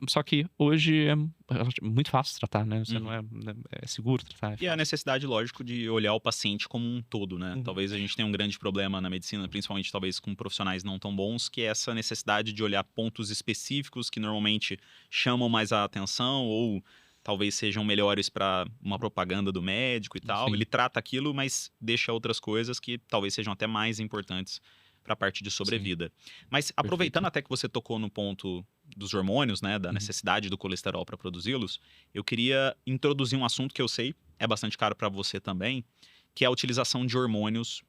só que hoje é muito fácil tratar, né? Você não é seguro tratar. E a necessidade, lógico, de olhar o paciente como um todo, né? Talvez a gente tenha um grande problema na medicina, principalmente talvez com profissionais não tão bons, que é essa necessidade de olhar pontos específicos que normalmente chamam mais a atenção ou talvez sejam melhores para uma propaganda do médico e tal. Sim. Ele trata aquilo, mas deixa outras coisas que talvez sejam até mais importantes para a parte de sobrevida. Mas aproveitando até que você tocou no ponto dos hormônios, né, da necessidade do colesterol para produzi-los, eu queria introduzir um assunto que eu sei é bastante caro para você também, que é a utilização de hormônios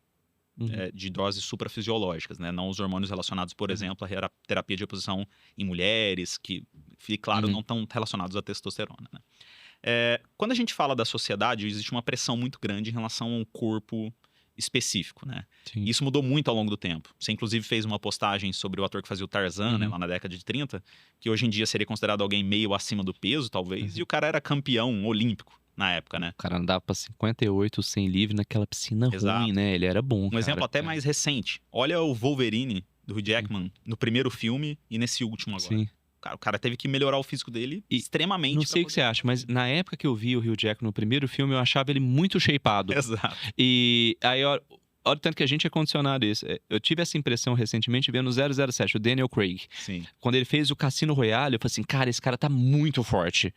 de doses suprafisiológicas, né? Não os hormônios relacionados, por exemplo, à terapia de reposição em mulheres, que, fique claro, não estão relacionados à testosterona, né? Quando a gente fala da sociedade, existe uma pressão muito grande em relação a um corpo específico, né? Sim. Isso mudou muito ao longo do tempo. Você, inclusive, fez uma postagem sobre o ator que fazia o Tarzan, né, lá na década de 30, que hoje em dia seria considerado alguém meio acima do peso, talvez, e o cara era campeão olímpico na época, né? O cara andava pra 58 sem livre naquela piscina ruim, né? Ele era bom, Um exemplo até mais recente. Olha o Wolverine, do Hugh Jackman, no primeiro filme e nesse último agora. Sim. O cara teve que melhorar o físico dele extremamente. Não sei o que você acha, mas na época que eu vi o Hugh Jackman no primeiro filme, eu achava ele muito shapeado. Exato. E aí, olha o tanto que a gente é condicionado a isso. Eu tive essa impressão recentemente vendo o 007, o Daniel Craig. Sim. Quando ele fez o Cassino Royale, eu falei assim, cara, esse cara tá muito forte.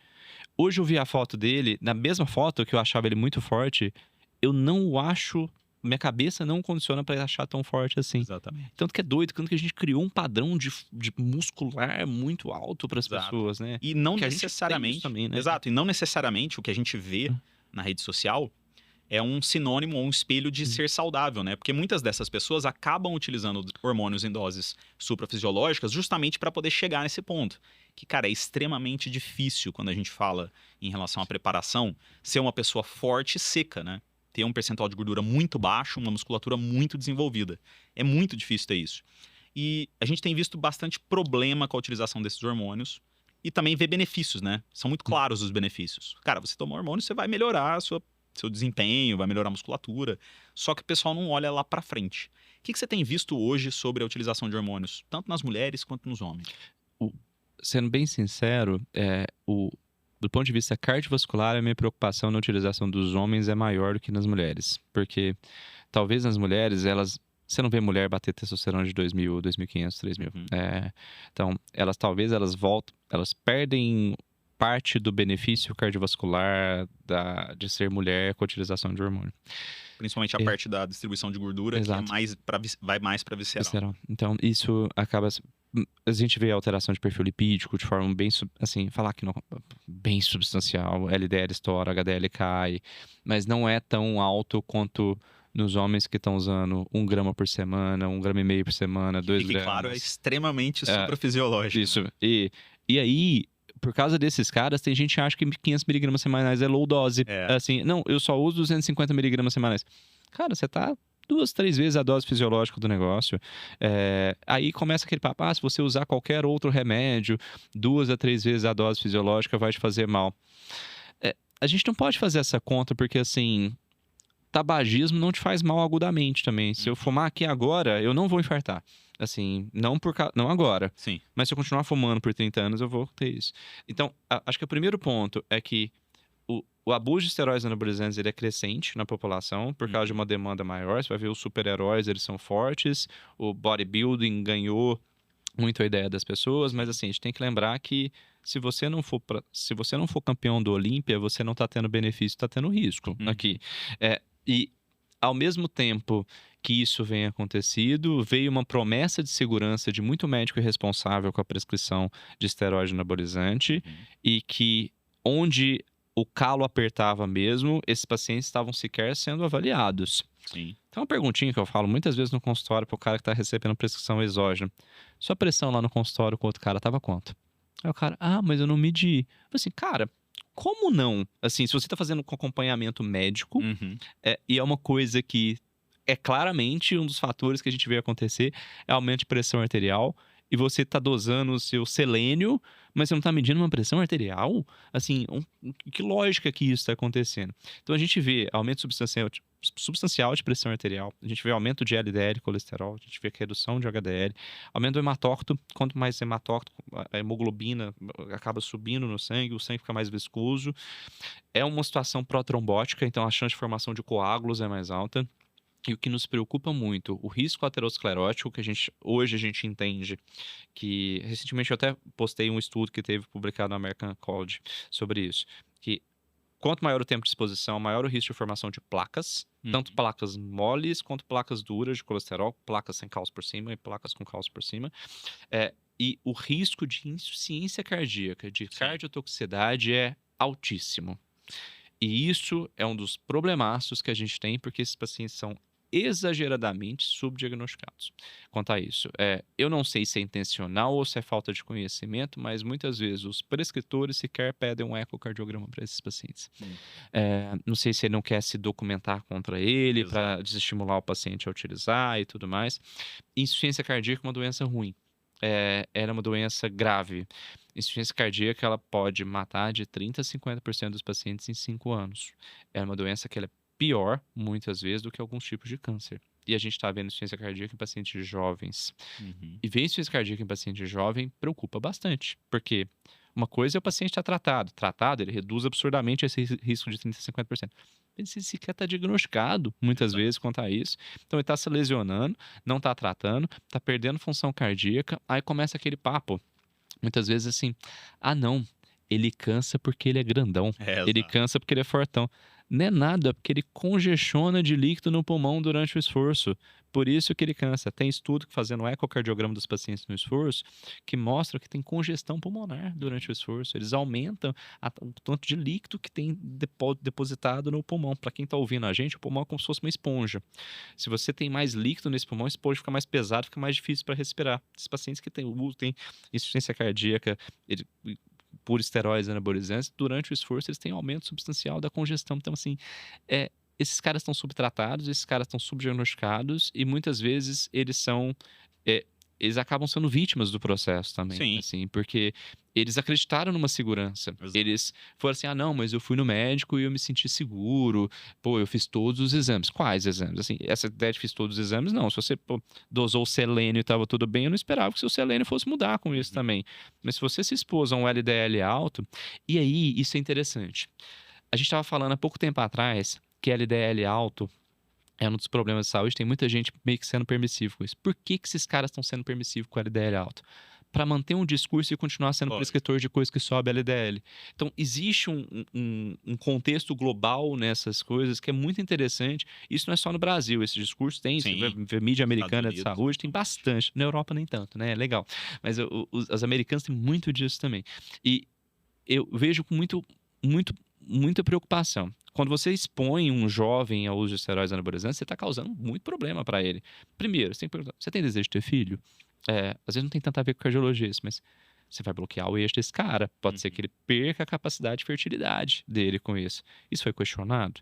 Hoje eu vi a foto dele, na mesma foto que eu achava ele muito forte, eu não o acho... Minha cabeça não condiciona pra achar tão forte assim. Exatamente. Tanto que é doido, tanto que a gente criou um padrão de muscular muito alto para as pessoas, né? E não que necessariamente... também, né? Exato, e não necessariamente o que a gente vê na rede social é um sinônimo ou um espelho de ser saudável, né? Porque muitas dessas pessoas acabam utilizando hormônios em doses suprafisiológicas justamente para poder chegar nesse ponto. Que, cara, é extremamente difícil quando a gente fala em relação à preparação ser uma pessoa forte e seca, né? Ter um percentual de gordura muito baixo, uma musculatura muito desenvolvida. É muito difícil ter isso. E a gente tem visto bastante problema com a utilização desses hormônios e também vê benefícios, né? São muito claros os benefícios. Cara, você toma hormônio, você vai melhorar seu desempenho, vai melhorar a musculatura. Só que o pessoal não olha lá pra frente. O que você tem visto hoje sobre a utilização de hormônios, tanto nas mulheres quanto nos homens? Sendo bem sincero, do ponto de vista cardiovascular, a minha preocupação na utilização dos homens é maior do que nas mulheres. Porque talvez nas mulheres, você não vê mulher bater testosterona de 2.000, 2.500, 3.000. Então, elas perdem parte do benefício cardiovascular de ser mulher com a utilização de hormônio. Principalmente a parte da distribuição de gordura, que vai mais para visceral. Então, isso acaba... A gente vê a alteração de perfil lipídico de forma bem, assim, falar que não, bem substancial. LDL estoura, HDL cai, mas não é tão alto quanto nos homens que estão usando 1 grama por semana, 1,5 gramas por semana, 2 gramas. Claro, é extremamente suprafisiológico. Isso. E aí, por causa desses caras, tem gente que acha que 500 miligramas semanais é low dose. Assim, não, eu só uso 250 miligramas semanais. Cara, você tá 2, 3 vezes a dose fisiológica do negócio. Aí começa aquele papo, se você usar qualquer outro remédio, 2 a 3 vezes a dose fisiológica vai te fazer mal. A gente não pode fazer essa conta porque, assim, tabagismo não te faz mal agudamente também. Se eu fumar aqui agora, eu não vou infartar. Assim, não agora. Sim. Mas se eu continuar fumando por 30 anos, eu vou ter isso. Então, acho que o primeiro ponto é que o abuso de esteroides anabolizantes ele é crescente na população por causa de uma demanda maior. Você vai ver os super-heróis, eles são fortes. O bodybuilding ganhou muito a ideia das pessoas, mas assim, a gente tem que lembrar que se você não for campeão do Olímpia, você não está tendo benefício, está tendo risco aqui. E ao mesmo tempo que isso vem acontecido, veio uma promessa de segurança de muito médico responsável com a prescrição de esteroide anabolizante e que onde o calo apertava mesmo, esses pacientes estavam sequer sendo avaliados. Sim. Tem uma perguntinha que eu falo muitas vezes no consultório para o cara que está recebendo prescrição exógena. Sua pressão lá no consultório com o outro cara estava quanto? Aí o cara, mas eu não medi. Eu falei assim, cara, como não? Assim, se você está fazendo com acompanhamento médico, e é uma coisa que é claramente um dos fatores que a gente vê acontecer, é aumento de pressão arterial, e você está dosando o seu selênio, mas você não está medindo uma pressão arterial? Assim, que lógica que isso está acontecendo? Então a gente vê aumento substancial de pressão arterial, a gente vê aumento de LDL, colesterol, a gente vê redução de HDL, aumento do hematócrito, quanto mais hematócrito, a hemoglobina acaba subindo no sangue, o sangue fica mais viscoso. É uma situação protrombótica, então a chance de formação de coágulos é mais alta. E o que nos preocupa muito, o risco aterosclerótico, que hoje a gente entende que... Recentemente eu até postei um estudo que teve publicado no American College sobre isso, que quanto maior o tempo de exposição, maior o risco de formação de placas, tanto placas moles quanto placas duras de colesterol, placas sem cálcio por cima e placas com cálcio por cima. E o risco de insuficiência cardíaca, de cardiotoxicidade é altíssimo. E isso é um dos problemaços que a gente tem, porque esses pacientes são exageradamente subdiagnosticados quanto a isso. Eu não sei se é intencional ou se é falta de conhecimento, mas muitas vezes os prescritores sequer pedem um ecocardiograma para esses pacientes. Não sei se ele não quer se documentar contra ele para desestimular o paciente a utilizar e tudo mais. Insuficiência cardíaca é uma doença ruim. Era uma doença grave. Insuficiência cardíaca ela pode matar de 30% a 50% dos pacientes em 5 anos. É uma doença que ela é pior, muitas vezes, do que alguns tipos de câncer. E a gente está vendo insuficiência cardíaca em pacientes jovens. E ver insuficiência cardíaca em paciente jovem preocupa bastante, porque uma coisa é o paciente estar tratado, ele reduz absurdamente esse risco de 30% a 50%. Ele sequer está diagnosticado, muitas vezes, quanto a isso. Então, ele está se lesionando, não está tratando, está perdendo função cardíaca, aí começa aquele papo. Muitas vezes assim, não, ele cansa porque ele é grandão, ele cansa porque ele é fortão. Não é nada, porque ele congestiona de líquido no pulmão durante o esforço. Por isso que ele cansa. Tem estudo que fazendo o ecocardiograma dos pacientes no esforço que mostra que tem congestão pulmonar durante o esforço. Eles aumentam o tanto de líquido que tem depositado no pulmão. Para quem está ouvindo a gente, o pulmão é como se fosse uma esponja. Se você tem mais líquido nesse pulmão, a esponja fica mais pesada, fica mais difícil para respirar. Esses pacientes que têm insuficiência cardíaca, por esteroides anabolizantes, durante o esforço eles têm aumento substancial da congestão. Então, assim, esses caras estão subtratados, esses caras estão subdiagnosticados e muitas vezes eles acabam sendo vítimas do processo também, assim, porque eles acreditaram numa segurança. Eles foram assim, não, mas eu fui no médico e eu me senti seguro, eu fiz todos os exames. Quais exames? Assim, essa ideia de fiz todos os exames, não. Se você dosou o selênio e estava tudo bem, eu não esperava que o seu selênio fosse mudar com isso também. Mas se você se expôs a um LDL alto, e aí, isso é interessante. A gente estava falando há pouco tempo atrás que LDL alto é um dos problemas de saúde, tem muita gente meio que sendo permissivo com isso. Por que esses caras estão sendo permissivos com o LDL alto? Para manter um discurso e continuar sendo prescritor de coisa que sobe LDL. Então, existe um contexto global nessas coisas que é muito interessante. Isso não é só no Brasil, esse discurso tem, mídia americana de saúde, tem bastante. Na Europa nem tanto, né? É legal. Mas as americanas têm muito disso também. E eu vejo com muita preocupação. Quando você expõe um jovem ao uso de esteroides anabolizantes, você está causando muito problema para ele. Primeiro, você tem que perguntar, você tem desejo de ter filho? Às vezes não tem tanto a ver com cardiologia, mas você vai bloquear o eixo desse cara. Pode ser que ele perca a capacidade de fertilidade dele com isso. Isso foi questionado.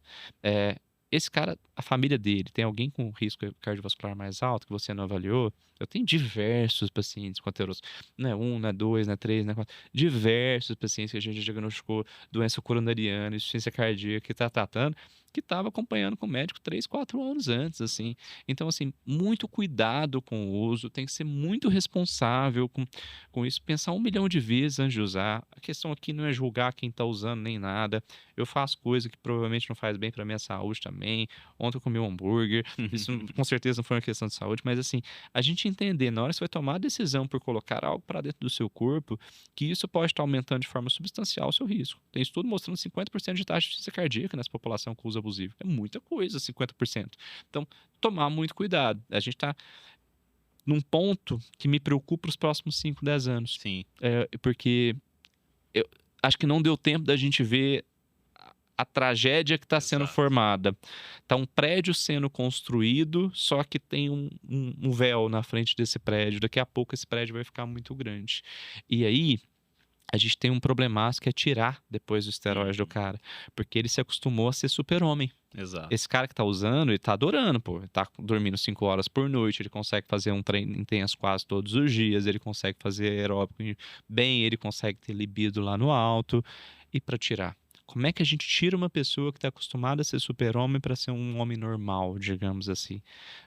Esse cara, a família dele, tem alguém com risco cardiovascular mais alto que você não avaliou? Eu tenho diversos pacientes com aterosclerose. Não é um, não é dois, não é três, não é quatro. Diversos pacientes que a gente diagnosticou doença coronariana, insuficiência cardíaca, que está tratando, que estava acompanhando com o médico 3, 4 anos antes, assim. Então, assim, muito cuidado com o uso, tem que ser muito responsável com isso, pensar 1 milhão de vezes antes de usar. A questão aqui não é julgar quem está usando nem nada. Eu faço coisa que provavelmente não faz bem para minha saúde também. também. Ontem eu comi um hambúrguer. Isso com certeza não foi uma questão de saúde, mas assim, a gente entender na hora que você vai tomar a decisão por colocar algo para dentro do seu corpo, que isso pode estar aumentando de forma substancial o seu risco. Tem estudo mostrando 50% de taxa de insuficiência cardíaca nessa população com uso abusivo. É muita coisa, 50%. Então, tomar muito cuidado. A gente está num ponto que me preocupa os próximos 5, 10 anos. Sim. Porque eu acho que não deu tempo da gente ver a tragédia que está sendo Exato. formada. Está um prédio sendo construído, só que tem um véu na frente desse prédio. Daqui a pouco esse prédio vai ficar muito grande. E aí, a gente tem um problemaço que é tirar depois do esteroide do cara. Porque ele se acostumou a ser super-homem. Exato. Esse cara que tá usando, ele tá adorando, pô. Ele tá dormindo 5 horas por noite, ele consegue fazer um treino intenso quase todos os dias, ele consegue fazer aeróbico bem, ele consegue ter libido lá no alto. E para tirar? Como é que a gente tira uma pessoa que está acostumada a ser super-homem para ser um homem normal, digamos assim?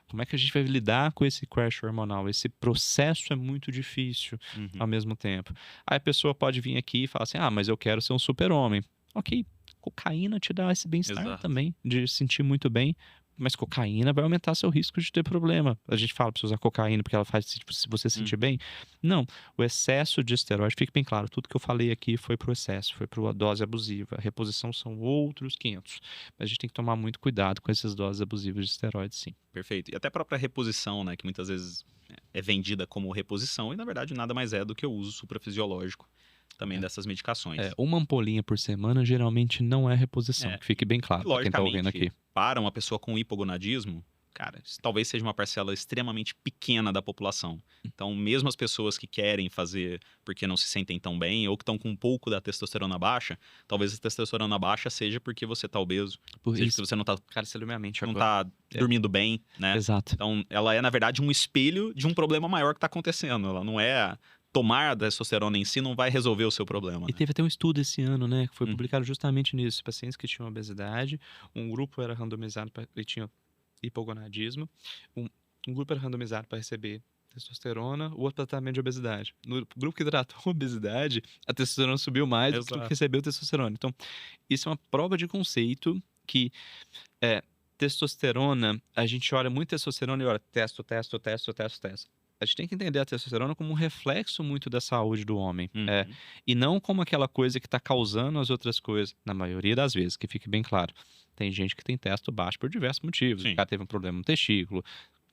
Como é que a gente vai lidar com esse crash hormonal? Esse processo é muito difícil ao mesmo tempo. Aí a pessoa pode vir aqui e falar assim: mas eu quero ser um super-homem. Ok, cocaína te dá esse bem-estar Exato. também, de se sentir muito bem. Mas cocaína vai aumentar seu risco de ter problema. A gente fala para você usar cocaína porque ela faz se você se sentir bem. Não, o excesso de esteroide, fique bem claro, tudo que eu falei aqui foi pro excesso, foi pro dose abusiva. A reposição são outros 500. Mas a gente tem que tomar muito cuidado com essas doses abusivas de esteroides, sim. Perfeito. E até a própria reposição, né, que muitas vezes é vendida como reposição e na verdade nada mais é do que o uso suprafisiológico também dessas medicações. Uma ampolinha por semana geralmente não é reposição, que fique bem claro para quem tá ouvindo aqui. Para uma pessoa com hipogonadismo, cara, isso talvez seja uma parcela extremamente pequena da população. Então, mesmo as pessoas que querem fazer porque não se sentem tão bem ou que estão com um pouco da testosterona baixa, talvez a testosterona baixa seja porque você tá obeso, seja porque você não tá, cara, você leu minha mente não agora. tá dormindo bem, né? Exato. Então, ela é, na verdade, um espelho de um problema maior que tá acontecendo. Ela não é... Tomar a testosterona em si não vai resolver o seu problema. E teve até um estudo esse ano, né, que foi publicado justamente nisso. Pacientes que tinham obesidade, um grupo era randomizado para ele tinha hipogonadismo, um grupo era randomizado para receber testosterona, o outro para tratamento de obesidade. No grupo que tratou a obesidade, a testosterona subiu mais do que o que recebeu testosterona. Então, isso é uma prova de conceito que testosterona, a gente olha muito testosterona e olha testo. A gente tem que entender a testosterona como um reflexo muito da saúde do homem. E não como aquela coisa que está causando as outras coisas. Na maioria das vezes, que fique bem claro. Tem gente que tem testo baixo por diversos motivos. Sim. O cara teve um problema no testículo,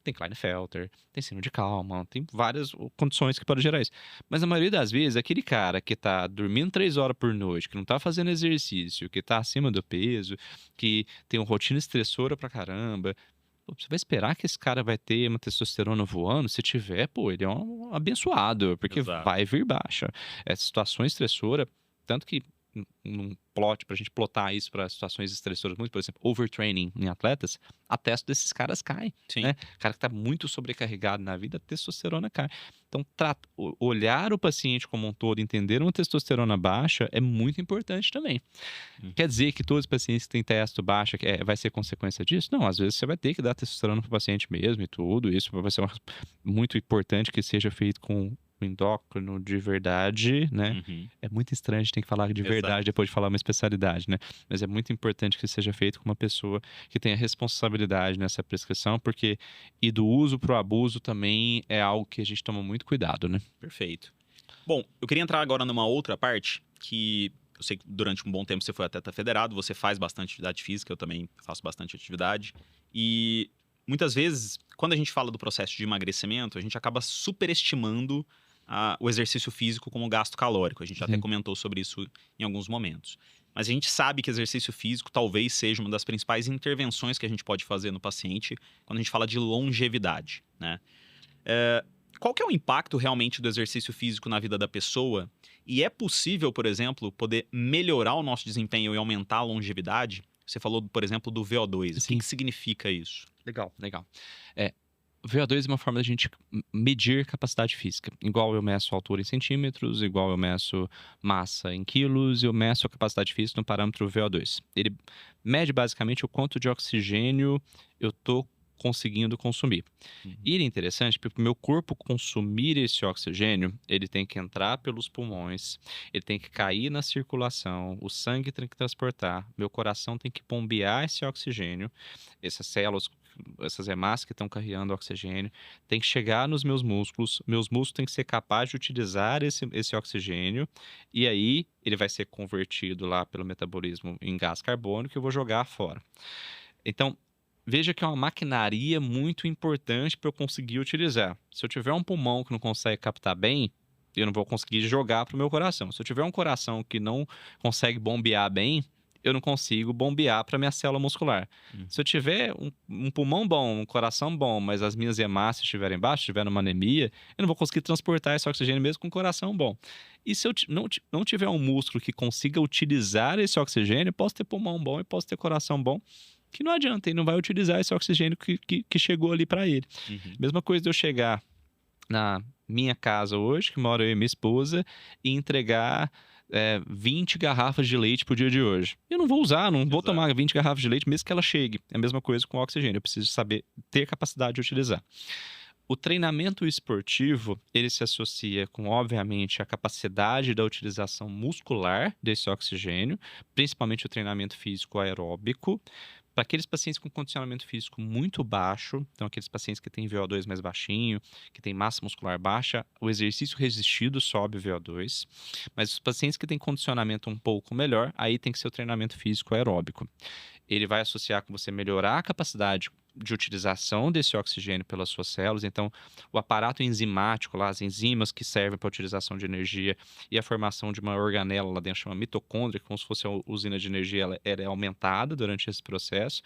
tem Klinefelter, tem síndrome de Kalman, tem várias condições que podem gerar isso. Mas na maioria das vezes, aquele cara que está dormindo 3 horas por noite, que não está fazendo exercício, que está acima do peso, que tem uma rotina estressora pra caramba... Você vai esperar que esse cara vai ter uma testosterona voando? Se tiver, pô, ele é um abençoado, porque vai vir baixa. Situações estressoras, tanto que num plot, pra gente plotar isso para situações estressoras, muito, por exemplo, overtraining em atletas, a testo desses caras cai. Né? O cara que tá muito sobrecarregado na vida, a testosterona cai. Então, olhar o paciente como um todo, entender uma testosterona baixa é muito importante também. Quer dizer que todos os pacientes que têm testo baixa vai ser consequência disso? Não, às vezes você vai ter que dar testosterona para o paciente mesmo e tudo. Isso vai ser muito importante que seja feito com o endócrino de verdade, né? É muito estranho, a gente tem que falar de verdade depois de falar uma especialidade, né? Mas é muito importante que seja feito com uma pessoa que tenha responsabilidade nessa prescrição, porque e do uso pro abuso também é algo que a gente toma muito cuidado, né? Perfeito. Bom, eu queria entrar agora numa outra parte que eu sei que durante um bom tempo você foi atleta federado, você faz bastante atividade física, eu também faço bastante atividade. E muitas vezes, quando a gente fala do processo de emagrecimento, a gente acaba superestimando o exercício físico como gasto calórico. A gente até comentou sobre isso em alguns momentos. Mas a gente sabe que exercício físico talvez seja uma das principais intervenções que a gente pode fazer no paciente quando a gente fala de longevidade, né? Qual que é o impacto realmente do exercício físico na vida da pessoa? E é possível, por exemplo, poder melhorar o nosso desempenho e aumentar a longevidade? Você falou, por exemplo, do VO2. O que significa isso? Legal. O VO2 é uma forma da gente medir capacidade física. Igual eu meço a altura em centímetros, igual eu meço massa em quilos, eu meço a capacidade física no parâmetro VO2. Ele mede basicamente o quanto de oxigênio eu tô conseguindo consumir. E ele é interessante porque o meu corpo consumir esse oxigênio, ele tem que entrar pelos pulmões, ele tem que cair na circulação, o sangue tem que transportar, meu coração tem que bombear esse oxigênio, essas células, essas hemácias que estão carregando oxigênio, tem que chegar nos meus músculos têm que ser capazes de utilizar esse oxigênio, e aí ele vai ser convertido lá pelo metabolismo em gás carbônico que eu vou jogar fora. Então, veja que é uma maquinaria muito importante para eu conseguir utilizar. Se eu tiver um pulmão que não consegue captar bem, eu não vou conseguir jogar para o meu coração. Se eu tiver um coração que não consegue bombear bem, eu não consigo bombear para minha célula muscular. Se eu tiver um pulmão bom, um coração bom, mas as minhas hemácias estiverem baixas, estiver uma anemia, eu não vou conseguir transportar esse oxigênio mesmo com um coração bom. E se eu não tiver um músculo que consiga utilizar esse oxigênio, eu posso ter pulmão bom e posso ter coração bom, que não adianta, ele não vai utilizar esse oxigênio que chegou ali para ele. Mesma coisa de eu chegar na minha casa hoje, que moro eu e minha esposa, e entregar 20 garrafas de leite pro dia de hoje. Eu não vou usar, não vou tomar 20 garrafas de leite mesmo que ela chegue. É a mesma coisa com o oxigênio, eu preciso saber ter capacidade de utilizar. O treinamento esportivo, ele se associa com, obviamente, a capacidade da utilização muscular desse oxigênio, principalmente o treinamento físico aeróbico. Para aqueles pacientes com condicionamento físico muito baixo, então aqueles pacientes que têm VO2 mais baixinho, que têm massa muscular baixa, o exercício resistido sobe o VO2. Mas os pacientes que têm condicionamento um pouco melhor, aí tem que ser o treinamento físico aeróbico. Ele vai associar com você melhorar a capacidade de utilização desse oxigênio pelas suas células. Então, o aparato enzimático, lá, as enzimas que servem para a utilização de energia e a formação de uma organela lá dentro, chama mitocôndria, como se fosse a usina de energia, ela é aumentada durante esse processo.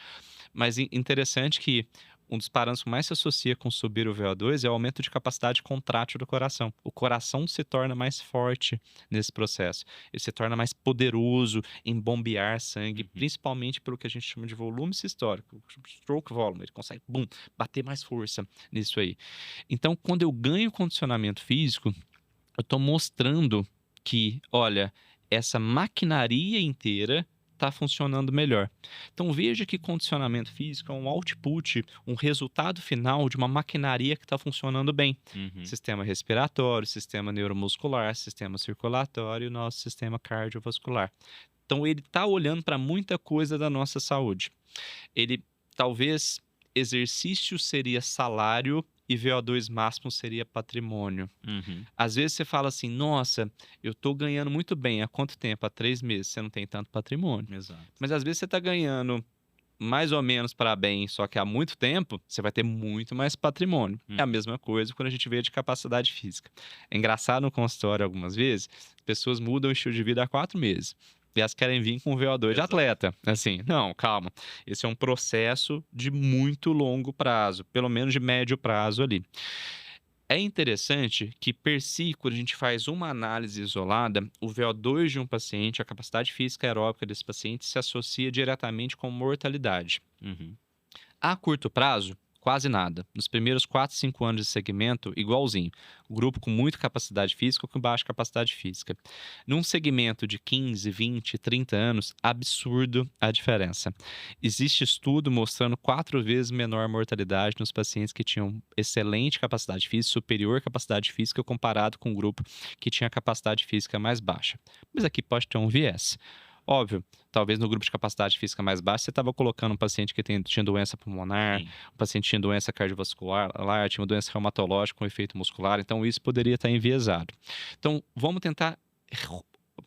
Mas interessante que um dos parâmetros que mais se associa com subir o VO2 é o aumento de capacidade contrátil do coração. O coração se torna mais forte nesse processo. Ele se torna mais poderoso em bombear sangue, principalmente pelo que a gente chama de volume sistólico, stroke volume. Ele consegue, bater mais força nisso aí. Então, quando eu ganho condicionamento físico, eu estou mostrando que, olha, essa maquinaria inteira está funcionando melhor. Então veja que condicionamento físico é um output, um resultado final de uma maquinaria que está funcionando bem. Sistema respiratório, sistema neuromuscular, sistema circulatório e o nosso sistema cardiovascular. Então ele está olhando para muita coisa da nossa saúde. Ele, talvez, exercício seria salário e VO2 máximo seria patrimônio. Às vezes você fala assim, nossa, eu estou ganhando muito bem, há quanto tempo? Há 3 meses, você não tem tanto patrimônio. Exato. Mas às vezes você está ganhando mais ou menos para bem, só que há muito tempo, você vai ter muito mais patrimônio. É a mesma coisa quando a gente vê de capacidade física. É engraçado no consultório algumas vezes, as pessoas mudam o estilo de vida há 4 meses. E elas querem vir com VO2 de atleta. Assim, não, calma. Esse é um processo de muito longo prazo, pelo menos de médio prazo ali. É interessante que, per si, quando a gente faz uma análise isolada, o VO2 de um paciente, a capacidade física aeróbica desse paciente, se associa diretamente com mortalidade. A curto prazo, quase nada. Nos primeiros 4, 5 anos de segmento, igualzinho. O grupo com muita capacidade física ou com baixa capacidade física. Num segmento de 15, 20, 30 anos, absurdo a diferença. Existe estudo mostrando 4 vezes menor mortalidade nos pacientes que tinham excelente capacidade física, superior capacidade física, comparado com o grupo que tinha capacidade física mais baixa. Mas aqui pode ter um viés. Óbvio, talvez no grupo de capacidade física mais baixa, você estava colocando um paciente que tinha doença pulmonar, um paciente que tinha doença cardiovascular, tinha uma doença reumatológica com efeito muscular, então isso poderia estar enviesado. Então, vamos tentar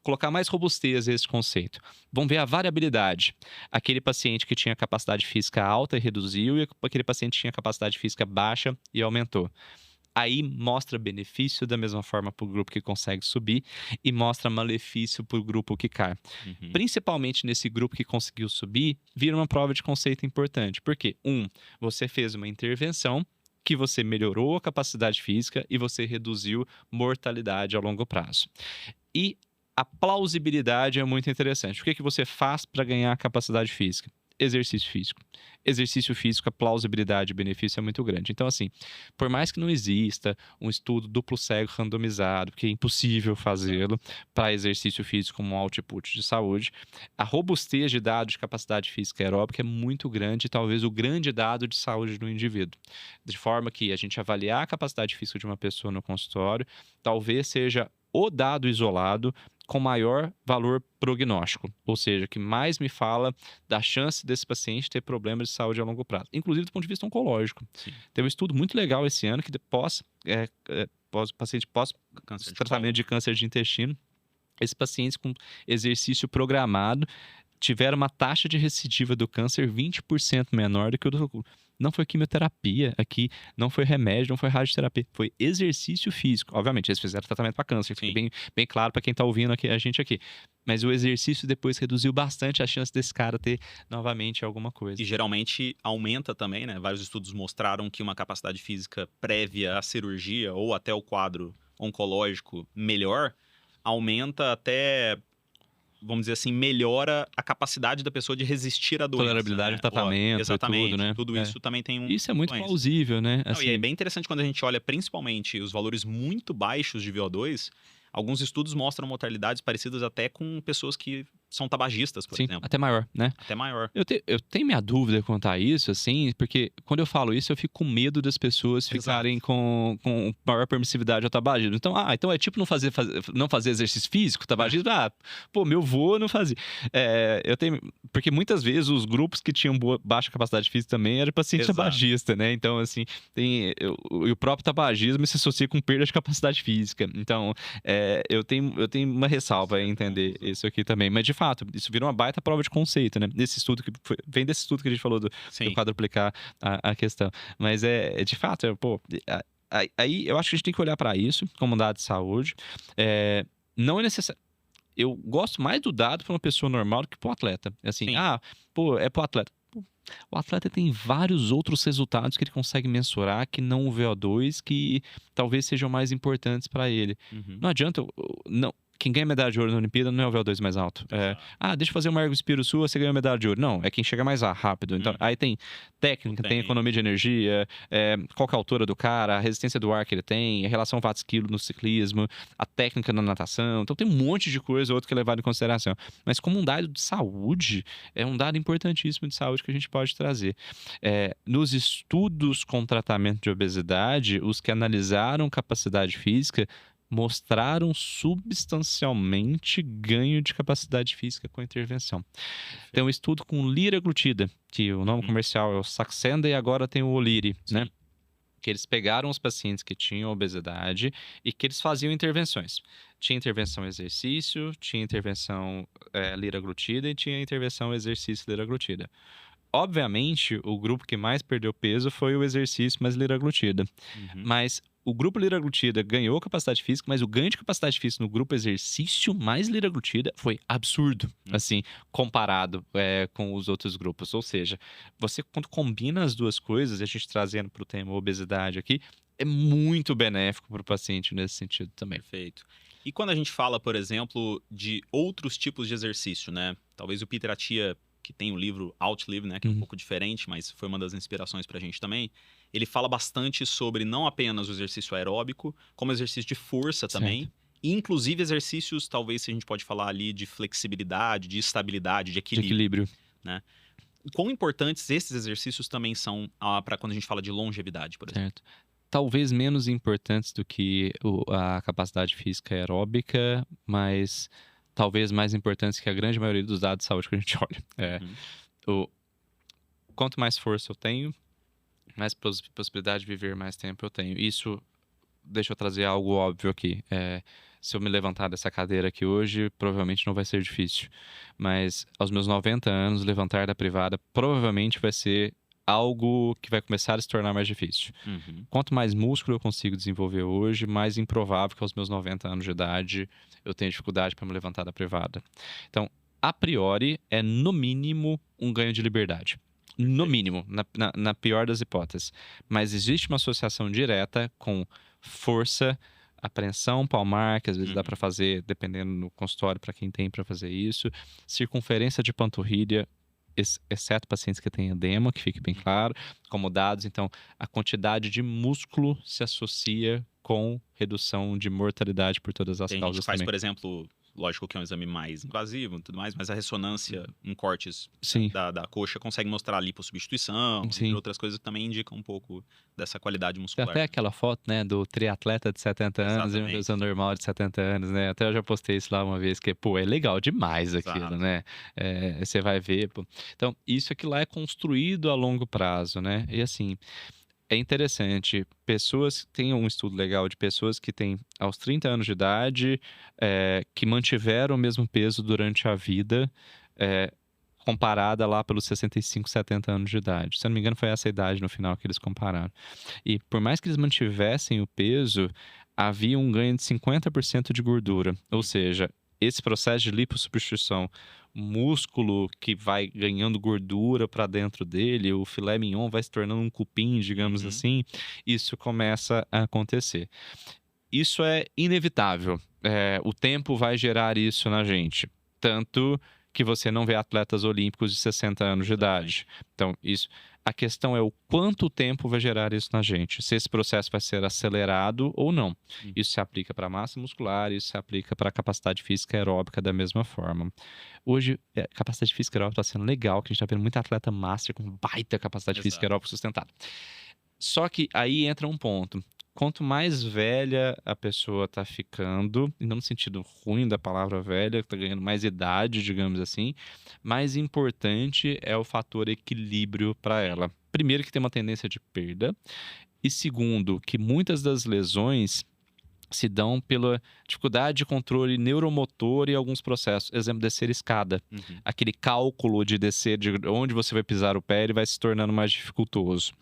colocar mais robustez a esse conceito. Vamos ver a variabilidade. Aquele paciente que tinha capacidade física alta e reduziu, e aquele paciente que tinha capacidade física baixa e aumentou. Aí mostra benefício da mesma forma para o grupo que consegue subir e mostra malefício para o grupo que cai. Principalmente nesse grupo que conseguiu subir, vira uma prova de conceito importante. Porque, você fez uma intervenção que você melhorou a capacidade física e você reduziu mortalidade a longo prazo. E a plausibilidade é muito interessante. O que você faz para ganhar capacidade física? exercício físico. Exercício físico, a plausibilidade e benefício é muito grande. Então, assim, por mais que não exista um estudo duplo cego randomizado, porque é impossível fazê-lo para exercício físico como um output de saúde, a robustez de dados de capacidade física aeróbica é muito grande, e talvez o grande dado de saúde do indivíduo. De forma que a gente avaliar a capacidade física de uma pessoa no consultório, talvez seja o dado isolado com maior valor prognóstico, ou seja, que mais me fala da chance desse paciente ter problemas de saúde a longo prazo, inclusive do ponto de vista oncológico. Sim. Teve um estudo muito legal esse ano que paciente pós Câncer de tratamento colo. de câncer de intestino, esses pacientes com exercício programado tiveram uma taxa de recidiva do câncer 20% menor do que o do... Não foi quimioterapia aqui, não foi remédio, não foi radioterapia, foi exercício físico. Obviamente, eles fizeram tratamento para câncer, fica bem claro para quem está ouvindo aqui, a gente aqui. Mas o exercício depois reduziu bastante a chance desse cara ter novamente alguma coisa. E geralmente aumenta também, né? Vários estudos mostraram que uma capacidade física prévia à cirurgia ou até o quadro oncológico melhor aumenta até, vamos dizer assim, melhora a capacidade da pessoa de resistir à doença. Tolerabilidade né? ao tratamento, exatamente. tudo, né? Tudo isso também tem um... Isso é muito influência. plausível, né? Não, Assim, e é bem interessante quando a gente olha principalmente os valores muito baixos de VO2. Alguns estudos mostram mortalidades parecidas até com pessoas que são tabagistas, por sim, exemplo. até maior, né? Até maior. Eu tenho minha dúvida quanto a isso, assim, porque quando eu falo isso, eu fico com medo das pessoas ficarem com maior permissividade ao tabagismo. Então, então é tipo não fazer exercício físico, tabagismo? Pô, meu vô não fazia. Porque muitas vezes os grupos que tinham baixa capacidade física também eram paciente Exato. tabagista, né? Então, assim, o próprio tabagismo se associa com perda de capacidade física. Então, eu tenho uma ressalva em entender isso aqui também. Mas, de fato, isso vira uma baita prova de conceito, né? Vem desse estudo que a gente falou do quadruplicar a questão. Mas de fato, aí eu acho que a gente tem que olhar para isso como um dado de saúde. Não é necessário. Eu gosto mais do dado para uma pessoa normal do que para o atleta. Assim, é para o atleta. O atleta tem vários outros resultados que ele consegue mensurar que não o VO2, que talvez sejam mais importantes para ele. Uhum. Não adianta, quem ganha medalha de ouro na Olimpíada não é o VO2 mais alto. Deixa eu fazer uma ergospiro sua, você ganhou medalha de ouro. Não, é quem chega mais rápido. Então, aí tem técnica, tem economia de energia, qual que é a altura do cara, a resistência do ar que ele tem, a relação watts-quilo no ciclismo, a técnica na natação. Então, tem um monte de coisa outro que é levado em consideração. Mas como um dado de saúde, é um dado importantíssimo de saúde que a gente pode trazer. Nos estudos com tratamento de obesidade, os que analisaram capacidade física mostraram substancialmente ganho de capacidade física com a intervenção. Tem um estudo com liraglutida, que o nome comercial é o Saxenda e agora tem o Oliri, né? Que eles pegaram os pacientes que tinham obesidade e que eles faziam intervenções. Tinha intervenção exercício, tinha intervenção liraglutida e tinha intervenção exercício liraglutida. Obviamente, o grupo que mais perdeu peso foi o exercício mais liraglutida. Mas o grupo liraglutida ganhou capacidade física, mas o ganho de capacidade física no grupo exercício mais liraglutida foi absurdo, assim, comparado com os outros grupos. Ou seja, você quando combina as duas coisas, a gente trazendo para o tema obesidade aqui, é muito benéfico para o paciente nesse sentido também. Perfeito. E quando a gente fala, por exemplo, de outros tipos de exercício, né? Talvez o Peter Attia, que tem o livro Outlive, né, que é um pouco diferente, mas foi uma das inspirações pra gente também. Ele fala bastante sobre não apenas o exercício aeróbico, como exercício de força também, e inclusive exercícios, talvez se a gente pode falar ali de flexibilidade, de estabilidade, de equilíbrio. Né? Quão importantes esses exercícios também são para quando a gente fala de longevidade, por exemplo? Certo. Talvez menos importantes do que a capacidade física aeróbica, mas talvez mais importantes que a grande maioria dos dados de saúde que a gente olha. Quanto mais força eu tenho, mais possibilidade de viver mais tempo eu tenho. Isso, deixa eu trazer algo óbvio aqui. Se eu me levantar dessa cadeira aqui hoje, provavelmente não vai ser difícil. Mas aos meus 90 anos, levantar da privada provavelmente vai ser algo que vai começar a se tornar mais difícil. Quanto mais músculo eu consigo desenvolver hoje, mais improvável que aos meus 90 anos de idade eu tenha dificuldade para me levantar da privada. Então, a priori, é no mínimo um ganho de liberdade. No mínimo, na pior das hipóteses. Mas existe uma associação direta com força, apreensão palmar, que às vezes dá para fazer, dependendo no consultório, para quem tem para fazer isso, circunferência de panturrilha, exceto pacientes que têm edema, que fique bem claro, como dados. Então, a quantidade de músculo se associa com redução de mortalidade por todas as Tem gente causas que faz, também. por exemplo, lógico que é um exame mais invasivo e tudo mais, mas a ressonância em cortes Sim, da coxa consegue mostrar a lipossubstituição, entre sim. outras coisas que também indicam um pouco dessa qualidade Tem muscular. até aquela foto, né, do triatleta de 70 anos e uma Exatamente. pessoa normal de 70 anos, né? Até eu já postei isso lá uma vez, que, pô, é legal demais aquilo, Exato. né? Você vai ver, pô. Então, isso aqui lá é construído a longo prazo, né? E assim, é interessante. Pessoas tem um estudo legal de pessoas que têm aos 30 anos de idade, que mantiveram o mesmo peso durante a vida, eh, comparada lá pelos 65, 70 anos de idade. Se eu não me engano, foi essa a idade no final que eles compararam. E por mais que eles mantivessem o peso, havia um ganho de 50% de gordura. Ou seja, esse processo de lipossubstituição, músculo que vai ganhando gordura para dentro dele, o filé mignon vai se tornando um cupim, digamos Uhum. assim, isso começa a acontecer. Isso é inevitável. O tempo vai gerar isso na gente. Tanto que você não vê atletas olímpicos de 60 anos de idade. Então, isso. A questão é o quanto tempo vai gerar isso na gente. Se esse processo vai ser acelerado ou não. Isso se aplica para a massa muscular, isso se aplica para a capacidade física aeróbica da mesma forma. Hoje, capacidade física aeróbica está sendo legal, que a gente está vendo muita atleta master com baita capacidade física Exato. aeróbica sustentada. Só que aí entra um ponto. Quanto mais velha a pessoa tá ficando, e não no sentido ruim da palavra velha, tá ganhando mais idade, digamos assim, mais importante é o fator equilíbrio para ela. Primeiro, que tem uma tendência de perda, e segundo, que muitas das lesões se dão pela dificuldade de controle neuromotor e alguns processos. Exemplo, descer escada. Uhum. Aquele cálculo de descer, de onde você vai pisar o pé, ele vai se tornando mais dificultoso.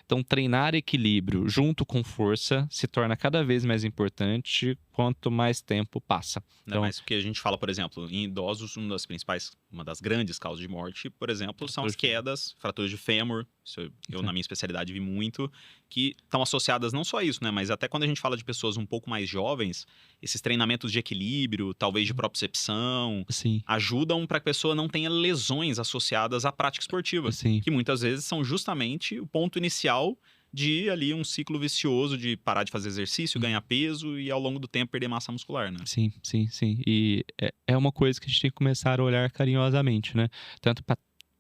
Então, treinar equilíbrio junto com força se torna cada vez mais importante quanto mais tempo passa. Ainda Então, mais porque a gente fala, por exemplo, em idosos, uma das grandes causas de morte, por exemplo, são as quedas, fraturas de fêmur. Isso eu, na minha especialidade, vi muito, que estão associadas não só a isso, né? Mas até quando a gente fala de pessoas um pouco mais jovens, esses treinamentos de equilíbrio, talvez de propriocepção, sim, ajudam para que a pessoa não tenha lesões associadas à prática esportiva, sim. que muitas vezes são justamente o ponto inicial de ali um ciclo vicioso de parar de fazer exercício, ganhar peso e ao longo do tempo perder massa muscular, né? Sim, sim, sim. E é uma coisa que a gente tem que começar a olhar carinhosamente, né? Tanto para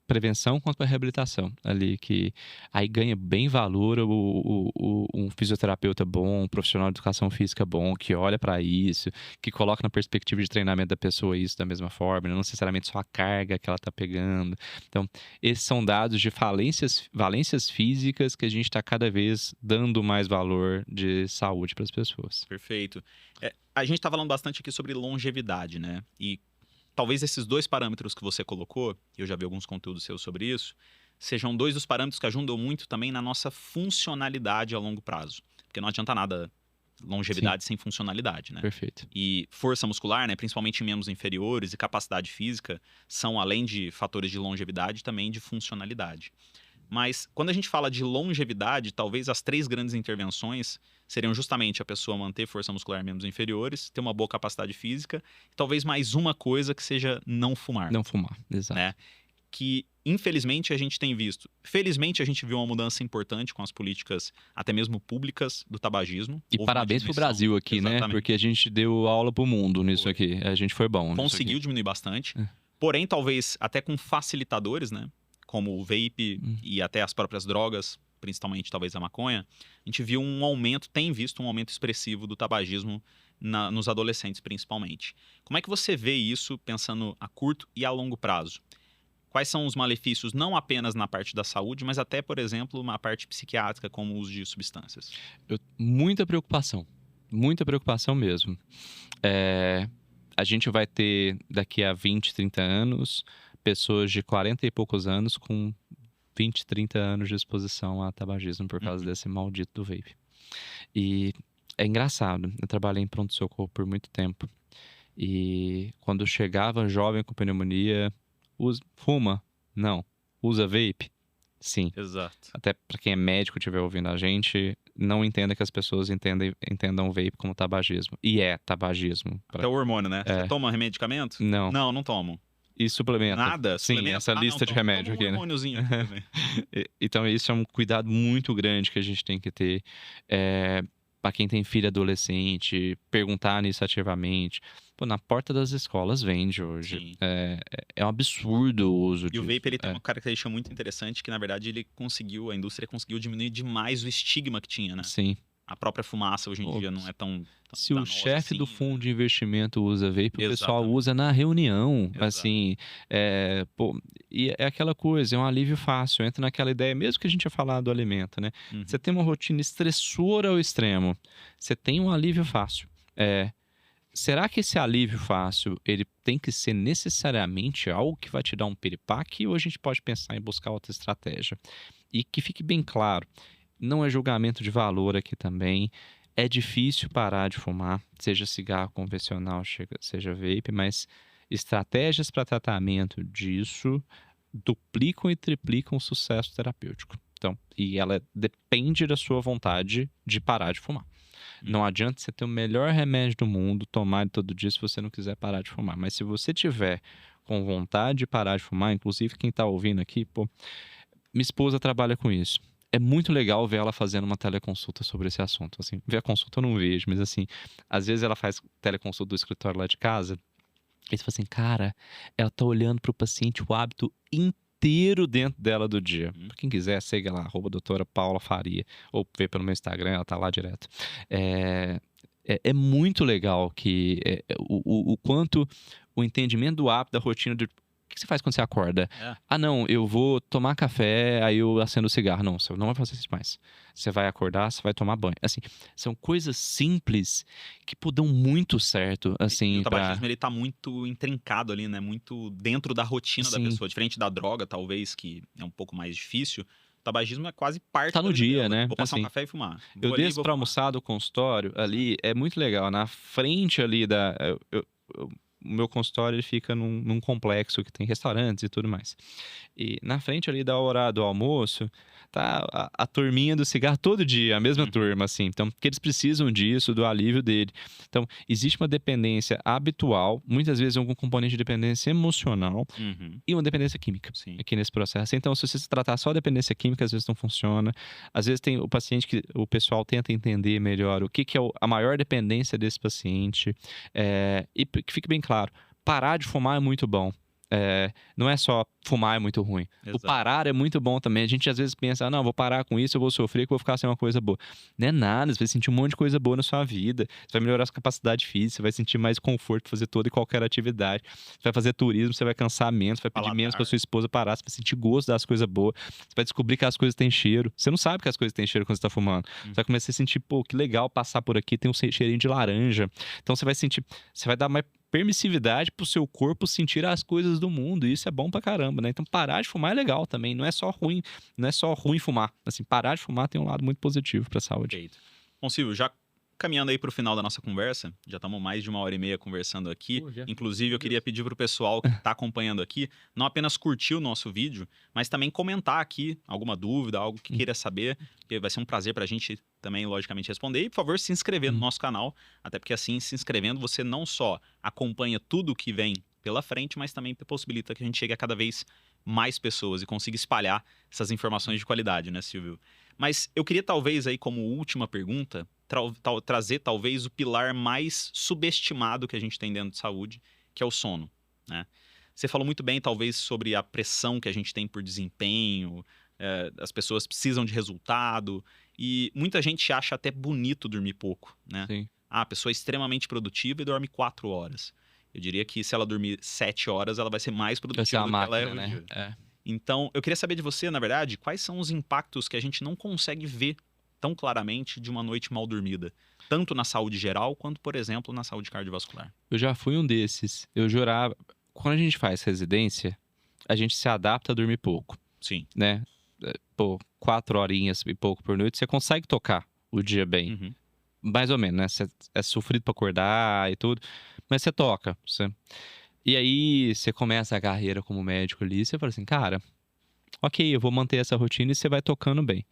prevenção quanto para reabilitação ali, que aí ganha bem valor um fisioterapeuta bom, um profissional de educação física bom, que olha para isso, que coloca na perspectiva de treinamento da pessoa isso da mesma forma, não necessariamente só a carga que ela está pegando. Então, esses são dados de valências físicas que a gente está cada vez dando mais valor de saúde para as pessoas. Perfeito. A gente tá falando bastante aqui sobre longevidade, né? E talvez esses dois parâmetros que você colocou, e eu já vi alguns conteúdos seus sobre isso, sejam dois dos parâmetros que ajudam muito também na nossa funcionalidade a longo prazo. Porque não adianta nada longevidade sem funcionalidade, né? Perfeito. E força muscular, né, principalmente em membros inferiores, e capacidade física, são, além de fatores de longevidade, também de funcionalidade. Mas quando a gente fala de longevidade, talvez as três grandes intervenções seriam justamente a pessoa manter força muscular em membros inferiores, ter uma boa capacidade física, e talvez mais uma coisa que seja não fumar, Não fumar, exato. né? Que infelizmente a gente tem visto. Felizmente a gente viu uma mudança importante com as políticas, até mesmo públicas, do tabagismo. E Houve uma parabéns pro diminuição. Brasil aqui, né? Exatamente. Porque a gente deu aula pro mundo nisso Foi. aqui. A gente foi bom nisso Conseguiu aqui. diminuir bastante. Porém, talvez até com facilitadores, né? Como o vape e até as próprias drogas, principalmente talvez a maconha, a gente viu um aumento, tem visto um aumento expressivo do tabagismo nos adolescentes, principalmente. Como é que você vê isso pensando a curto e a longo prazo? Quais são os malefícios, não apenas na parte da saúde, mas até, por exemplo, na parte psiquiátrica, como o uso de substâncias? Muita preocupação mesmo. A gente vai ter, daqui a 20, 30 anos, pessoas de 40 e poucos anos com 20, 30 anos de exposição a tabagismo por causa desse maldito do vape. E é engraçado, eu trabalhei em pronto-socorro por muito tempo. E quando chegava jovem com pneumonia, fuma? Não. Usa vape? Sim. Exato. Até para quem é médico estiver ouvindo a gente, não entenda que as pessoas entendam o vape como tabagismo. E é tabagismo. Até o hormônio, né? Você toma medicamento? Não. Não tomo. E suplementa. Nada? Sim, Suplementa? essa lista de remédio aqui, toma um né? hormôniozinho aqui também. Então, isso é um cuidado muito grande que a gente tem que ter. Para quem tem filho adolescente, perguntar nisso ativamente. Pô, na porta das escolas vende hoje. Sim. É um absurdo o uso E o disso. vape, ele tem uma característica muito interessante, que na verdade a indústria conseguiu diminuir demais o estigma que tinha, né? Sim. A própria fumaça hoje em Pô, dia não é tão Se o danosa chefe do assim, fundo né? de investimento usa vape, o pessoal Exatamente. usa na reunião, Exato. assim, pô, e é aquela coisa, é um alívio fácil, entra naquela ideia, mesmo que a gente ia falar do alimento, né? Uhum. Você tem uma rotina estressora ao extremo, você tem um alívio fácil. Será que esse alívio fácil, ele tem que ser necessariamente algo que vai te dar um piripaque, ou a gente pode pensar em buscar outra estratégia? E que fique bem claro, não é julgamento de valor aqui também. É difícil parar de fumar, seja cigarro convencional, seja vape, mas estratégias para tratamento disso duplicam e triplicam o sucesso terapêutico. Então, e ela depende da sua vontade de parar de fumar. Não adianta você ter o melhor remédio do mundo, tomar todo dia se você não quiser parar de fumar. Mas se você tiver com vontade de parar de fumar, inclusive quem está ouvindo aqui, pô, minha esposa trabalha com isso. É muito legal ver ela fazendo uma teleconsulta sobre esse assunto. Assim, ver a consulta eu não vejo, mas assim, às vezes ela faz teleconsulta do escritório lá de casa, e você fala assim, cara, ela tá olhando pro paciente o hábito inteiro dentro dela do dia. Pra quem quiser, siga lá, @doutora Paula Faria, ou vê pelo meu Instagram, ela tá lá direto. É muito legal que o quanto o entendimento do hábito, da rotina de o que você faz quando você acorda? Ah, não, eu vou tomar café, aí eu acendo o cigarro. Não, você não vai fazer isso mais. Você vai acordar, você vai tomar banho. Assim, são coisas simples que dão muito certo, assim, E o tabagismo, ele tá muito intrincado ali, né? Muito dentro da rotina da Sim. pessoa. Diferente da droga, talvez, que é um pouco mais difícil. O tabagismo é quase parte Tá no da vida dia, dela. né? Vou passar um Assim, café e fumar. eu Vou ali, desço vou pra fumar. almoçar do consultório, ali é muito legal. Na frente ali o meu consultório ele fica num complexo que tem restaurantes e tudo mais. E na frente ali da hora do almoço, tá a turminha do cigarro todo dia, a mesma turma, assim. Então, porque eles precisam disso, do alívio dele. Então, existe uma dependência habitual, muitas vezes algum componente de dependência emocional e uma dependência química. Sim. Aqui nesse processo. Então, se você se tratar só a dependência química, às vezes não funciona. Às vezes tem o paciente que o pessoal tenta entender melhor o que é a maior dependência desse paciente. E que fique bem claro, parar de fumar é muito bom. Não é só fumar é muito ruim. Exato. O parar é muito bom também. A gente às vezes pensa, não, vou parar com isso, eu vou sofrer, que eu vou ficar sem uma coisa boa. Não é nada, você vai sentir um monte de coisa boa na sua vida. Você vai melhorar a sua capacidade física, você vai sentir mais conforto para fazer toda e qualquer atividade. Você vai fazer turismo, você vai cansar menos, você vai pedir menos para sua esposa parar, você vai sentir gosto das coisas boas. Você vai descobrir que as coisas têm cheiro. Você não sabe que as coisas têm cheiro quando você tá fumando. Você vai começar a sentir, pô, que legal passar por aqui, tem um cheirinho de laranja. Então você vai sentir, você vai dar mais permissividade pro seu corpo sentir as coisas do mundo, e isso é bom pra caramba, né? Então parar de fumar é legal também, não é só ruim fumar. Assim, parar de fumar tem um lado muito positivo pra saúde. Perfeito. Bom, Silvio, já caminhando aí pro final da nossa conversa, já estamos mais de 1h30 conversando aqui. Inclusive, eu queria pedir pro pessoal que está acompanhando aqui, não apenas curtir o nosso vídeo, mas também comentar aqui alguma dúvida, algo que queira saber, porque vai ser um prazer pra gente também, logicamente, responder. E, por favor, se inscrever no nosso canal, até porque assim, se inscrevendo, você não só acompanha tudo que vem pela frente, mas também possibilita que a gente chegue a cada vez mais pessoas e consiga espalhar essas informações de qualidade, né, Silvio? Mas eu queria talvez aí, como última pergunta, trazer talvez o pilar mais subestimado que a gente tem dentro de saúde, que é o sono, né? Você falou muito bem, talvez, sobre a pressão que a gente tem por desempenho, as pessoas precisam de resultado, e muita gente acha até bonito dormir pouco, né? Sim. A pessoa é extremamente produtiva e dorme 4 horas. Eu diria que se ela dormir 7 horas, ela vai ser mais produtiva do que ela é hoje. Né? Então, eu queria saber de você, na verdade, quais são os impactos que a gente não consegue ver tão claramente de uma noite mal dormida, tanto na saúde geral, quanto, por exemplo, na saúde cardiovascular. Eu já fui um desses. Eu jurava... Quando a gente faz residência, a gente se adapta a dormir pouco. Sim. Né? Pô, 4 horinhas e pouco por noite, você consegue tocar o dia bem. Mais ou menos, né? Você é sofrido pra acordar e tudo, mas você toca. E aí, você começa a carreira como médico ali, você fala assim, cara, ok, eu vou manter essa rotina e você vai tocando bem.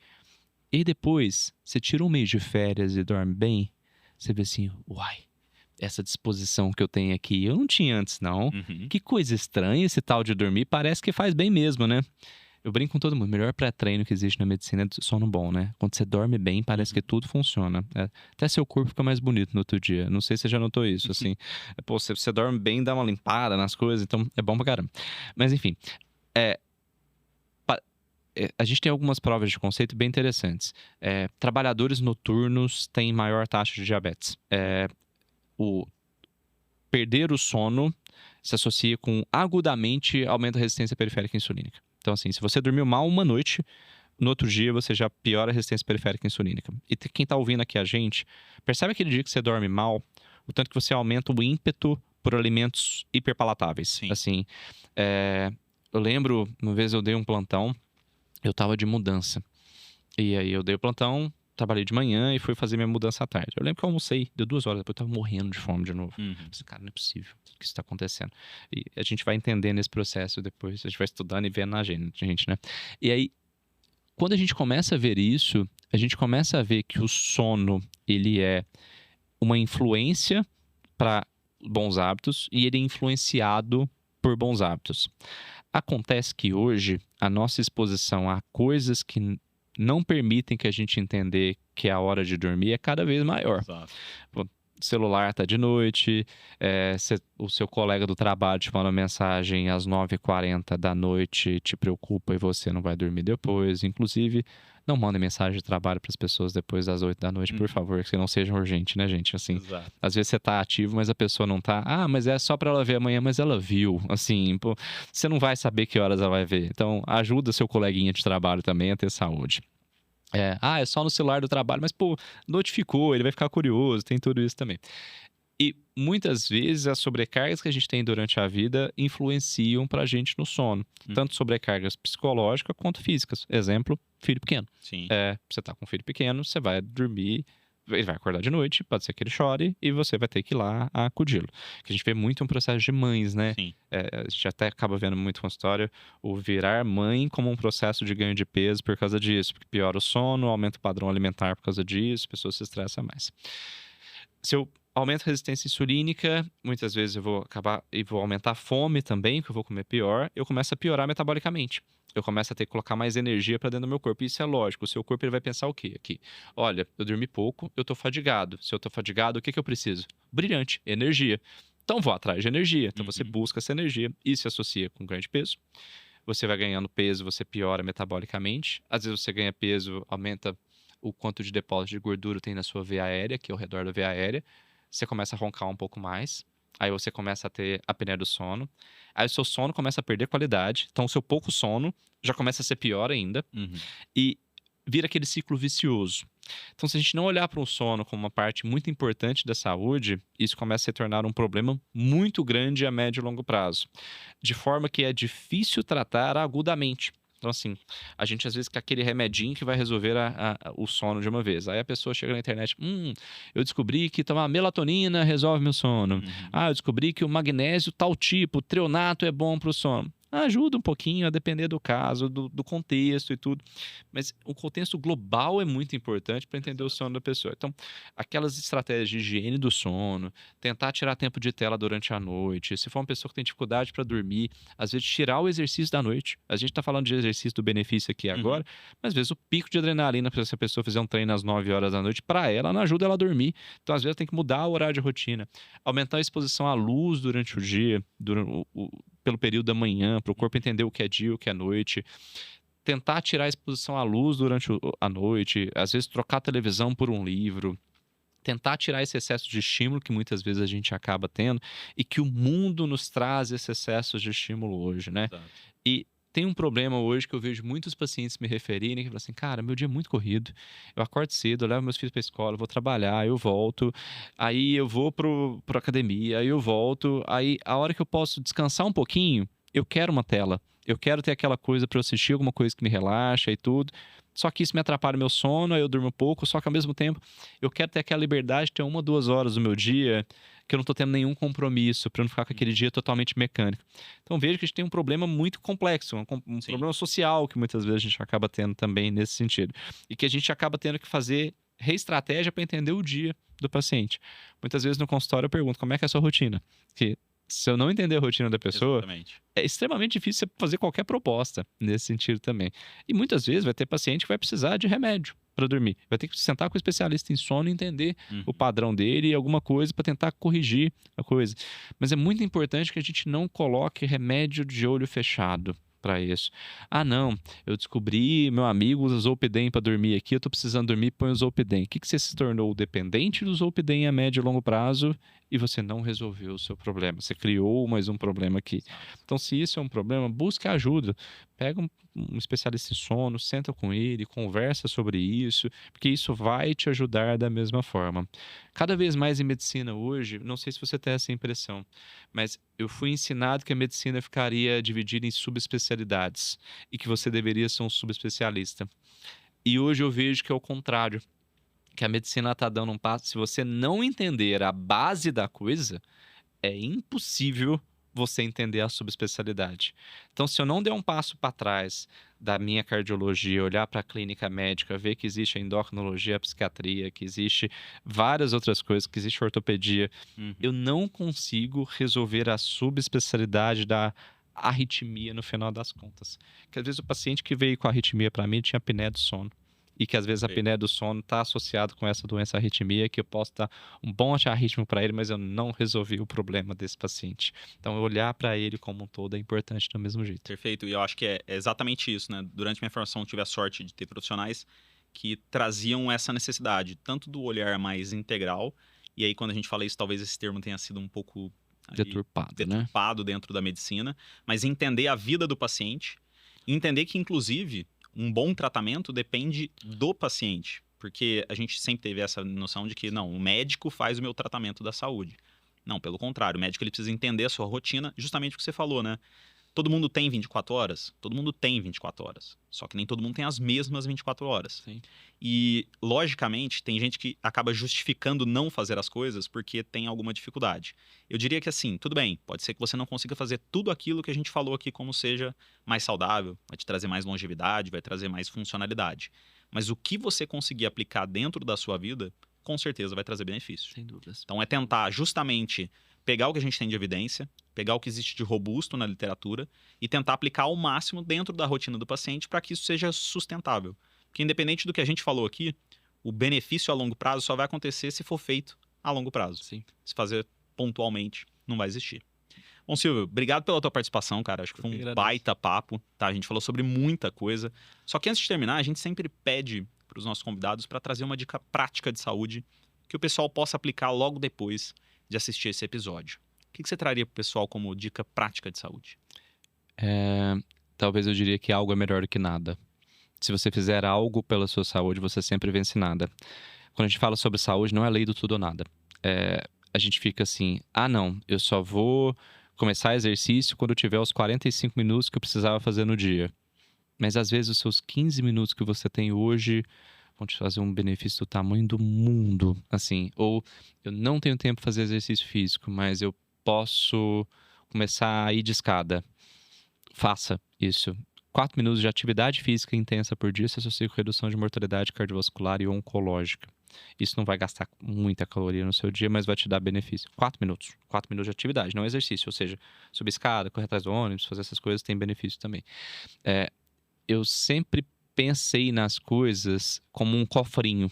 E depois, você tira um mês de férias e dorme bem, você vê assim, uai, essa disposição que eu tenho aqui, eu não tinha antes, não. Uhum. Que coisa estranha esse tal de dormir, parece que faz bem mesmo, né? Eu brinco com todo mundo, o melhor pré-treino que existe na medicina é do sono bom, né? Quando você dorme bem, parece que tudo funciona. Até seu corpo fica mais bonito no outro dia. Não sei se você já notou isso, assim. Pô, você dorme bem, dá uma limpada nas coisas, então é bom pra caramba. Mas enfim, a gente tem algumas provas de conceito bem interessantes. Trabalhadores noturnos têm maior taxa de diabetes. O perder o sono se associa com agudamente aumento da resistência periférica insulínica. Então, assim, se você dormiu mal uma noite, no outro dia você já piora a resistência periférica insulínica. E quem tá ouvindo aqui a gente, percebe aquele dia que você dorme mal, o tanto que você aumenta o ímpeto por alimentos hiperpalatáveis. Sim. Assim, eu lembro, uma vez eu dei um plantão, eu tava de mudança. E aí eu dei o plantão, trabalhei de manhã e fui fazer minha mudança à tarde. Eu lembro que eu almocei, deu 2 horas depois, eu tava morrendo de fome de novo. Uhum. Pensei, cara, não é possível o que isso tá acontecendo. E a gente vai entendendo esse processo depois, a gente vai estudando e vendo na gente, né? E aí, quando a gente começa a ver isso, a gente começa a ver que o sono, ele é uma influência para bons hábitos e ele é influenciado por bons hábitos. Acontece que hoje a nossa exposição a coisas que não permitem que a gente entender que é a hora de dormir é cada vez maior. Exato. O celular tá de noite, o seu colega do trabalho te manda uma mensagem às 9h40 da noite, te preocupa e você não vai dormir depois. Inclusive, não manda mensagem de trabalho para as pessoas depois das 8 da noite, por favor, que não seja urgente, né, gente? Assim, Exato. às vezes você tá ativo, mas a pessoa não tá. Ah, mas é só para ela ver amanhã, mas ela viu. Assim, pô, você não vai saber que horas ela vai ver. Então, ajuda seu coleguinha de trabalho também a ter saúde. É só no celular do trabalho, mas, pô, notificou, ele vai ficar curioso, tem tudo isso também. E muitas vezes as sobrecargas que a gente tem durante a vida influenciam pra gente no sono. Tanto sobrecargas psicológicas quanto físicas. Exemplo, filho pequeno. Sim. Você tá com um filho pequeno, você vai dormir, ele vai acordar de noite, pode ser que ele chore e você vai ter que ir lá acudi-lo. Que a gente vê muito um processo de mães, né? Sim. A gente até acaba vendo muito consultório o virar mãe como um processo de ganho de peso por causa disso, porque piora o sono, aumenta o padrão alimentar por causa disso, a pessoa se estressa mais. Se eu aumento a resistência insulínica, muitas vezes eu vou acabar e vou aumentar a fome também, que eu vou comer pior, eu começo a piorar metabolicamente. Eu começo a ter que colocar mais energia para dentro do meu corpo. Isso é lógico. O seu corpo ele vai pensar o quê aqui? Olha, eu dormi pouco, eu tô fadigado. Se eu tô fadigado, o que eu preciso? Brilhante, energia. Então vou atrás de energia. Então você busca essa energia e se associa com ganho de peso. Você vai ganhando peso, você piora metabolicamente. Às vezes você ganha peso, aumenta o quanto de depósito de gordura tem na sua veia aérea, que é ao redor da veia aérea. Você começa a roncar um pouco mais. Aí você começa a ter a apneia do sono. Aí o seu sono começa a perder qualidade. Então o seu pouco sono já começa a ser pior ainda. E vira aquele ciclo vicioso. Então se a gente não olhar para o sono como uma parte muito importante da saúde, isso começa a se tornar um problema muito grande a médio e longo prazo. De forma que é difícil tratar agudamente. Então, assim, a gente às vezes quer aquele remedinho que vai resolver o sono de uma vez. Aí a pessoa chega na internet, eu descobri que tomar melatonina resolve meu sono. Eu descobri que o magnésio tal tipo, o treonato é bom para o sono. Ajuda um pouquinho a depender do caso, do contexto e tudo. Mas o contexto global é muito importante para entender o sono da pessoa. Então, aquelas estratégias de higiene do sono, tentar tirar tempo de tela durante a noite. Se for uma pessoa que tem dificuldade para dormir, às vezes tirar o exercício da noite. A gente está falando de exercício do benefício aqui agora, mas às vezes o pico de adrenalina para essa pessoa fazer um treino às 9 horas da noite, para ela não ajuda ela a dormir. Então, às vezes, tem que mudar o horário de rotina. Aumentar a exposição à luz durante o dia, pelo período da manhã, para o corpo entender o que é dia, o que é noite. Tentar tirar a exposição à luz durante a noite, às vezes trocar a televisão por um livro. Tentar tirar esse excesso de estímulo que muitas vezes a gente acaba tendo e que o mundo nos traz esse excesso de estímulo hoje, né? Exato. E tem um problema hoje que eu vejo muitos pacientes me referirem, que falam assim, cara, meu dia é muito corrido, eu acordo cedo, eu levo meus filhos para a escola, eu vou trabalhar, eu volto, aí eu vou pra academia, aí eu volto, aí a hora que eu posso descansar um pouquinho, eu quero uma tela, eu quero ter aquela coisa para eu assistir alguma coisa que me relaxa e tudo, só que isso me atrapalha o meu sono, aí eu durmo pouco, só que ao mesmo tempo eu quero ter aquela liberdade de ter 1 ou 2 horas do meu dia que eu não tô tendo nenhum compromisso, para não ficar com aquele dia totalmente mecânico. Então vejo que a gente tem um problema muito complexo, um problema social que muitas vezes a gente acaba tendo também nesse sentido. E que a gente acaba tendo que fazer reestratégia para entender o dia. do paciente. Muitas vezes no consultório eu pergunto como é que é a sua rotina. Porque se eu não entender a rotina da pessoa, Exatamente. é extremamente difícil você fazer qualquer proposta nesse sentido também. E muitas vezes vai ter paciente que vai precisar de remédio para dormir. Vai ter que sentar com o especialista em sono e entender o padrão dele e alguma coisa para tentar corrigir a coisa. Mas é muito importante que a gente não coloque remédio de olho fechado para isso. Ah, não, eu descobri, meu amigo usa Zolpidem para dormir aqui, eu tô precisando dormir, põe o Zolpidem. O que você se tornou dependente do Zolpidem a médio e longo prazo e você não resolveu o seu problema. Você criou mais um problema aqui. Então, se isso é um problema, busque ajuda. Pega um especialista em sono, senta com ele, conversa sobre isso, porque isso vai te ajudar da mesma forma. Cada vez mais em medicina hoje, não sei se você tem essa impressão, mas eu fui ensinado que a medicina ficaria dividida em subespecialidades e que você deveria ser um subespecialista. E hoje eu vejo que é o contrário, que a medicina está dando um passo. Se você não entender a base da coisa, é impossível você entender a subespecialidade. Então, se eu não der um passo para trás da minha cardiologia, olhar para a clínica médica, ver que existe a endocrinologia, a psiquiatria, que existe várias outras coisas, que existe a ortopedia, eu não consigo resolver a subespecialidade da arritmia no final das contas. Que às vezes o paciente que veio com arritmia para mim tinha apneia do sono. E que às vezes a apneia do sono está associado com essa doença arritmia, que eu posso dar um bom antiarrítmico para ele, mas eu não resolvi o problema desse paciente. Então, olhar para ele como um todo é importante do mesmo jeito. Perfeito, e eu acho que é exatamente isso, né? Durante minha formação, eu tive a sorte de ter profissionais que traziam essa necessidade, tanto do olhar mais integral, e aí quando a gente fala isso, talvez esse termo tenha sido um pouco deturpado dentro da medicina, mas entender a vida do paciente, e entender que, inclusive, um bom tratamento depende do paciente, porque a gente sempre teve essa noção de que, não, o médico faz o meu tratamento da saúde. Não, pelo contrário, o médico ele precisa entender a sua rotina, justamente o que você falou, né? Todo mundo tem 24 horas? Todo mundo tem 24 horas. Só que nem todo mundo tem as mesmas 24 horas. Sim. E, logicamente, tem gente que acaba justificando não fazer as coisas porque tem alguma dificuldade. Eu diria que assim, tudo bem, pode ser que você não consiga fazer tudo aquilo que a gente falou aqui como seja mais saudável, vai te trazer mais longevidade, vai trazer mais funcionalidade. Mas o que você conseguir aplicar dentro da sua vida, com certeza vai trazer benefícios. Sem dúvidas. Então é tentar justamente pegar o que a gente tem de evidência, pegar o que existe de robusto na literatura e tentar aplicar ao máximo dentro da rotina do paciente para que isso seja sustentável. Porque independente do que a gente falou aqui, o benefício a longo prazo só vai acontecer se for feito a longo prazo. Sim. Se fazer pontualmente, não vai existir. Bom, Silvio, obrigado pela tua participação, cara. Acho que foi um baita papo, tá? A gente falou sobre muita coisa. Só que antes de terminar, a gente sempre pede para os nossos convidados para trazer uma dica prática de saúde que o pessoal possa aplicar logo depois de assistir esse episódio. O que você traria para o pessoal como dica prática de saúde? Talvez eu diria que algo é melhor do que nada. Se você fizer algo pela sua saúde, você sempre vence nada. Quando a gente fala sobre saúde, não é lei do tudo ou nada. A gente fica assim, não, eu só vou começar exercício quando eu tiver os 45 minutos que eu precisava fazer no dia. Mas às vezes os seus 15 minutos que você tem hoje vão te fazer um benefício do tamanho do mundo, assim. Ou eu não tenho tempo para fazer exercício físico, mas eu posso começar a ir de escada. Faça isso. 4 minutos de atividade física intensa por dia se associa com redução de mortalidade cardiovascular e oncológica. Isso não vai gastar muita caloria no seu dia, mas vai te dar benefício. 4 minutos. 4 minutos de atividade, não exercício. Ou seja, subir escada, correr atrás do ônibus, fazer essas coisas tem benefício também. Eu sempre pensei nas coisas como um cofrinho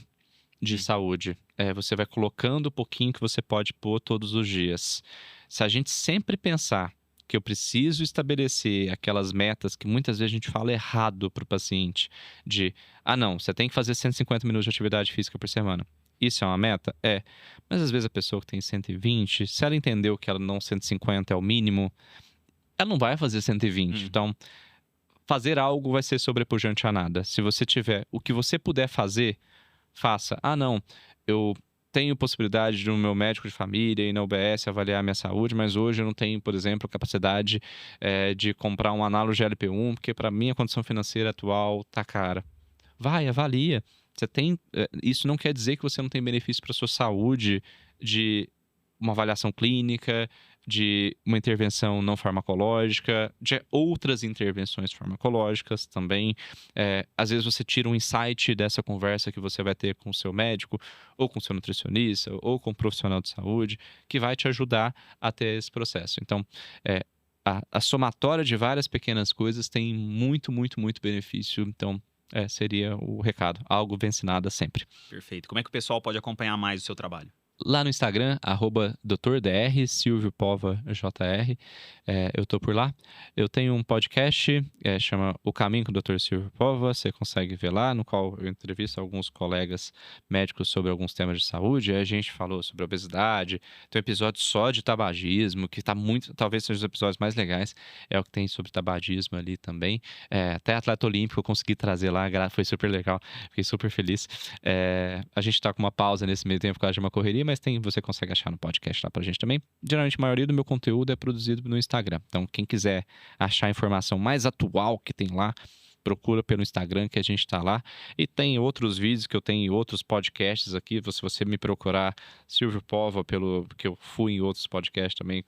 de saúde. Você vai colocando um pouquinho que você pode pôr todos os dias. Se a gente sempre pensar que eu preciso estabelecer aquelas metas que muitas vezes a gente fala errado para o paciente, de, não, você tem que fazer 150 minutos de atividade física por semana. Isso é uma meta? Mas às vezes a pessoa que tem 120, se ela entendeu que ela não 150 é o mínimo, ela não vai fazer 120. Então, fazer algo vai ser sobrepujante a nada. Se você tiver o que você puder fazer, faça. Não, eu tenho possibilidade de no meu médico de família e na UBS avaliar a minha saúde, mas hoje eu não tenho, por exemplo, capacidade de comprar um análogo de LP1, porque para mim a condição financeira atual tá cara. Vai, avalia. Você tem, isso não quer dizer que você não tem benefício para sua saúde de uma avaliação clínica, de uma intervenção não farmacológica, de outras intervenções farmacológicas também. Às vezes você tira um insight dessa conversa que você vai ter com o seu médico, ou com o seu nutricionista, ou com um profissional de saúde, que vai te ajudar a ter esse processo. Então, a somatória de várias pequenas coisas tem muito, muito, muito benefício. Então, seria o recado. Algo vence nada sempre. Perfeito. Como é que o pessoal pode acompanhar mais o seu trabalho? Lá no Instagram, @DrDr, Silvio Pova JR. Eu tô por lá. Eu tenho um podcast, chama O Caminho com o Dr. Silvio Pova. Você consegue ver lá, no qual eu entrevisto alguns colegas médicos sobre alguns temas de saúde. Aí a gente falou sobre obesidade. Tem um episódio só de tabagismo, que tá muito, talvez seja os episódios mais legais. É o que tem sobre tabagismo ali também. Até atleta olímpico eu consegui trazer lá, foi super legal. Fiquei super feliz. A gente tá com uma pausa nesse meio tempo por causa de uma correria, mas você consegue achar no podcast lá pra gente também. Geralmente a maioria do meu conteúdo é produzido no Instagram. Então, quem quiser achar a informação mais atual que tem lá, procura pelo Instagram que a gente tá lá. E tem outros vídeos que eu tenho em outros podcasts aqui. Se você me procurar Silvio Pova, porque eu fui em outros podcasts também.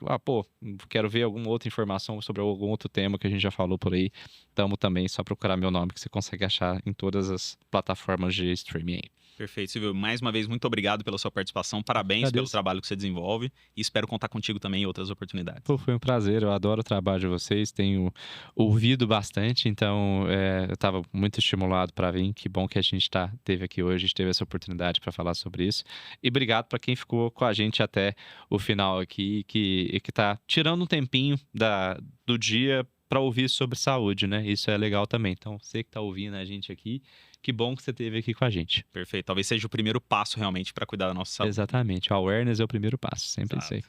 Quero ver alguma outra informação sobre algum outro tema que a gente já falou por aí. Tamo também, só procurar meu nome que você consegue achar em todas as plataformas de streaming aí. Perfeito, Silvio. Mais uma vez, muito obrigado pela sua participação. Parabéns pelo trabalho que você desenvolve e espero contar contigo também em outras oportunidades. Foi um prazer. Eu adoro o trabalho de vocês. Tenho ouvido bastante, então eu estava muito estimulado para vir. Que bom que a gente teve aqui hoje, a gente teve essa oportunidade para falar sobre isso. E obrigado para quem ficou com a gente até o final aqui, que está tirando um tempinho do dia para ouvir sobre saúde, né? Isso é legal também. Então, você que está ouvindo a gente aqui, que bom que você esteve aqui com a gente. Perfeito. Talvez seja o primeiro passo realmente para cuidar da nossa saúde. Exatamente. O awareness é o primeiro passo. Sempre sei.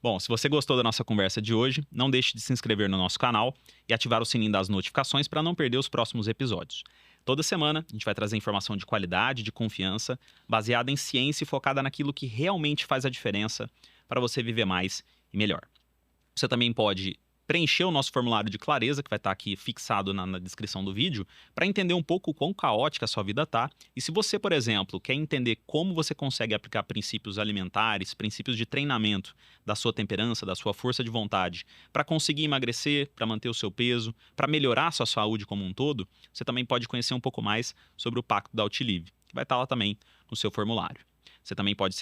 Bom, se você gostou da nossa conversa de hoje, não deixe de se inscrever no nosso canal e ativar o sininho das notificações para não perder os próximos episódios. Toda semana a gente vai trazer informação de qualidade, de confiança, baseada em ciência e focada naquilo que realmente faz a diferença para você viver mais e melhor. Você também pode preencher o nosso formulário de clareza, que vai estar aqui fixado na descrição do vídeo, para entender um pouco o quão caótica a sua vida está. E se você, por exemplo, quer entender como você consegue aplicar princípios alimentares, princípios de treinamento da sua temperança, da sua força de vontade, para conseguir emagrecer, para manter o seu peso, para melhorar a sua saúde como um todo, você também pode conhecer um pouco mais sobre o Pacto da Altilive, que vai estar lá também no seu formulário. Você também pode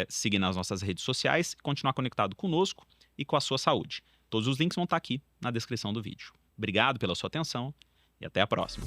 seguir nas nossas redes sociais e continuar conectado conosco e com a sua saúde. Todos os links vão estar aqui na descrição do vídeo. Obrigado pela sua atenção e até a próxima.